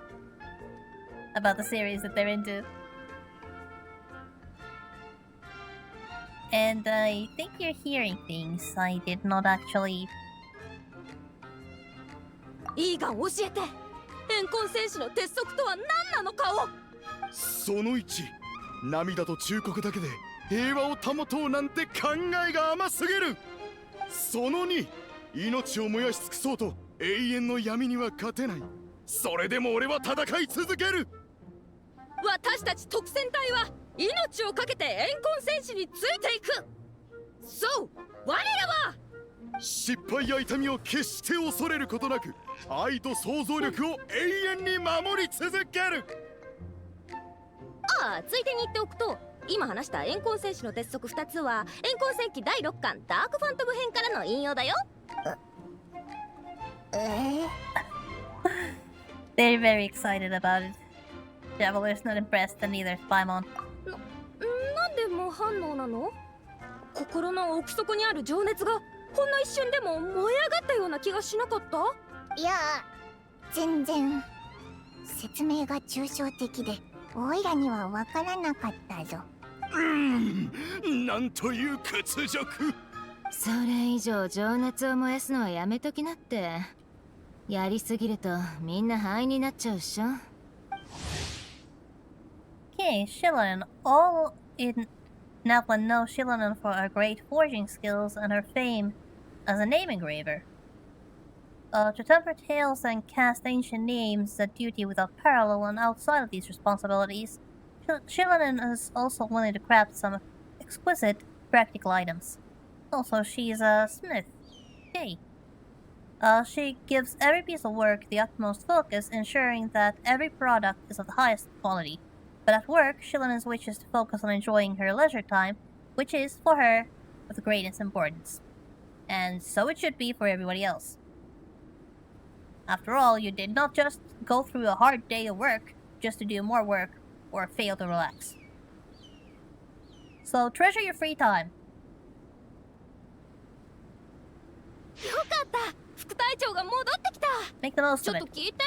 about the series that they're into. And I think you're hearing things I did not actually. いいが教えて。怨恨戦士の鉄則とは何なのかを。その1、涙と忠告だけで平和を保とうなんて考えが甘すぎる。その2、命を燃やし尽くそうと永遠の闇には勝てない。それでも俺は戦い続ける。私たち特戦隊は命を懸けて怨恨戦士についていく。そう、我らは失敗や痛みを決して恐れることなく、愛と想像力を永遠に守り続ける。ああ、ついでに言っておくと、今話した怨恨戦士の鉄則2つは怨恨戦記第6巻ダークファントム編からの引用だよ。They're very excited about it. Javelier's not impressed, and neither is Paimon. なんで無反応なの？心の奥底にある情熱がほんの一瞬でも燃え上がったような気がしなかった？いや、全然説明が抽象的でオイラにはわからなかったぞ。なんという屈辱。それ以上情熱を燃やすのはやめときなって。やりすぎるとみんな灰になっちゃうっしょ。Okay, Shillan. All in Naplan know Shillan for her great forging skills and her fame as a name engraver. To temper tales and cast ancient names is a duty without parallel, and outside of these responsibilities, Shillan is also willing to craft some exquisite practical items. Also, she's a smith. Yay. She gives every piece of work the utmost focus, ensuring that every product is of the highest quality. But at work, Shillan wishes to focus on enjoying her leisure time, which is, for her, of the greatest importance. And so it should be for everybody else. After all, you did not just go through a hard day of work just to do more work or fail to relax. So treasure your free time. よかった、副隊長が戻ってきた。 Make the most ちょ of っと it. 聞いて。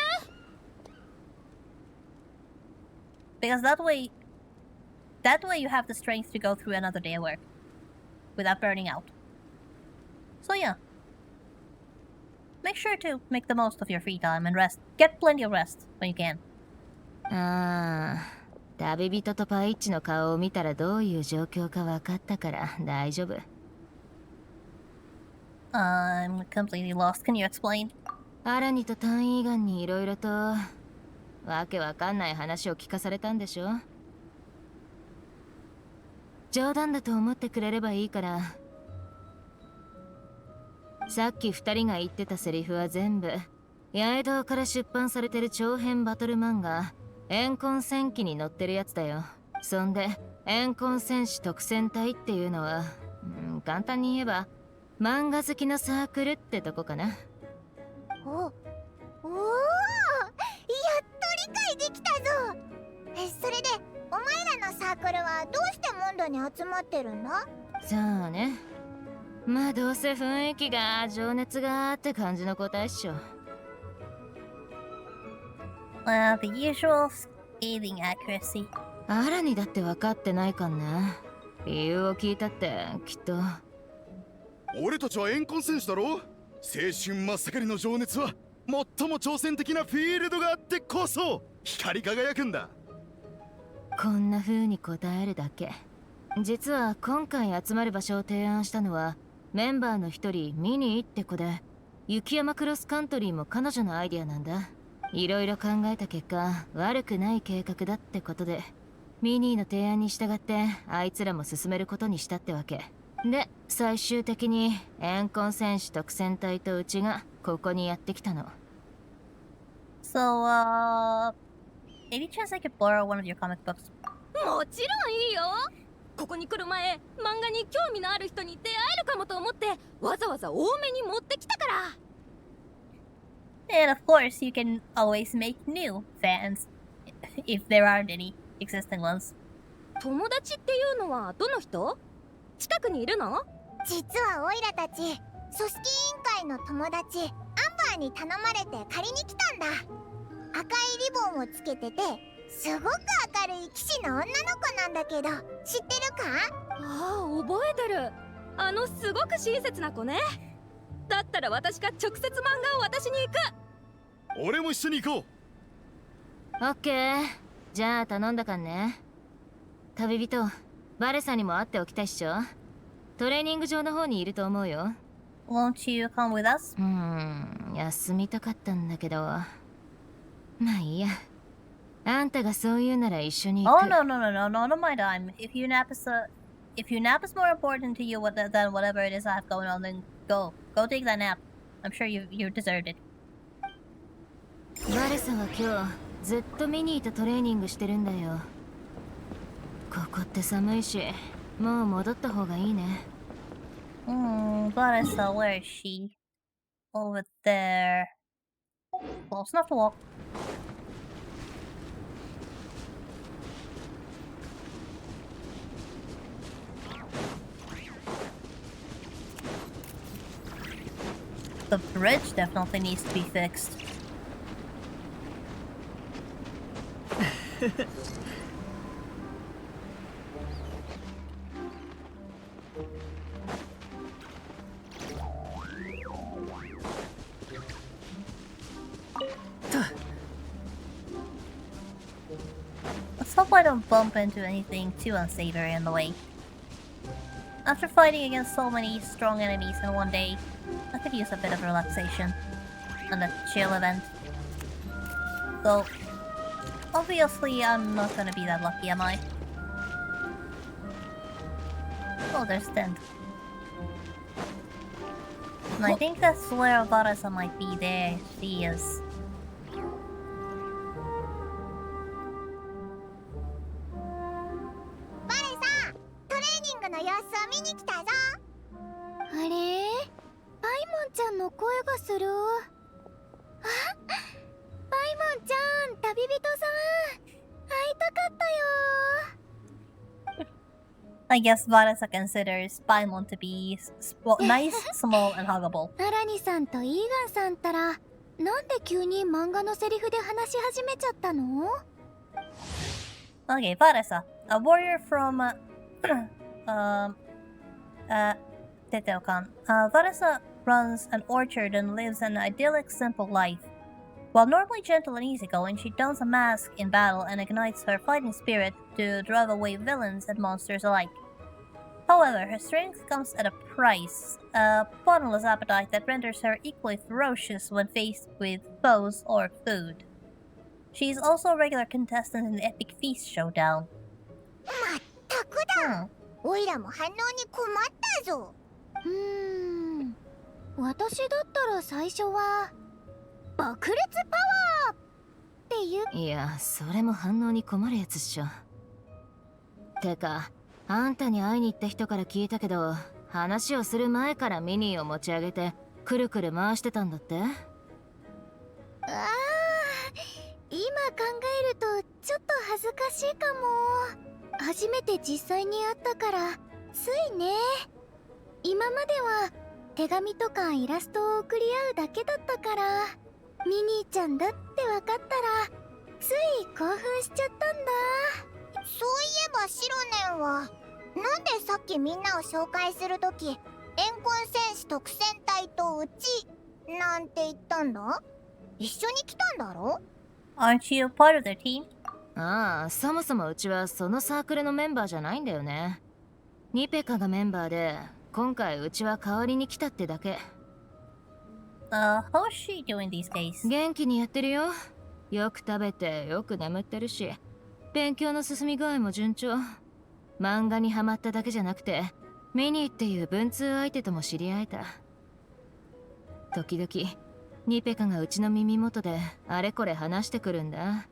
Because that way you have the strength to go through another day of work without burning out. So yeah. Make sure to make the most of your free time and rest. Get plenty of rest when you can. ああ、旅人とパイッチの顔を見たらどういう状況か分かったから大丈夫。I'm completely lost. Can you explain? アラニとタンイーガンにいろいろとわけわかんない話を聞かされたんでしょ。冗談だと思ってくれればいいから。さっき2人が言ってたセリフは全部八重堂から出版されてる長編バトル漫画怨恨戦記に載ってるやつだよ。そんで怨恨戦士特戦隊っていうのは、簡単に言えば漫画好きのサークルってとこかな。おお、やっと理解できたぞ。それでお前らのサークルはどうしてモンドに集まってるんだ？そうね。まあどうせ雰囲気が情熱がって感じの答えっしょ。The usual scathing accuracy. アラにだって分かってないかんね。理由を聞いたってきっと。俺たちは怨恨戦士だろ。青春真っ盛りの情熱は最も挑戦的なフィールドがあってこそ光り輝くんだ。こんな風に答えるだけ。実は今回集まる場所を提案したのはメンバーの一人ミニーって子で、雪山クロスカントリーも彼女のアイデアなんだ。いろいろ考えた結果悪くない計画だってことで、ミニーの提案に従ってあいつらも進めることにしたってわけで、最終的に怨恨戦士特戦隊とうちがここにやってきたの。 So, any chance I could borrow one of your comic books? もちろんいいよ。ここに来る前、漫画に興味のある人に出会えるかもと思ってわざわざ多めに持ってきたから。 And of course, you can always make new fans, if there aren't any existing ones. 友達っていうのはどの人？近くにいるの？実はオイラたち組織委員会の友達アンバーに頼まれて借りに来たんだ。赤いリボンをつけててすごく明るい騎士の女の子なんだけど、知ってるか？ああ、覚えてる。あのすごく親切な子ね。だったら私が直接漫画を渡しに行く。俺も一緒に行こオッケー。じゃあ頼んだかんね。旅人、バレさんにも会っておきたいっしょ。トレーニング場の方にいると思うよ。 Won't you come with us? 休みたかったんだけど。まあいいや。あんたがそう言うなら一緒に行く。 Oh no, not my time. If you nap is more important to you than whatever it is I have going on, then go take that nap. I'm sure you deserved it. バレさんは今日ずっとミニーとトレーニングしてるんだよ。ここって寒いし、もう戻った方がいいね。Clarissa, where is she? Over there. Close enough to walk. The bridge definitely needs to be fixed. Let's hope I don't bump into anything too unsavory on the way. After fighting against so many strong enemies in one day, I could use a bit of relaxation and a chill event. Though, obviously I'm not gonna be that lucky, am I? Oh, there's Dent. And I think that's where Varasa might be there. She is. I guess Varasa considers Paimon to be nice, small, and huggable. アラニさんとイーガンさんったらなんで急に漫画のセリフで話し始めちゃったの？ Okay, Varasa, a warrior from Teteo-kan. Varasa runs an orchard and lives an idyllic, simple life. While normally gentle and easygoing, she dons a mask in battle and ignites her fighting spirit to drive away villains and monsters alike. However, her strength comes at a price, a bottomless appetite that renders her equally ferocious when faced with foes or food. She is also a regular contestant in the Epic Feast Showdown. まったくだ。おいらも反応に困ったぞ。私だったら最初は爆裂パワーっていう。いや、それも反応に困るやつっしょ。てか、あんたに会いに行った人から聞いたけど、話をする前からミニーを持ち上げてくるくる回してたんだって？ああ、今考えるとちょっと恥ずかしいかも。初めて実際に会ったからついね。今までは手紙とかイラストを送り合うだけだったから、ミニーちゃんだって分かったらつい興奮しちゃったんだ。そういえばシロネンはなんでさっきみんなを紹介するとき、怨恨戦士特戦隊とうちなんて言ったんだ？一緒に来たんだろ？ Aren't you a part of their team? ああ、そもそもうちはそのサークルのメンバーじゃないんだよね。ニペカがメンバーで、今回うちは代わりに来たってだけ。How is she doing these days? 元気にやってるよ。よく食べてよく眠ってるし、勉強の進み具合も順調。漫画にハマっただけじゃなくて、ミニーっていう文通相手とも知り合えた。時々ニペカがうちの耳元であれこれ話してくるんだ。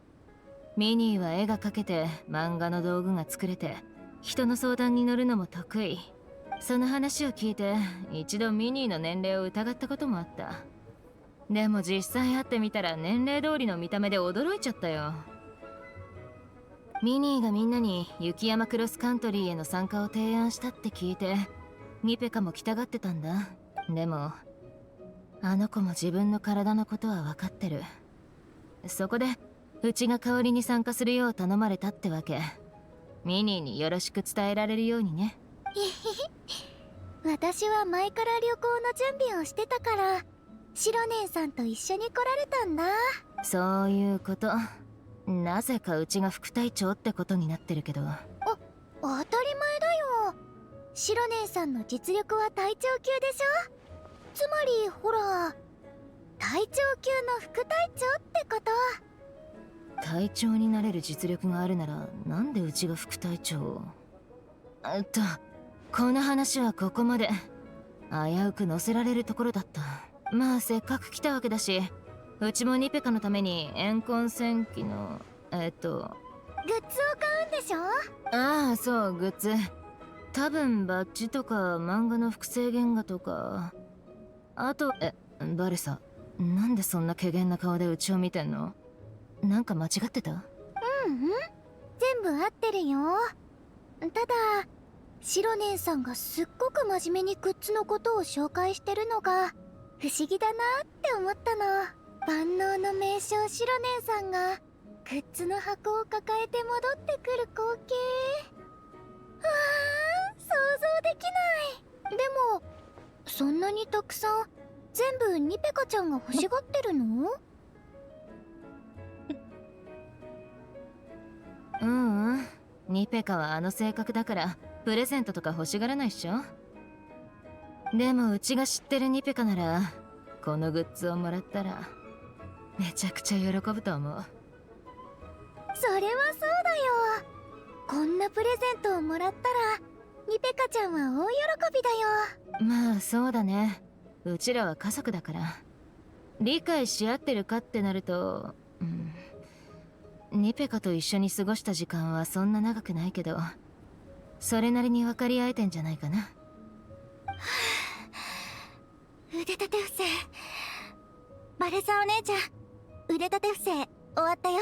ミニーは絵が描けて漫画の道具が作れて、人の相談に乗るのも得意。その話を聞いて一度ミニーの年齢を疑ったこともあった。でも実際会ってみたら年齢通りの見た目で驚いちゃったよ。ミニーがみんなに雪山クロスカントリーへの参加を提案したって聞いて、ニペカも来たがってたんだ。でもあの子も自分の体のことは分かってる。そこでうちが代わりに参加するよう頼まれたってわけ。ミニーによろしく伝えられるようにね。私は前から旅行の準備をしてたから、シロネンさんと一緒に来られたんだ。そういうこと。なぜかうちが副隊長ってことになってるけど。当たり前だよ。シロネンさんの実力は隊長級でしょ。つまりほら、隊長級の副隊長ってこと。隊長になれる実力があるなら、なんでうちが副隊長を。この話はここまで。危うく乗せられるところだった。まあせっかく来たわけだし、うちもニペカのために怨恨戦記のグッズを買うんでしょ。ああ、そう、グッズ。多分バッジとか漫画の複製原画とか、あとバレサ、なんでそんな怪訝な顔でうちを見てんの？なんか間違ってた？全部合ってるよ。ただシロネンさんがすっごく真面目にグッズのことを紹介してるのが不思議だなって思ったの。万能の名将シロ姉さんがグッズの箱を抱えて戻ってくる光景。想像できない。でもそんなにたくさん全部ニペカちゃんが欲しがってるの？ニペカはあの性格だからプレゼントとか欲しがらないっしょ。でもうちが知ってるニペカならこのグッズをもらったらめちゃくちゃ喜ぶと思う。それはそうだよ。こんなプレゼントをもらったらニペカちゃんは大喜びだよ。まあそうだね。うちらは家族だから理解し合ってるかってなると、ニペカと一緒に過ごした時間はそんな長くないけど、それなりに分かり合えてんじゃないかな。腕立て伏せ。バレサお姉ちゃん、腕立て伏せ終わったよ。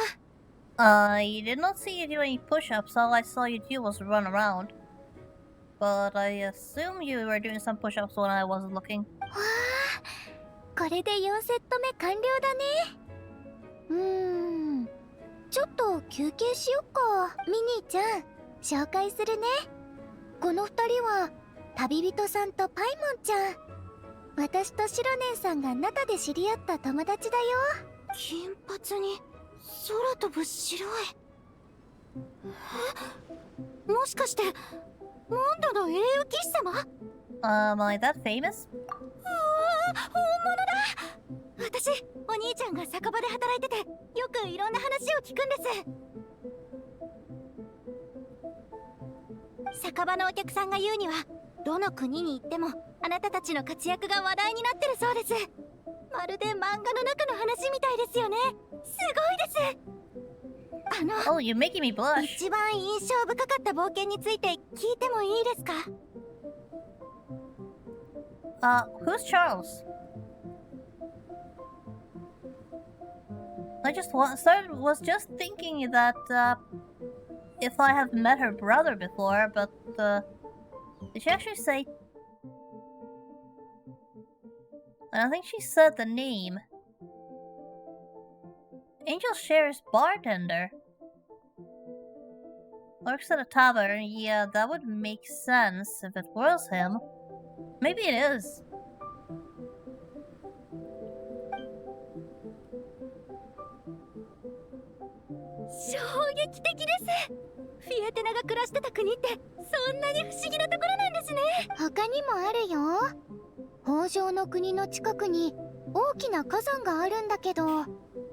I did not see you do any push-ups. All I saw you do was run around. But I assume you were doing some push-ups when I wasn't looking. わあ、これで4セット目完了だね。ちょっと休憩しよっか。ミニーちゃん、紹介するね。この2人は旅人さんとパイモンちゃん。私とシロネンさんがナタで知り合った友達だよ。金髪に空飛ぶ白い。もしかしてモンドの英雄騎士様？ Am I that famous? 本物だ。私、お兄ちゃんが酒場で働いててよくいろんな話を聞くんです。酒場のお客さんが言うにはどの国に行ってもあなたたちの活躍が話題になってるそうです。まるで漫画の中の話みたいですよね。すごいです。Oh, you're making me blush. 一番印象深かった冒険について聞いてもいいですか？ Who's Charles? I was just thinking that if I have met her brother before, but did she actually say? I don't think she said the name. Angel Share's bartender. Works at a tavern. Yeah, that would make sense if it was him. Maybe it is. Shou撃的です。フィエテナが暮らしてた国ってそんなに不思議なところなんですね。他にもあるよ。北条の国の近くに大きな火山があるんだけど、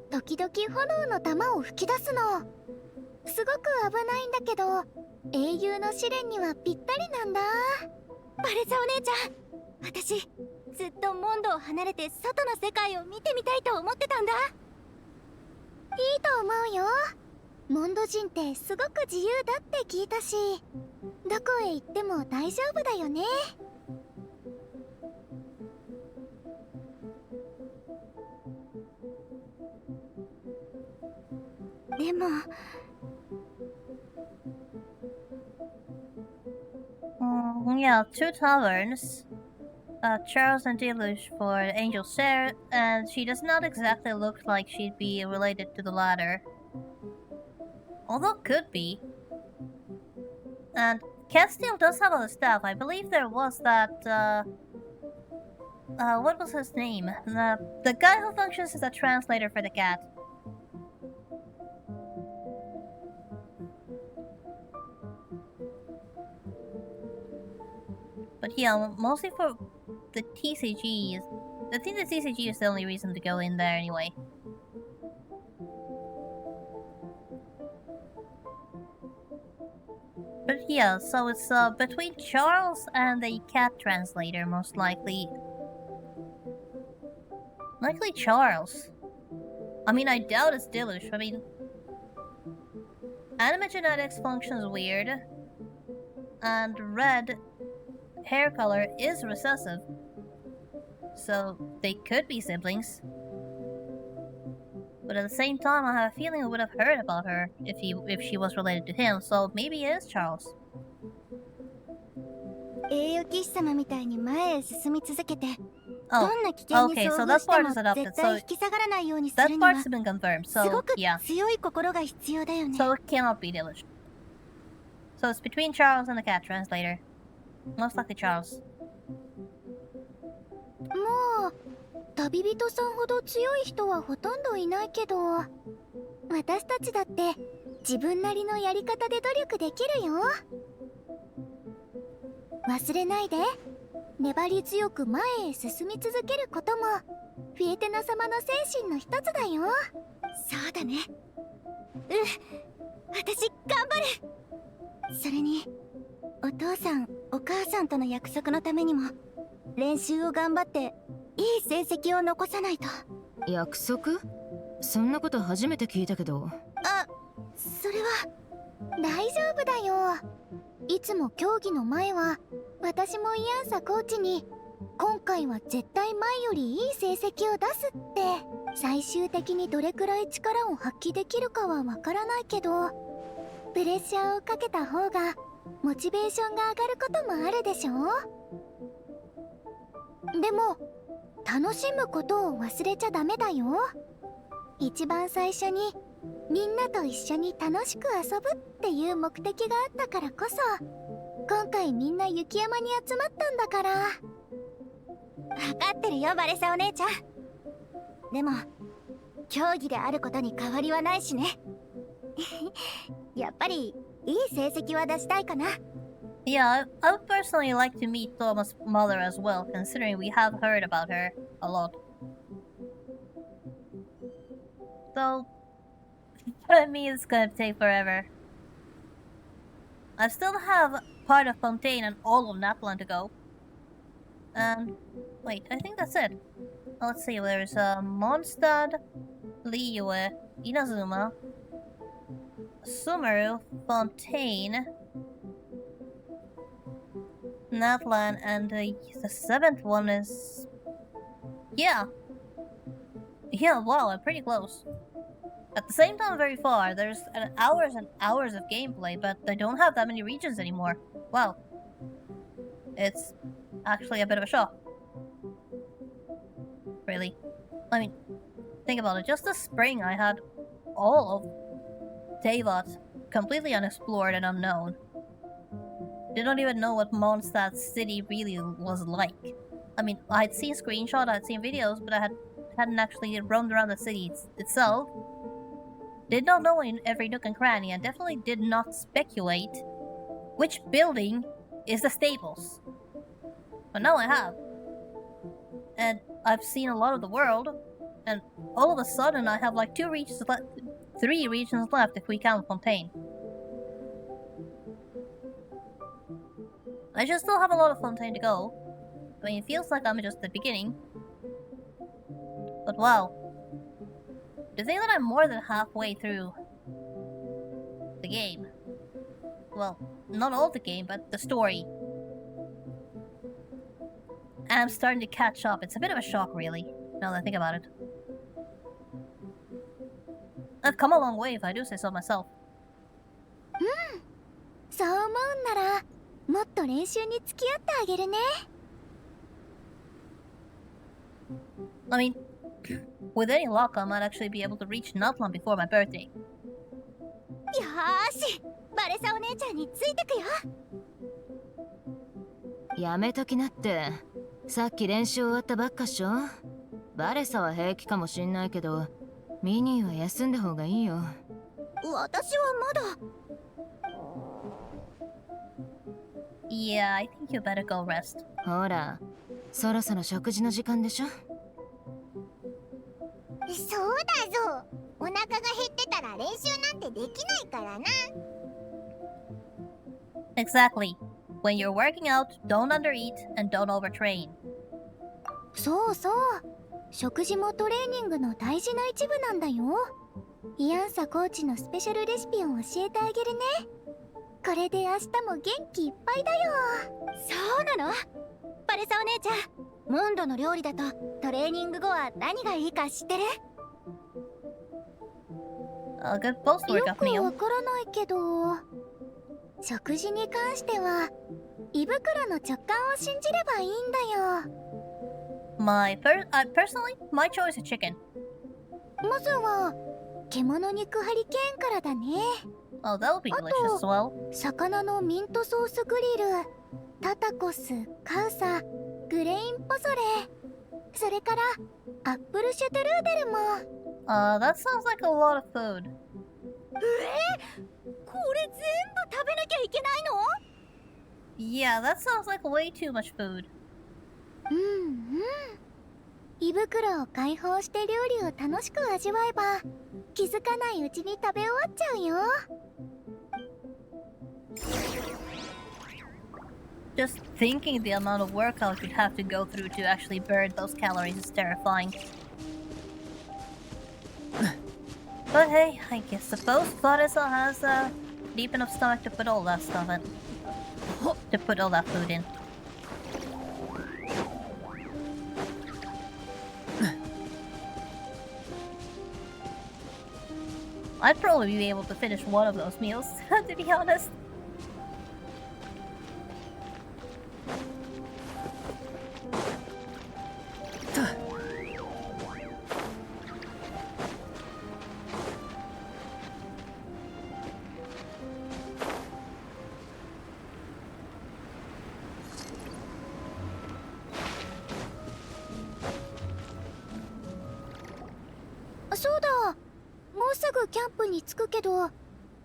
時々炎の玉を吹き出すの。すごく危ないんだけど英雄の試練にはぴったりなんだ。バレザお姉ちゃん、私ずっとモンドを離れて外の世界を見てみたいと思ってたんだ。いいと思うよ。モンド人ってすごく自由だって聞いたし、どこへ行っても大丈夫だよね。でもyeah, two taverns. Charles and Deluge for Angel Share, and she does not exactly look like she'd be related to the latter. Although could be. And Castile does have other staff. I believe there was that, what was his name? The guy who functions as a translator for the cat. But yeah, mostly for the TCGs. I think the TCG is the only reason to go in there anyway. But yeah, so it's between Charles and the cat translator, most likely. Likely Charles. I mean, I doubt it's Deluge. I mean, anime genetics functions weird, and red hair color is recessive, so they could be siblings. But at the same time, I have a feeling I would have heard about her if she was related to him, so maybe it is Charles. 英雄騎士様みたいに前へ進み続けて Oh, どんな危険に okay, 遭 so 遇 that して part も is adopted. 絶対引き下がらないようにする That には part's been confirmed. す So ごく yeah, 強い心が必要だよね。 so it cannot be Delish. So it's between Charles and the cat translator. Most likely Charles. もう旅人さんほど強い人はほとんどいないけど、私たちだって自分なりのやり方で努力できるよ。忘れないで、粘り強く前へ進み続けることもフィエテナ様の精神の一つだよ。そうだね。私頑張る。それにお父さんお母さんとの約束のためにも練習を頑張っていい成績を残さないと。約束？そんなこと初めて聞いたけど。あ、それは大丈夫だよ。いつも競技の前は私もイアンサコーチに今回は絶対前よりいい成績を出すって。最終的にどれくらい力を発揮できるかはわからないけど、プレッシャーをかけた方がモチベーションが上がることもあるでしょ。でも楽しむことを忘れちゃダメだよ。一番最初にみんなと一緒に楽しく遊ぶっていう目的があったからこそ、今回みんな雪山に集まったんだから。分かってるよバレサお姉ちゃん。でも競技であることに変わりはないしね。やっぱりいい成績は出したいかな。Yeah, I would personally like to meet Thomas' mother as well, considering we have heard about her a lot. So, I mean, it's gonna take forever. I still have part of Fontaine and all of Naplan to go. And, wait, I think that's it. Let's see, there's Mondstadt, Liyue, Inazuma, Sumeru, Fontaine, Natlan, and the seventh one is... Yeah. Yeah, wow, I'm pretty close. At the same time, very far. There's hours and hours of gameplay, but they don't have that many regions anymore. Wow. It's actually a bit of a shock. Really. I mean, think about it. Just this spring, I had all of Teyvat completely unexplored and unknown. Didn't even know what Mondstadt city really was like. I mean, I'd seen screenshots, I'd seen videos, but I hadn't actually roamed around the city itself. Did not know in every nook and cranny, and definitely did not speculate which building is the stables. But now I have. And I've seen a lot of the world, and all of a sudden I have like 3 regions left if we count Fontaine. I should still have a lot of Fontaine to go. I mean, it feels like I'm just at the beginning. But wow. To think that I'm more than halfway through the game. Well, not all the game, but the story. And I'm starting to catch up. It's a bit of a shock, really, now that I think about it. I've come a long way, if I do say so myself. そう思うんならもっと練習に付き合ってあげるね。I mean, with any luck, I might actually be able to reach Natlan before my birthday. よーし、バレサお姉ちゃんについてくよ。やめときなって。さっき練習終わったばっかっしょ。バレサは平気かもしんないけど、ミニーは休んだ方がいいよ。私はまだ。Yeah, I think you better go rest. ほら、そろそろ食事の時間でしょ。そうだぞ。お腹が減ってたら練習なんてできないからな。Exactly. When you're working out, don't undereat and don't overtrain. そうそう。食事もトレーニングの大事な一部なんだよ。イアンサコーチのスペシャルレシピを教えてあげるね。これで明日も元気いっぱいだよ。そうなの？バレサお姉ちゃん、モンドの料理だとトレーニング後は何がいいか知ってる？ A good post-workout よく meal. わからないけど、食事に関しては胃袋の直感を信じればいいんだよ。Personally, my choice is chicken. まずは獣肉ハリケーンからだね。 Oh, that would be delicious as well. 魚のミントソースグリル、タタコス、カウサ、グレインポソレ、それからアップルシュトゥルーデルも。That sounds like a lot of food. これ全部食べなきゃいけないの？ Yeah, that sounds like way too much food. うんうん。胃袋を解放して料理を楽しく味わえば、気づかないうちに食べ終わっちゃうよ。Just thinking the amount of workout you'd have to go through to actually burn those calories is terrifying. But hey, I guess suppose Clarissa has a deep enough stomach to put all that stuff in. To put all that food in. I'd probably be able to finish one of those meals, to be honest.そうだ、もうすぐキャンプに着くけど、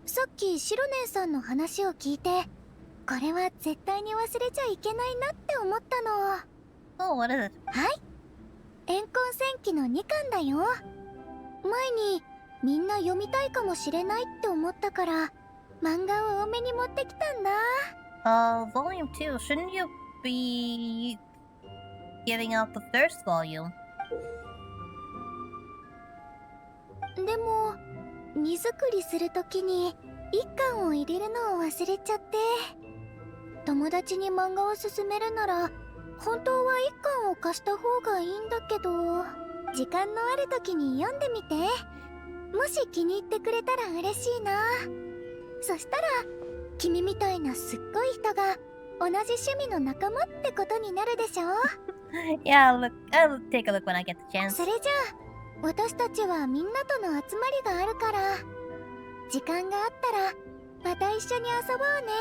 さっきシロネンさんの話を聞いて、これは絶対に忘れちゃいけないなって思ったの。Oh, what is it? はい、怨恨戦記の2巻だよ。前にみんな読みたいかもしれないって思ったから、漫画を多めに持ってきたんだ。Volume 2, shouldn't you be giving out the first volume? でも荷造りするときに1巻を入れるのを忘れちゃって、友達に漫画を勧めるなら本当は1巻を貸した方がいいんだけど、時間のあるときに読んでみて。もし気に入ってくれたら嬉しいな。そしたら君みたいなすっごい人が同じ趣味の仲間ってことになるでしょ。Yeah, I'll take a look when I get the chance. それじゃあ私たちはみんなとの集まりがあるから、時間があったらまた一緒に遊ぼうね。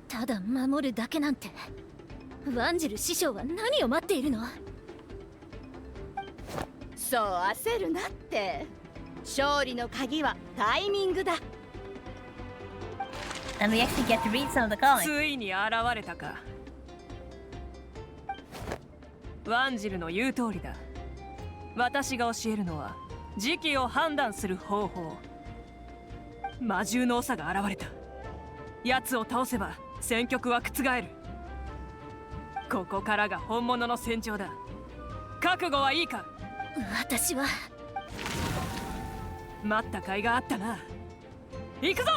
ただ守るだけなんて、ワンジル師匠は何を待っているの？そう焦るなって。勝利の鍵はタイミングだ。 And we actually get to read some of the comics. ついに現れたか。ワンジルの言う通りだ。私が教えるのは時期を判断する方法。魔獣の長が現れた。奴を倒せば戦局は覆る。ここからが本物の戦場だ。覚悟はいいか？私は待った甲斐があったな。行くぞ！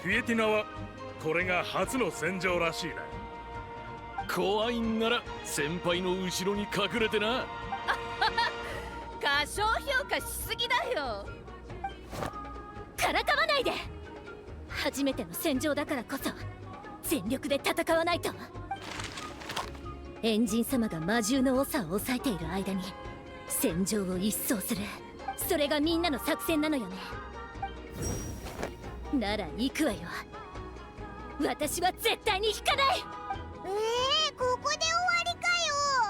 フィエティナはこれが初の戦場らしいな。怖いんなら先輩の後ろに隠れてな。過小評価しすぎだよ。からかわないで。初めての戦場だからこそ全力で戦わないと。エンジン様が魔獣の長を抑えている間に戦場を一掃する、それがみんなの作戦なのよね。なら行くわよ。私は絶対に引かない。ここで終わりか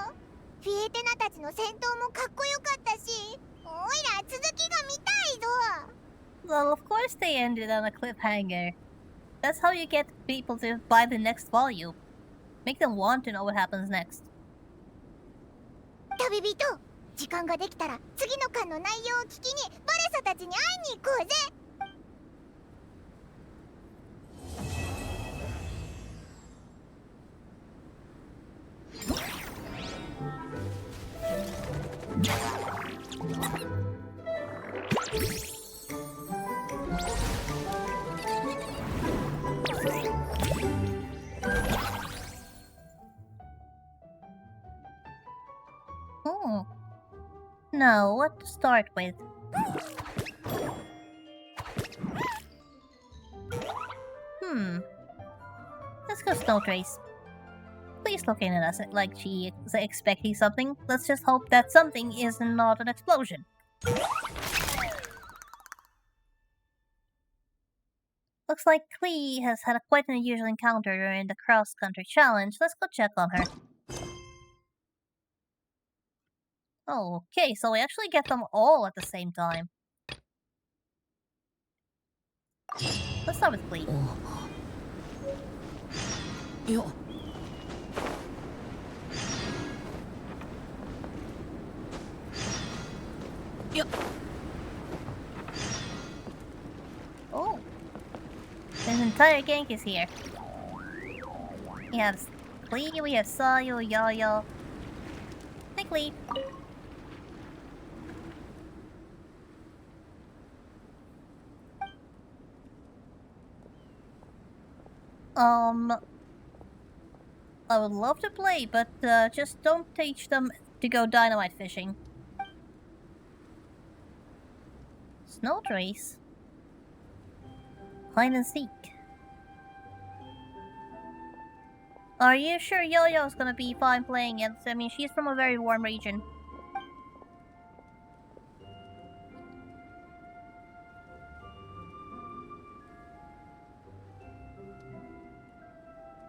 よ。フィエテナたちの戦闘もかっこよかったし、おいら続きが見たいぞ。Well, of course they ended on a cliffhanger. That's how you get people to buy the next volume. Make them want to know what happens next. 旅人、時間ができたら次の巻の内容を聞きにバレサたちに会いに行こうぜ。No, what to start with? Let's go Snow Trace. Please looking at us like she is expecting something. Let's just hope that something is not an explosion. Looks like Klee has had quite an unusual encounter during the cross-country challenge. Let's go check on her. Okay, so we actually get them all at the same time. Let's start with Klee. Yo. Yo. Oh. An entire gang is here. We have Klee, we have Sayu, Yo-Yo. Hey, Klee. I would love to play, but just don't teach them to go dynamite fishing. Snow Trace. Hide and seek. Are you sure Yo-Yo's gonna be fine playing it? I mean, she's from a very warm region.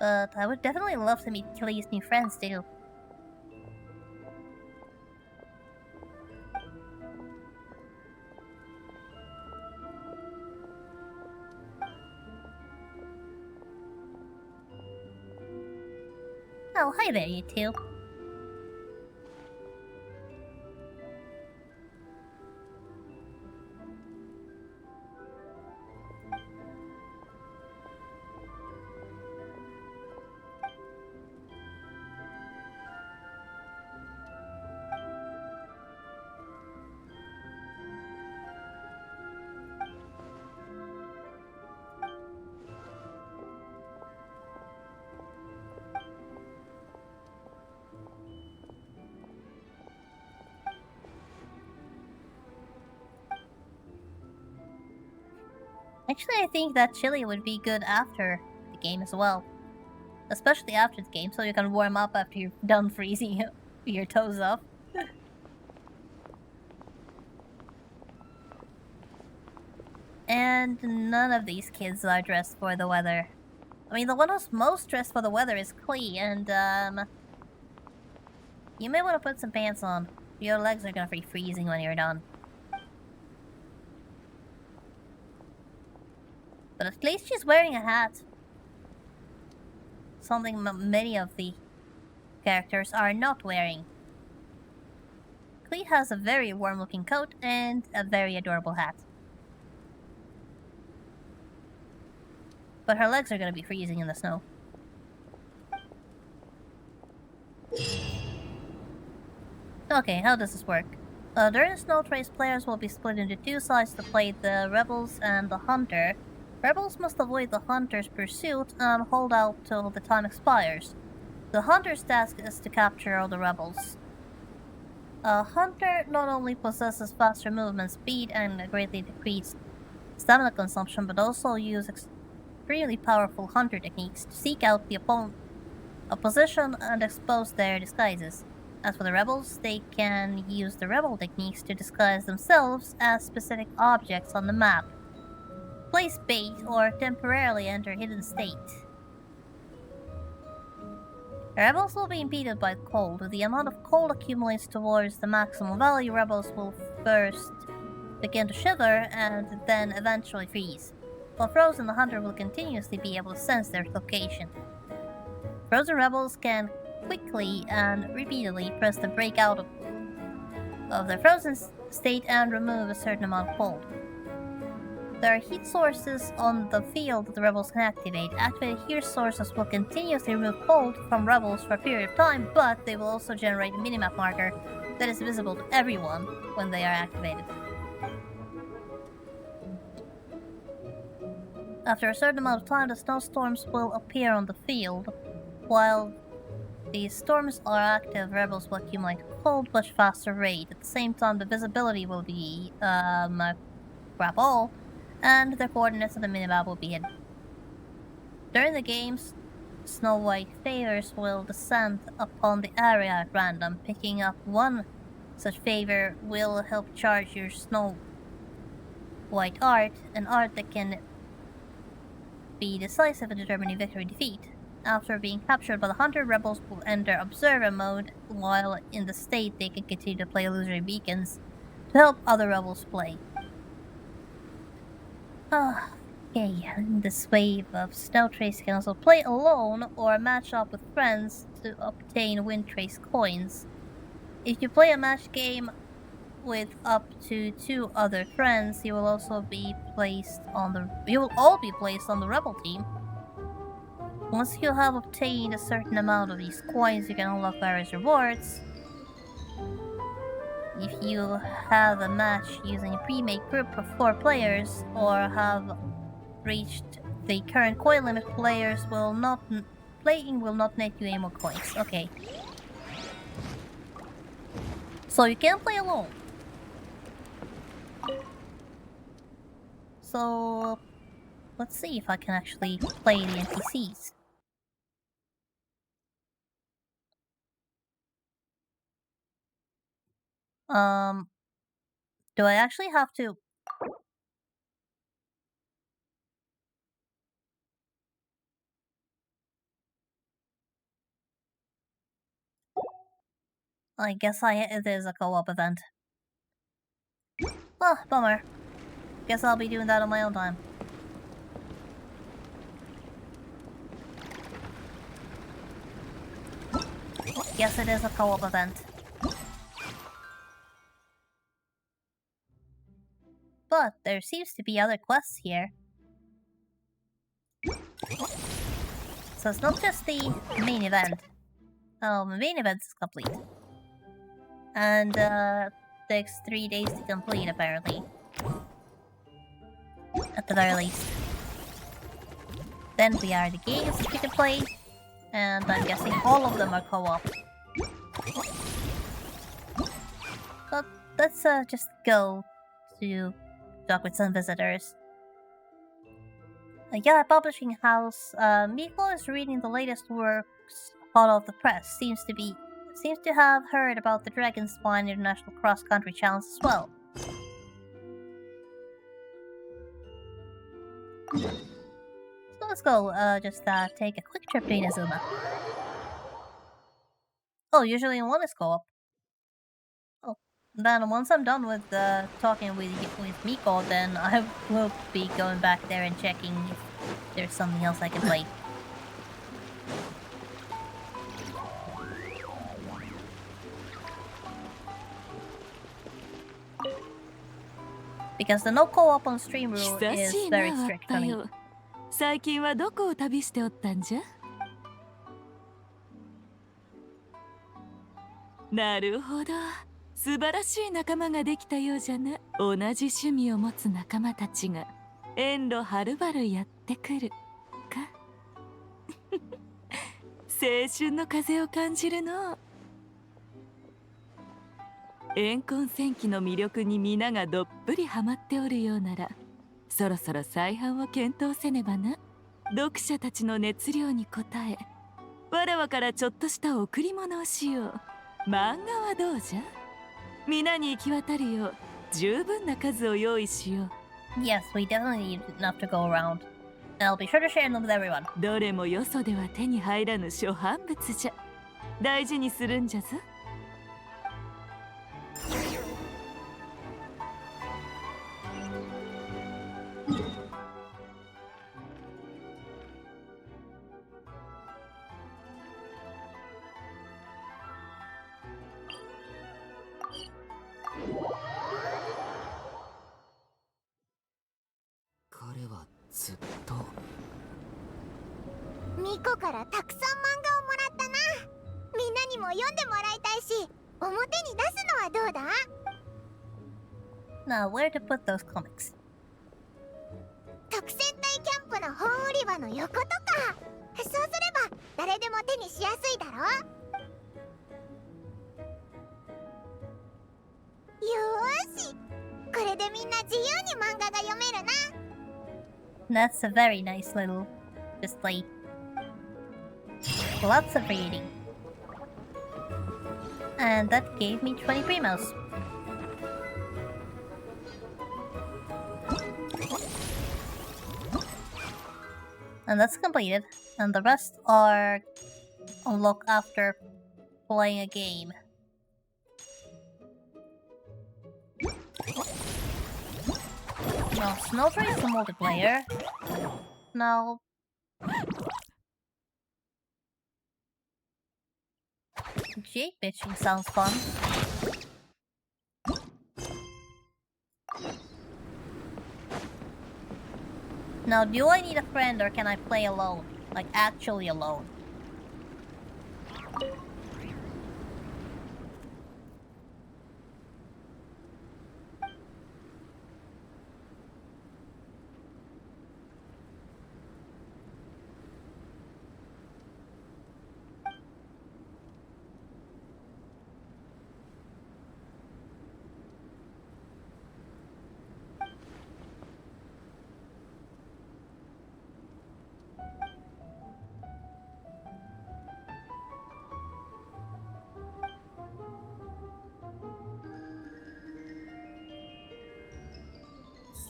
But I would definitely love to meet Klee's new friends too. Oh, hi there, you two. Actually, I think that chili would be good after the game as well. Especially after the game, so you can warm up after you're done freezing your toes off. And none of these kids are dressed for the weather. I mean, the one who's most dressed for the weather is Klee, and you may want to put some pants on. Your legs are gonna be freezing when you're done. But at least she's wearing a hat. Something many of the characters are not wearing. Klee has a very warm-looking coat and a very adorable hat. But her legs are gonna be freezing in the snow. Okay, how does this work? During the Snow Trace, players will be split into two sides to play the Rebels and the Hunter. Rebels must avoid the Hunter's pursuit and hold out till the time expires. The Hunter's task is to capture all the Rebels. A Hunter not only possesses faster movement speed and greatly decreased stamina consumption, but also uses extremely powerful Hunter techniques to seek out the opposition and expose their disguises. As for the Rebels, they can use the Rebel techniques to disguise themselves as specific objects on the map, place bait, or temporarily enter hidden state. The Rebels will be impeded by cold. The amount of cold accumulates towards the maximum value. Rebels will first begin to shiver and then eventually freeze. While frozen, the Hunter will continuously be able to sense their location. Frozen Rebels can quickly and repeatedly press the break out of their frozen state and remove a certain amount of cold. There are heat sources on the field that the Rebels can activate. Activated heat sources will continuously remove cold from Rebels for a period of time, but they will also generate a minimap marker that is visible to everyone when they are activated. After a certain amount of time, the snowstorms will appear on the field, while these storms are active, rebels will accumulate cold much faster rate. At the same time, the visibility will be crap all, and the coordinates of the minimap will be hidden. During the games, Snow White favors will descend upon the area at random. Picking up one such favor will help charge your Snow White art, an art that can be decisive in determining victory or defeat. After being captured by the hunter, rebels will enter observer mode. While in the state, they can continue to play illusory beacons to help other rebels play. Okay, this wave of Snow Trace can also play alone or match up with friends to obtain Wind Trace coins. If you play a match game with up to 2 other friends, you will all be placed on the rebel team. Once you have obtained a certain amount of these coins, you can unlock various rewards. If you have a match using a pre-made group of 4 players or have reached the current coin limit, playing will not net you any more coins. Okay. So you can't play alone. So let's see if I can actually play the NPCs. Do I actually have to? I guess it is a co-op event. Well, bummer. Guess I'll be doing that on my own time. Yes, it is a co-op event. But there seems to be other quests here. So it's not just the main event. Oh, the main event is complete. And takes 3 days to complete, apparently. At the very least. Then we are the games that you can play. And I'm guessing all of them are co-op. But let's just go to talk with some visitors. Yeah, publishing house. Miko is reading the latest works hot off the press. Seems to have heard about the Dragon Spine International Cross Country Challenge as well. So let's go. Just take a quick trip to Inazuma. Oh, usually one is co-op. Oh, then once I'm done with talking with Miko, then I will be going back there and checking if there's something else I can play. Because the no co-op on stream rule is very strict for me. 最近はどこを旅しておったんじゃ？なるほど、素晴らしい仲間ができたようじゃな。同じ趣味を持つ仲間たちが遠路はるばるやってくるか。青春の風を感じるの。怨恨戦記の魅力に皆がどっぷりハマっておるようなら、そろそろ再販を検討せねばな。読者たちの熱量に応え、わらわからちょっとした贈り物をしよう。漫画はどうじゃ？皆に行き渡るよう十分な数を用意しよう。Yes, we definitely need enough to go around. I'll be sure to share them with everyone. どれもよそでは手に入らぬ初版物じゃ。大事にするんじゃぞ。彼はずっとミコからたくさん漫画をもらったな。みんなにも読んでもらいたいし、表に出すのはどうだ？ Now, where to put those comics? 特戦隊キャンプの本売り場の横とか。そうすれば誰でも手にしやすいだろ。でみんな自由に漫画が読めるな。 That's a very nice little display. Lots of reading. And that gave me 20 primos. And that's completed. And the rest are unlocked after playing a game. No, Snowflake is multiplayer. No. Jade bitching sounds fun. Now, do I need a friend or can I play alone? Like, actually alone?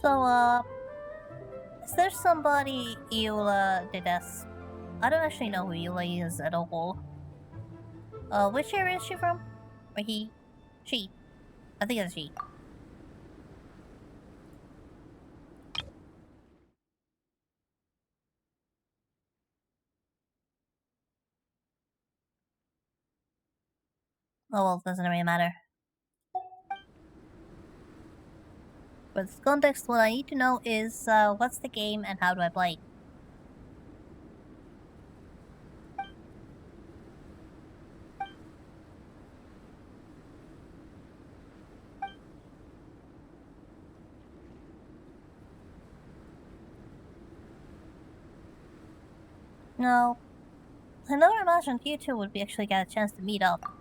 So, is there somebody Eula did as? I don't actually know who Eula is at all. Which area is she from? Or he? She. I think it's she. Oh well, doesn't really matter. For this context, what I need to know is, what's the game and how do I play? No. I never imagined you two would actually get a chance to meet up.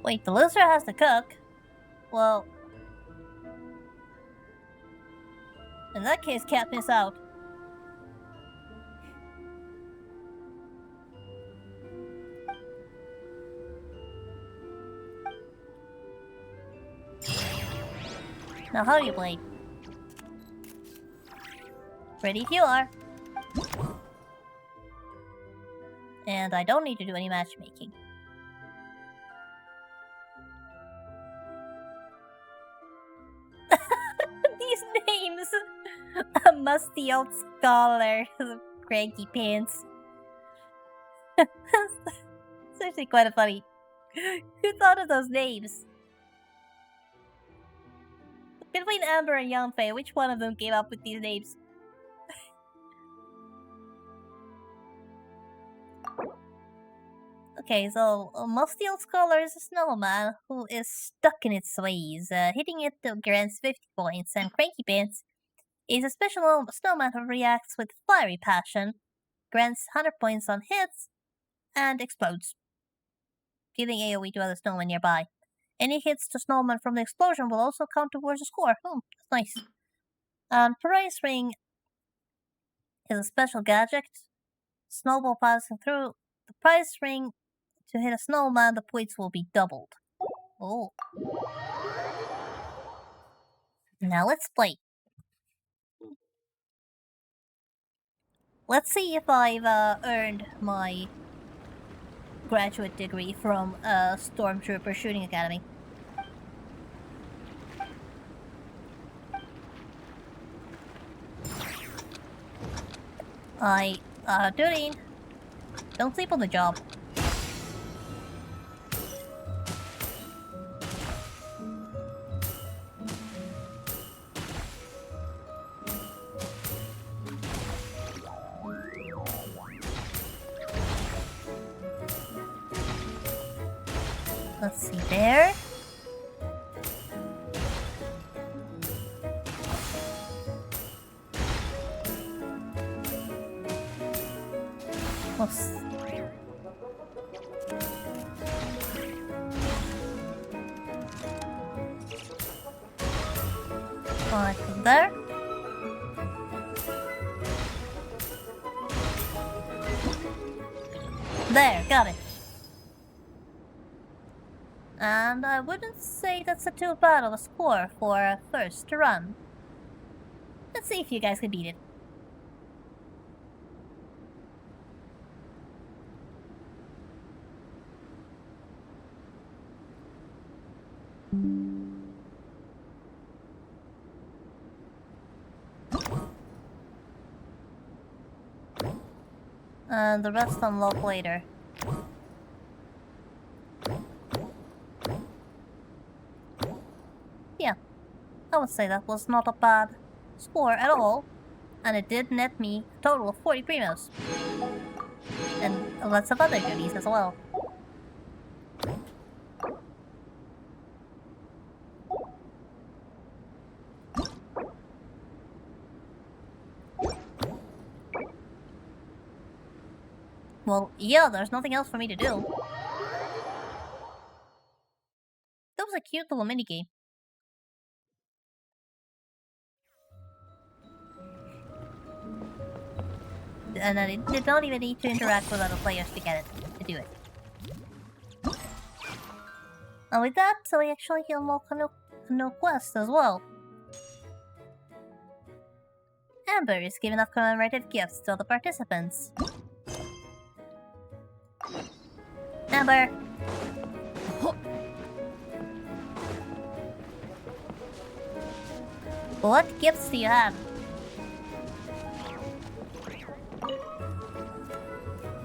Wait, the loser has to cook? Well... in that case, can't miss out. Now how do you play? Ready if you are. And I don't need to do any matchmaking. These names! A musty old scholar, cranky pants. It's actually quite funny. Who thought of those names? Between Amber and Yanfei, which one of them came up with these names? Okay, so Musty Old Scholar is a snowman who is stuck in its ways, hitting it grants 50 points, and Cranky Pants is a special snowman who reacts with fiery passion, grants 100 points on hits, and explodes, dealing AoE to other snowmen nearby. Any hits to snowman from the explosion will also count towards the score. Oh, that's nice. And Price Ring is a special gadget. Snowball passing through the prize ring to hit a snowman, the points will be doubled. Oh. Now let's play. Let's see if I've earned my graduate degree from Stormtrooper Shooting Academy. Doreen, don't sleep on the job. Let's see there. Let's... From there. There, got it. And I wouldn't say that's a too bad of a score for a first run. Let's see if you guys can beat it. And the rest unlock later. Yeah, I would say that was not a bad score at all. And it did net me a total of 40 primos. And lots of other goodies as well. Well, yeah, there's nothing else for me to do. That was a cute little minigame. And I did not even need to interact with other players to get it, to do it. And with that, so we actually unlock a new quest as well. Amber is giving out commemorative gifts to all the participants. Amber! What gifts do you have?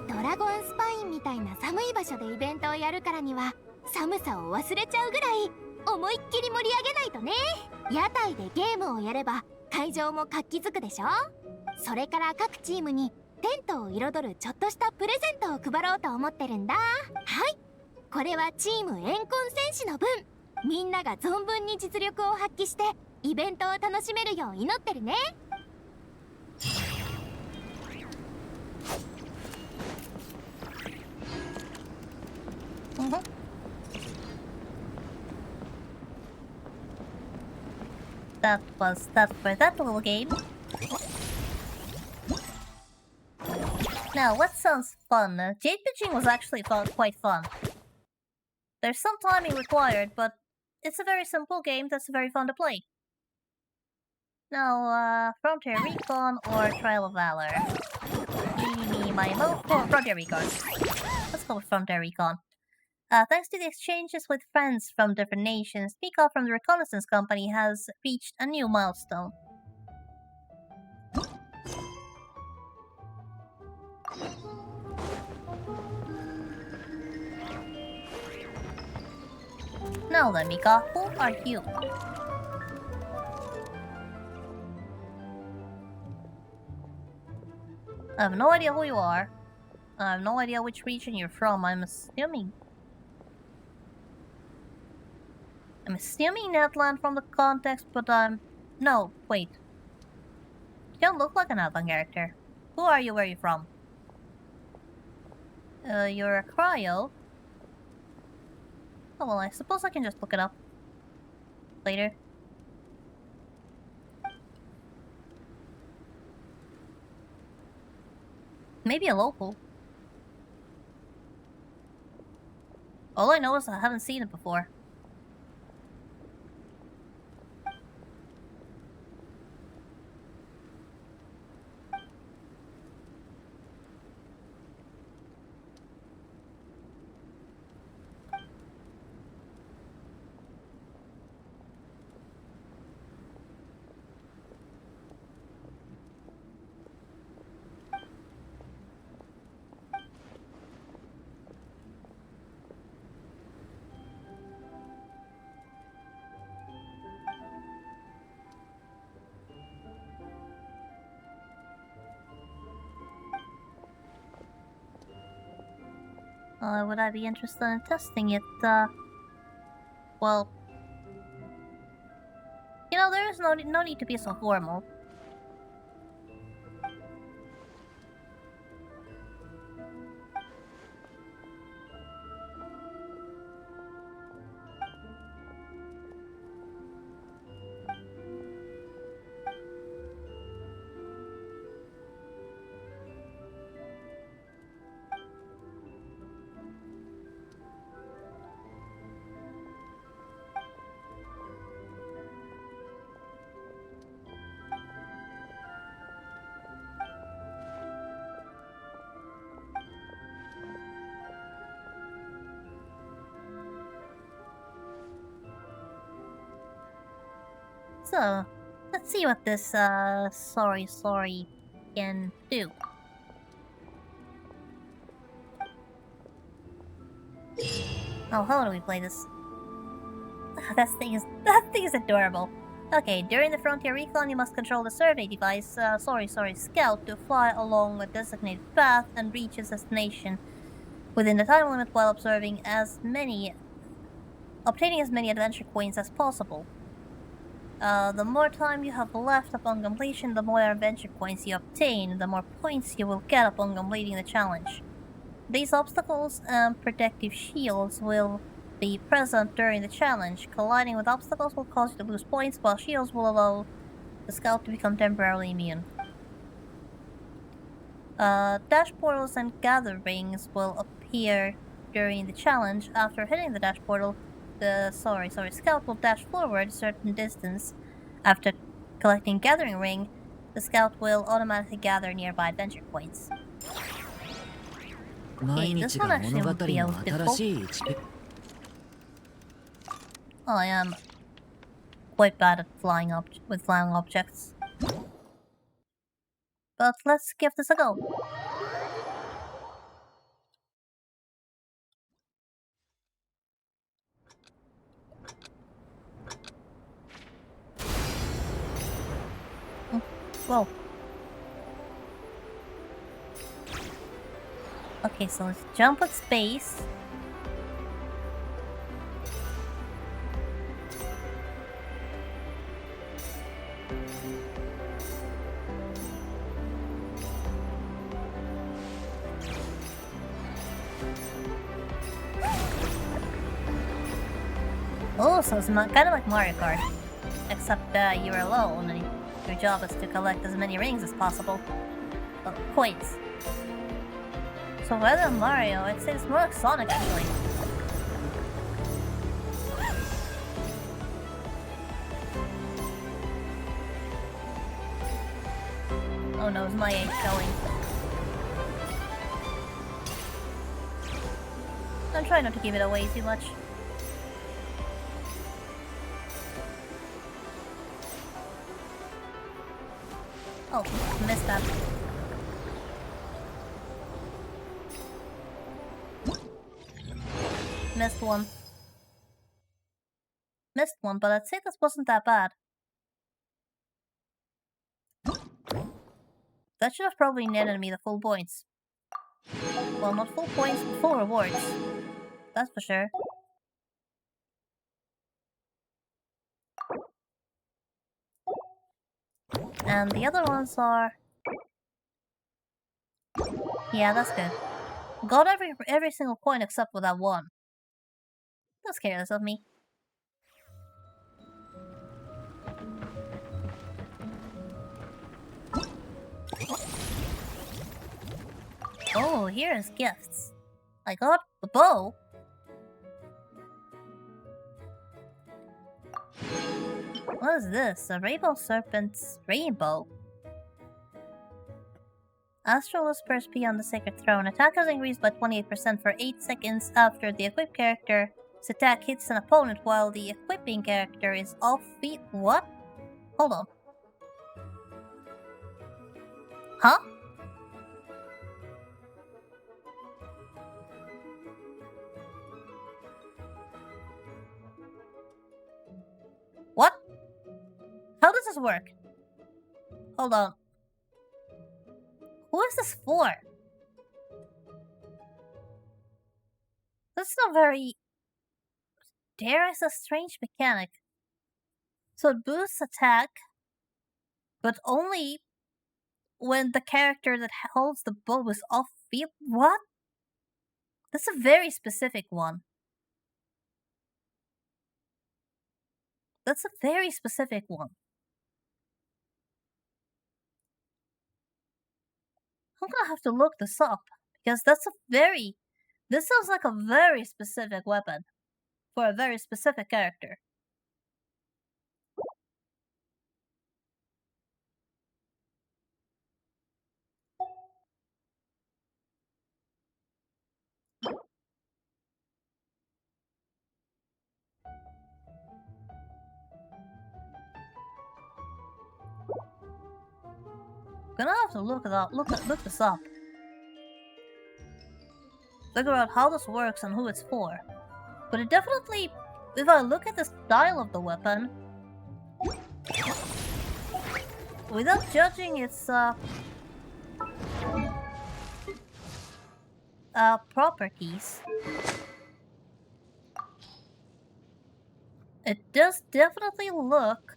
ドラゴンスパインみたいな寒い場所でイベントをやるからには寒さを忘れちゃうぐらい思いっきり盛り上げないとね。屋台でゲームをやれば会場も活気づくでしょ。それから各チームにテントを彩るちょっとしたプレゼントを配ろうと思ってるんだ。はい、これはチームエンコン戦士の分。みんなが存分に実力を発揮してイベントを楽しめるよう祈ってるね。That was that for that little game. Now, what sounds fun? Jade pitching was actually quite fun. There's some timing required, but it's a very simple game that's very fun to play. Now, Frontier Recon or Trial of Valor? Me, my vote for Frontier Recon. Let's go with Frontier Recon. Thanks to the exchanges with friends from different nations, Mika from the Reconnaissance Company has reached a new milestone. Now then, Mika, who are you? I have no idea who you are. I have no idea which region you're from. I'm assuming Netland from the context, but no, wait. You don't look like an Netland character. Who are you? Where are you from? You're a cryo. Oh well, I suppose I can just look it up later. Maybe a local. All I know is I haven't seen it before. Would I be interested in testing it? Well, you know, there is no need to be so formal. So, let's see what this, sorry can do. Oh, how do we play this? That thing is adorable. Okay, during the Frontier Recon, you must control the survey device, Scout, to fly along a designated path and reach its destination within the time limit while obtaining as many adventure coins as possible. The more time you have left upon completion, the more adventure coins you obtain, the more points you will get upon completing the challenge. These obstacles and protective shields will be present during the challenge. Colliding with obstacles will cause you to lose points, while shields will allow the scout to become temporarily immune. Dash portals and gather rings will appear during the challenge. After hitting the dash portal, the scout will dash forward a certain distance. After collecting gathering ring, the scout will automatically gather nearby adventure points. Okay, this one actually would be a difficult. I am quite bad at flying objects. But let's give this a go. Whoa. Okay, so let's jump at space. Oh, so it's kind of like Mario Kart. Except you're alone and your job is to collect as many rings as possible. Coins. So rather than Mario, I'd say it's more like Sonic actually. Oh no, is my age showing? I'm trying not to give it away too much. Oh, missed that. Missed one. Missed one, but I'd say this wasn't that bad. That should have probably netted me the full points. Well, not full points, but full rewards. That's for sure. And the other ones are... Yeah, that's good. Got every single coin except for that one. That's careless of me. Oh, here's gifts. I got a bow. What is this? A rainbow serpent's rainbow. Astral Whispers beyond the Sacred Throne. Attack is increased by 28% for 8 seconds after the equipped character's attack hits an opponent while the equipping character is off beat. What? Hold on. Huh? What? How does this work? Hold on. Who is this for? That's a very, dare I say, strange mechanic. So it boosts attack, but only when the character that holds the bow is off field. What? That's a very specific one. That's a very specific one. I'm gonna have to look this up because that's a very. This sounds like a very specific weapon for a very specific character. Gonna have to look it up. Look this up. Figure out how this works and who it's for. But it definitely, if I look at the style of the weapon, without judging its properties, it does definitely look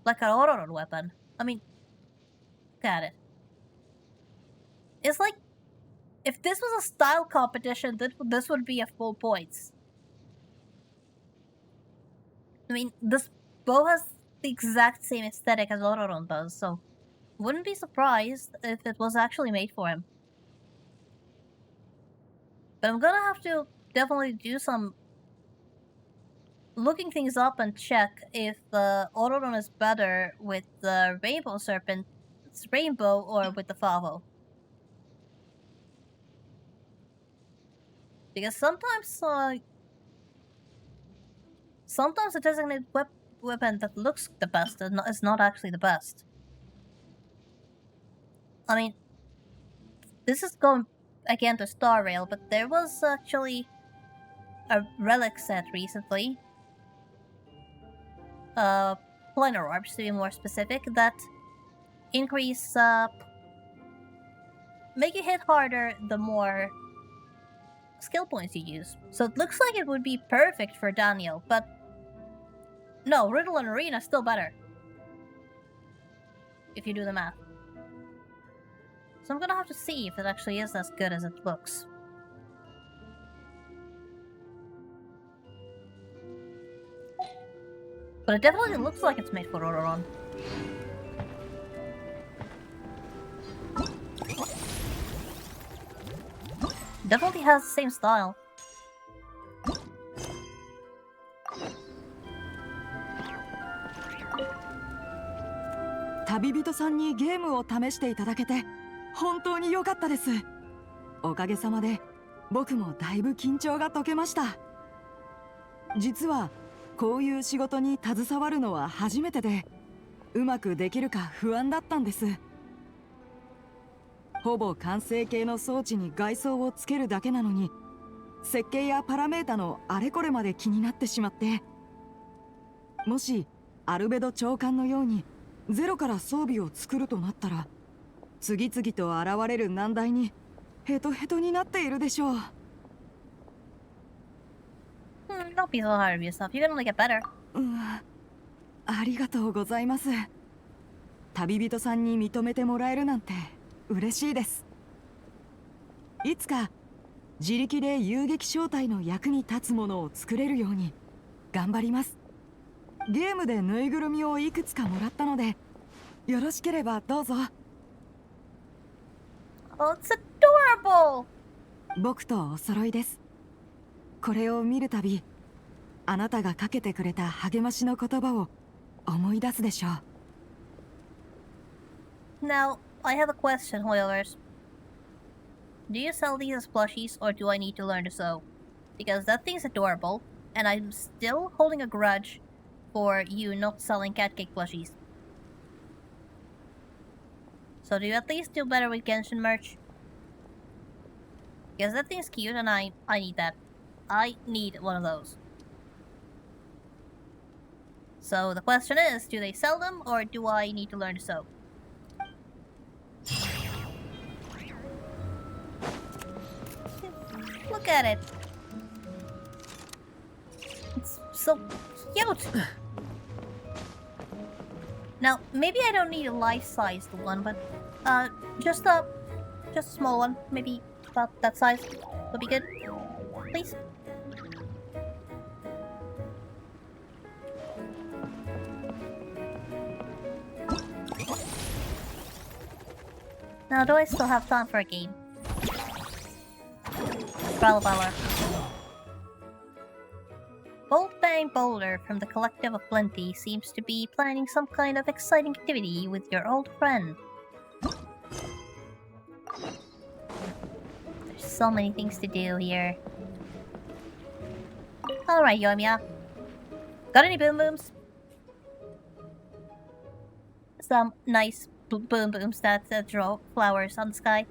like an auto weapon. I mean, look at it. It's like, if this was a style competition, this would be a full points. I mean, this bow has the exact same aesthetic as Ororon does, so wouldn't be surprised if it was actually made for him. But I'm gonna have to definitely do some looking things up and check if Ororon is better with the Rainbow Serpent's Rainbow or with the Favo. Because sometimes a designated weapon that looks the best is not actually the best. I mean, this is going again to Star Rail, but there was actually a relic set recently, planar orbs to be more specific, that increase make you hit harder the more skill points you use. So it looks like it would be perfect for Daniel, but no, Riddle and Arena is still better if you do the math. So I'm gonna have to see if it actually is as good as it looks. But it definitely looks like it's made for Ororon. Definitely has the same style.旅人さんにゲームを試していただけて本当に良かったです。おかげさまで僕もだいぶ緊張が解けました。実はこういう仕事に携わるのは初めてで、うまくできるか不安だったんです。ほぼ完成形の装置に外装をつけるだけなのに、設計やパラメータのあれこれまで気になってしまって、もしアルベド長官のようにゼロから装備を作るとなったら、次々と現れる難題にヘトヘトになっているでしょう。Don't be so hard on yourself. You're gonna get better. ありがとうございます。旅人さんに認めてもらえるなんて嬉しいです。いつか自力で遊撃小隊の役に立つものを作れるように頑張ります。ゲームでぬいぐるみをいくつかもらったので、よろしければどうぞ。Oh, it's adorable! 僕とお揃いです。これを見るたび、あなたがかけてくれた励ましの言葉を思い出すでしょう。Now, I have a question, Hoilers. Do you sell these as plushies, or do I need to learn to sew? Because that thing's adorable, and I'm still holding a grudge for you not selling cat cake plushies. So do you at least do better with Genshin merch? Because that thing's cute, and I need that. I need one of those. So the question is, do they sell them, or do I need to learn to sew? Look at it. so cute! Now, maybe I don't need a life-sized one, but just a small one, maybe about that size would be good. Please. Now, do I still have time for a game? Valor. Bold Bang Boulder from the Collective of Plenty seems to be planning some kind of exciting activity with your old friend. There's so many things to do here. Alright, Yoimiya. Got any boom booms? Some nice boom booms that draw flowers on the sky.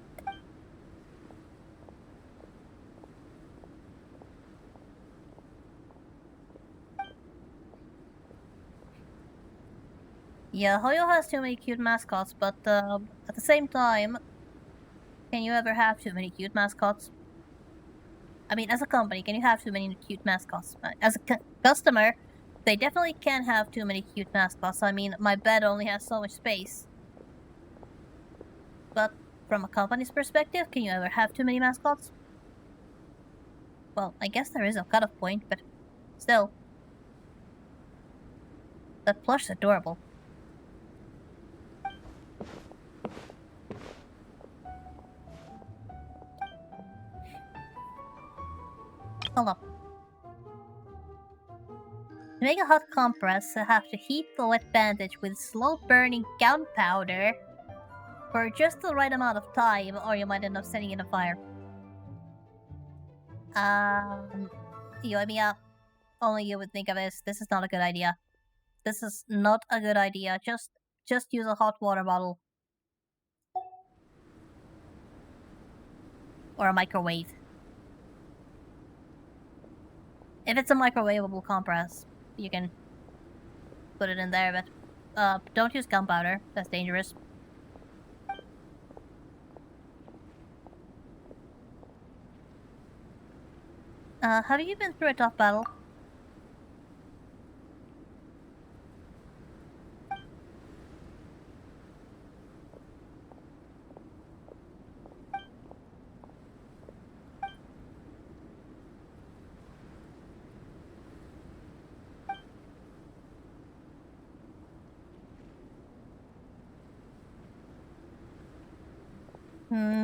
Yeah, Hoyo has too many cute mascots, but at the same time, can you ever have too many cute mascots? I mean, as a company, can you have too many cute mascots? As a customer, they definitely can have too many cute mascots. I mean, my bed only has so much space. But from a company's perspective, can you ever have too many mascots? Well, I guess there is a cutoff point, but still. That plush is adorable. Hold up. To make a hot compress, I have to heat the wet bandage with slow-burning gunpowder for just the right amount of time, or you might end up setting it on fire. Yoimiya, only you would think of this. This is not a good idea. This is not a good idea. Just use a hot water bottle. Or a microwave. If it's a microwavable compress, you can put it in there, but don't use gunpowder. That's dangerous. Have you been through a tough battle?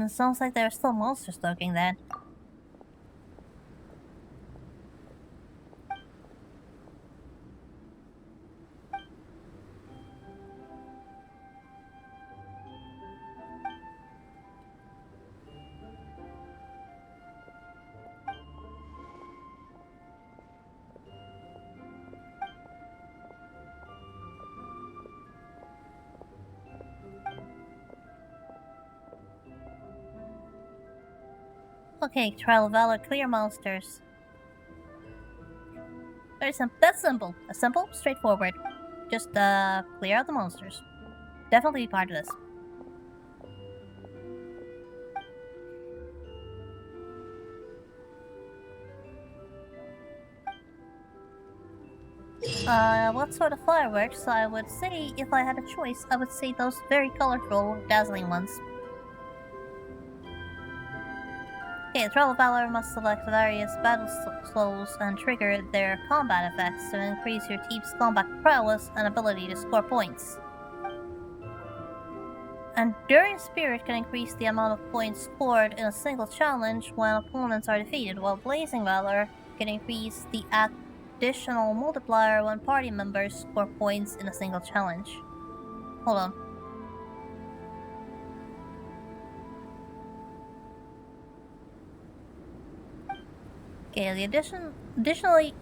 Sounds like there are still monsters lurking then. Okay, Trial of Valor, clear monsters. Very simple. That's simple. Simple, straightforward. Just clear out the monsters. Definitely be part of this. What sort of fireworks? I would say, if I had a choice, I would say those very colorful, dazzling ones. Okay, the Trial of Valor must select various battle slows and trigger their combat effects to increase your team's combat prowess and ability to score points. Enduring Spirit can increase the amount of points scored in a single challenge when opponents are defeated, while Blazing Valor can increase the additional multiplier when party members score points in a single challenge. Hold on. Okay, additionally,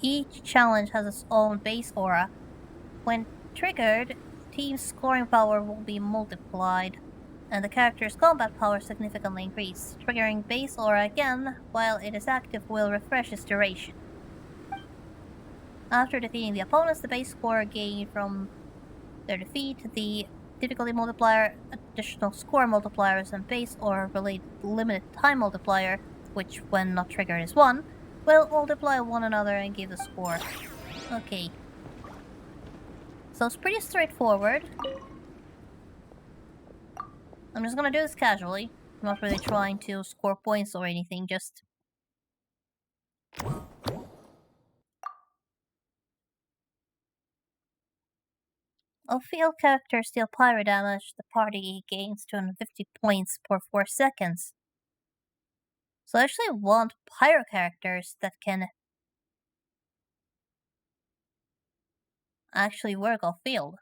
each challenge has its own base aura. When triggered, team's scoring power will be multiplied, and the character's combat power significantly increased. Triggering base aura again while it is active will refresh its duration. After defeating the opponents, the base score gained from their defeat, the difficulty multiplier, additional score multipliers, and base aura related limited time multiplier, which when not triggered is 1, will multiply one another and give the score. Okay. So it's pretty straightforward. I'm just gonna do this casually. I'm not really trying to score points or anything, just... A field characters deal pyro damage. The party gains 250 points per 4 seconds. So I actually want pyro characters that can actually work off field.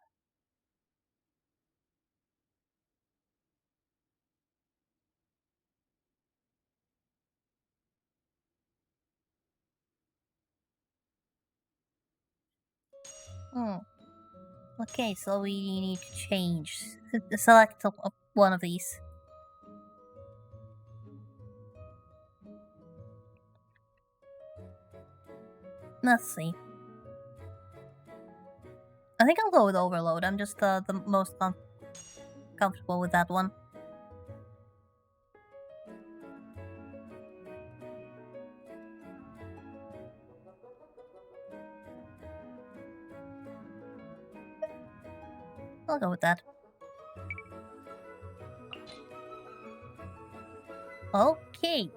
Okay, so we need to change. Select one of these. Let's see. I think I'll go with Overload. I'm just the most comfortable with that one. I'll go with that. Okay.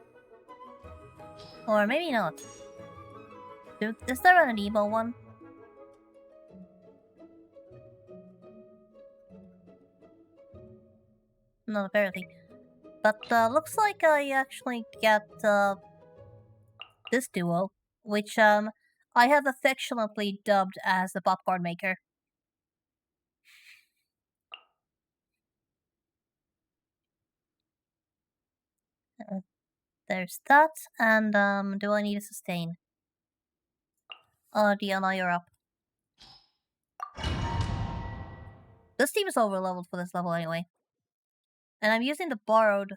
Or maybe not. Is there an emo one? Not apparently. But looks like I actually get this duo, which I have affectionately dubbed as the popcorn maker. There's that, and do I need a sustain? Diana, you're up. This team is overleveled for this level anyway. And I'm using the borrowed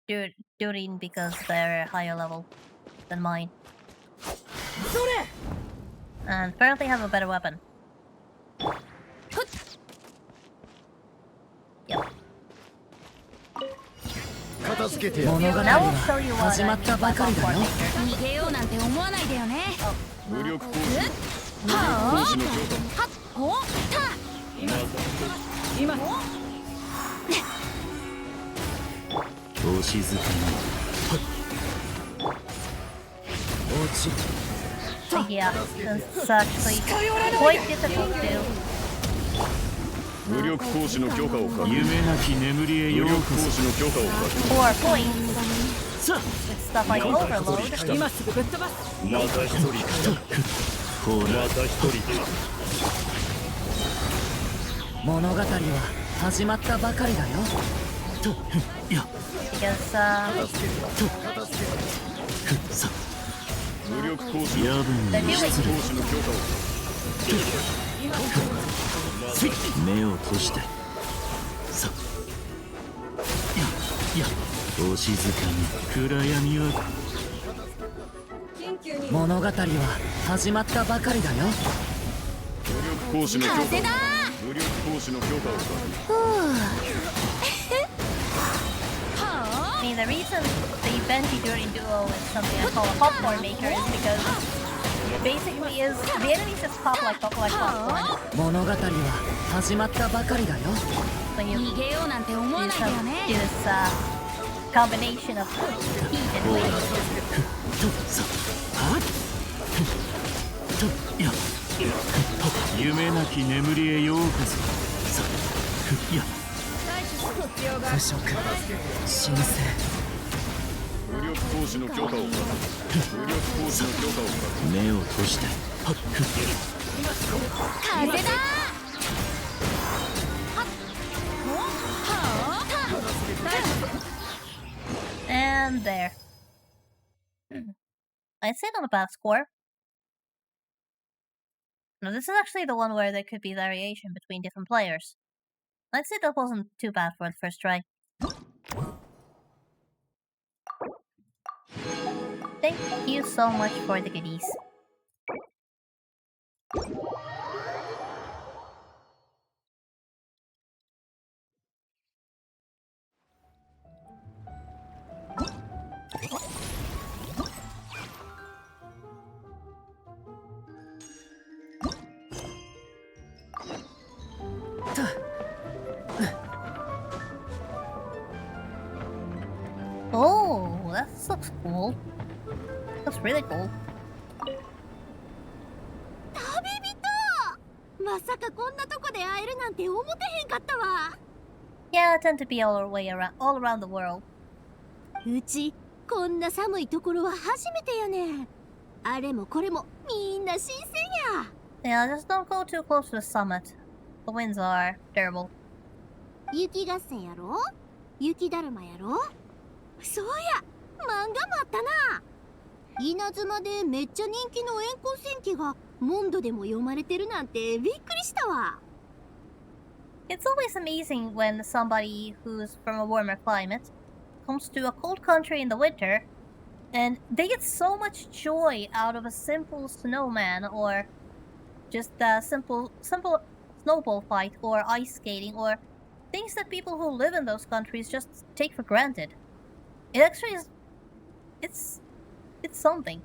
Durin because they're higher level than mine. And apparently have a better weapon. Yep. Now I'll show you what I mean by popcorn maker. 逃げようなんて思わないでよね。無力行使は講師の強化あ、ほた。今。お静かに落ち Yeah, it's actually quite difficult to 無力行使の許可を確認夢なき眠りへようこそ無力行使の許可を確認 score points with stuff like Overload. 今すぐぶっ飛ばす。また一人来たほらまた一人来た物語は始まったばかりだよといや Because さ無力行使夜分they're に doing 失礼行使の許可を目を閉してさいやお静かに暗闇は物語は始まったばかりだよ無力行使の許可を無力行使の許可を確認 I mean, the reason the Benji Durin duo is something I call a popcorn maker is because basically is the enemies just pop like popcorn. 物語は始まったばかりだよ So you 逃げようなんて思わないでよね。 do this combination of heat and wind. さはといや夢なき眠りへようこそさいや腐食神聖無力行使の許可を確認無力行使の許可を確認目を閉して風だ。 And there. I'd say not a bad score. Now this is actually the one where there could be variation between different players. I'd say that wasn't too bad for the first try. Thank you so much for the goodies. cool. That's really cool. 旅人まさかこんなとこで会えるなんて思ってへんかったわ Yeah, I tend to be all around the world. うちこんな寒いところは初めてやねんあれもこれもみんな新鮮や Yeah, just don't go too close to the summit. The winds are terrible. 雪合戦やろ雪だるまやろそうや漫画もあったな稲妻でめっちゃ人気の怨恨戦記がモンドでも読まれてるなんてびっくりしたわ It's always amazing when somebody who's from a warmer climate comes to a cold country in the winter and they get so much joy out of a simple snowman or just a simple snowball fight or ice skating or things that people who live in those countries just take for granted. It actually is it's something.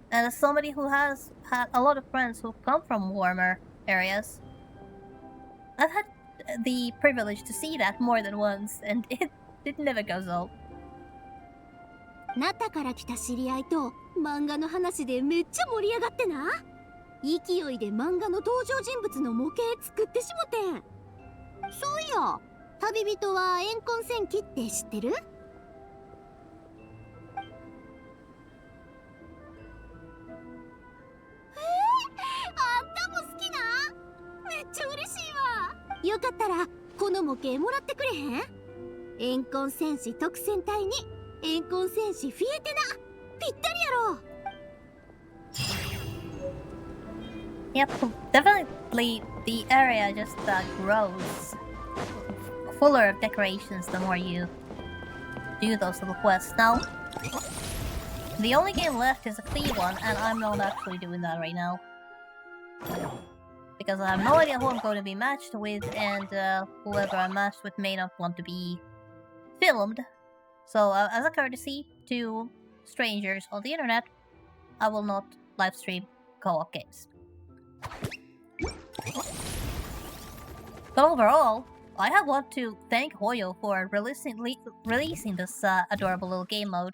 And as somebody who has had a lot of friends who come from warmer areas, I've had the privilege to see that more than once, and it never goes old. ナタから来た知り合いと漫画の話でめっちゃ盛り上がってな勢いで漫画の登場人物の模型作ってしもてんそういや旅人は怨恨戦記って知ってるあんたも好きなめっちゃ嬉しいわよかったらこの模型もらってくれへん怨恨戦士特戦隊に怨恨戦士フィエテナぴったりやろ Yep, definitely the area just grows fuller of decorations the more you do those little quests. Now, the only game left is a clean one, and I'm not actually doing that right now. Because I have no idea who I'm going to be matched with, and whoever I'm matched with may not want to be filmed. So, as a courtesy to strangers on the internet, I will not live stream co-op games. But overall, I have want to thank Hoyo for releasing this adorable little game mode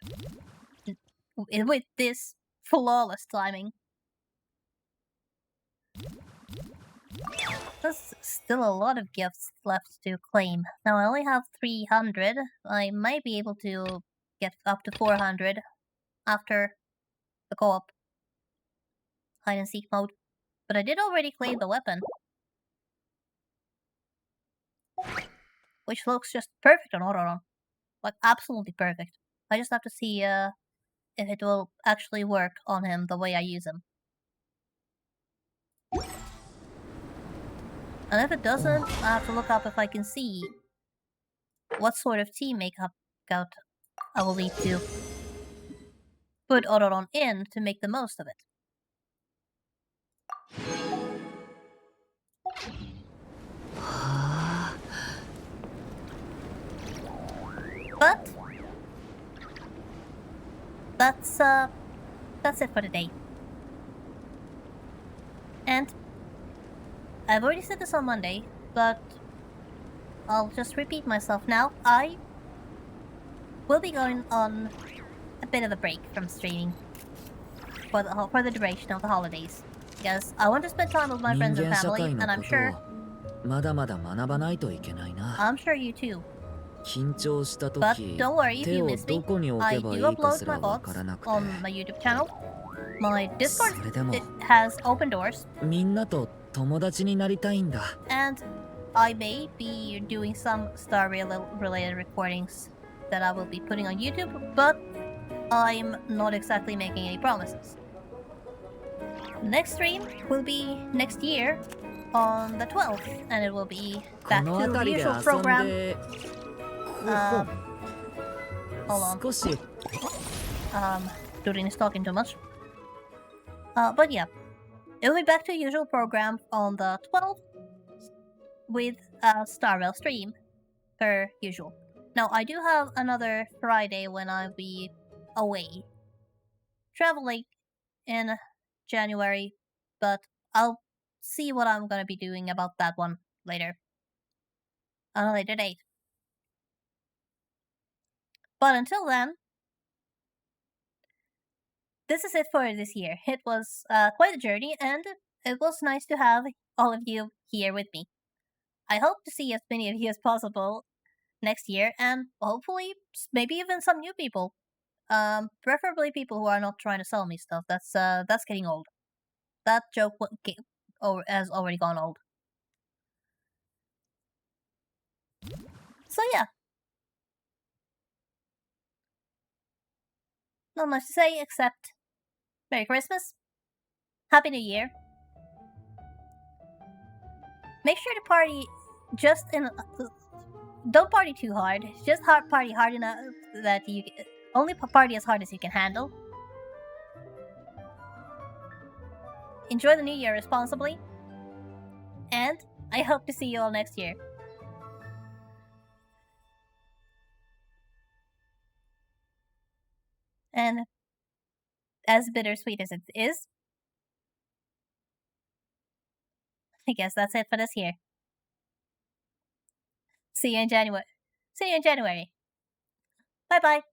with this flawless timing. There's still a lot of gifts left to claim. Now I only have 300. I might be able to get up to 400 after the co-op hide and seek mode. But I did already claim the weapon, which looks just perfect on Autoron. Like, absolutely perfect. I just have to see if it will actually work on him the way I use him. And if it doesn't, I have to look up if I can see what sort of team makeup I will need to put Autoron in to make the most of it. But that's it for today. And I've already said this on Monday, but I'll just repeat myself now. I will be going on a bit of a break from streaming for the duration of the holidays, because I want to spend time with my friends and family, and I'm sure you too. But don't worry if you miss me. I do upload my vlogs on my YouTube channel. My Discord it has open doors. And I may be doing some Star Rail related recordings that I will be putting on YouTube, but I'm not exactly making any promises. Next stream will be next year on the 12th, and it will be back to the usual program. Hold on. Durin is talking too much. But yeah, it'll be back to the usual program on the 12th with a Star Rail stream, per usual. Now, I do have another Friday when I'll be away, traveling in January, but I'll see what I'm gonna be doing about that one later, on a later date. But until then, this is it for this year. It was quite a journey, and it was nice to have all of you here with me. I hope to see as many of you as possible next year, and hopefully maybe even some new people. Preferably people who are not trying to sell me stuff. That's getting old. That joke has already gone old. So yeah, not much to say except Merry Christmas, Happy New Year. Make sure to party just in. Don't party too hard. Just party hard enough that you only party as hard as you can handle. Enjoy the new year responsibly, and I hope to see you all next year. And as bittersweet as it is, I guess that's it for this year. See you in January. Bye bye.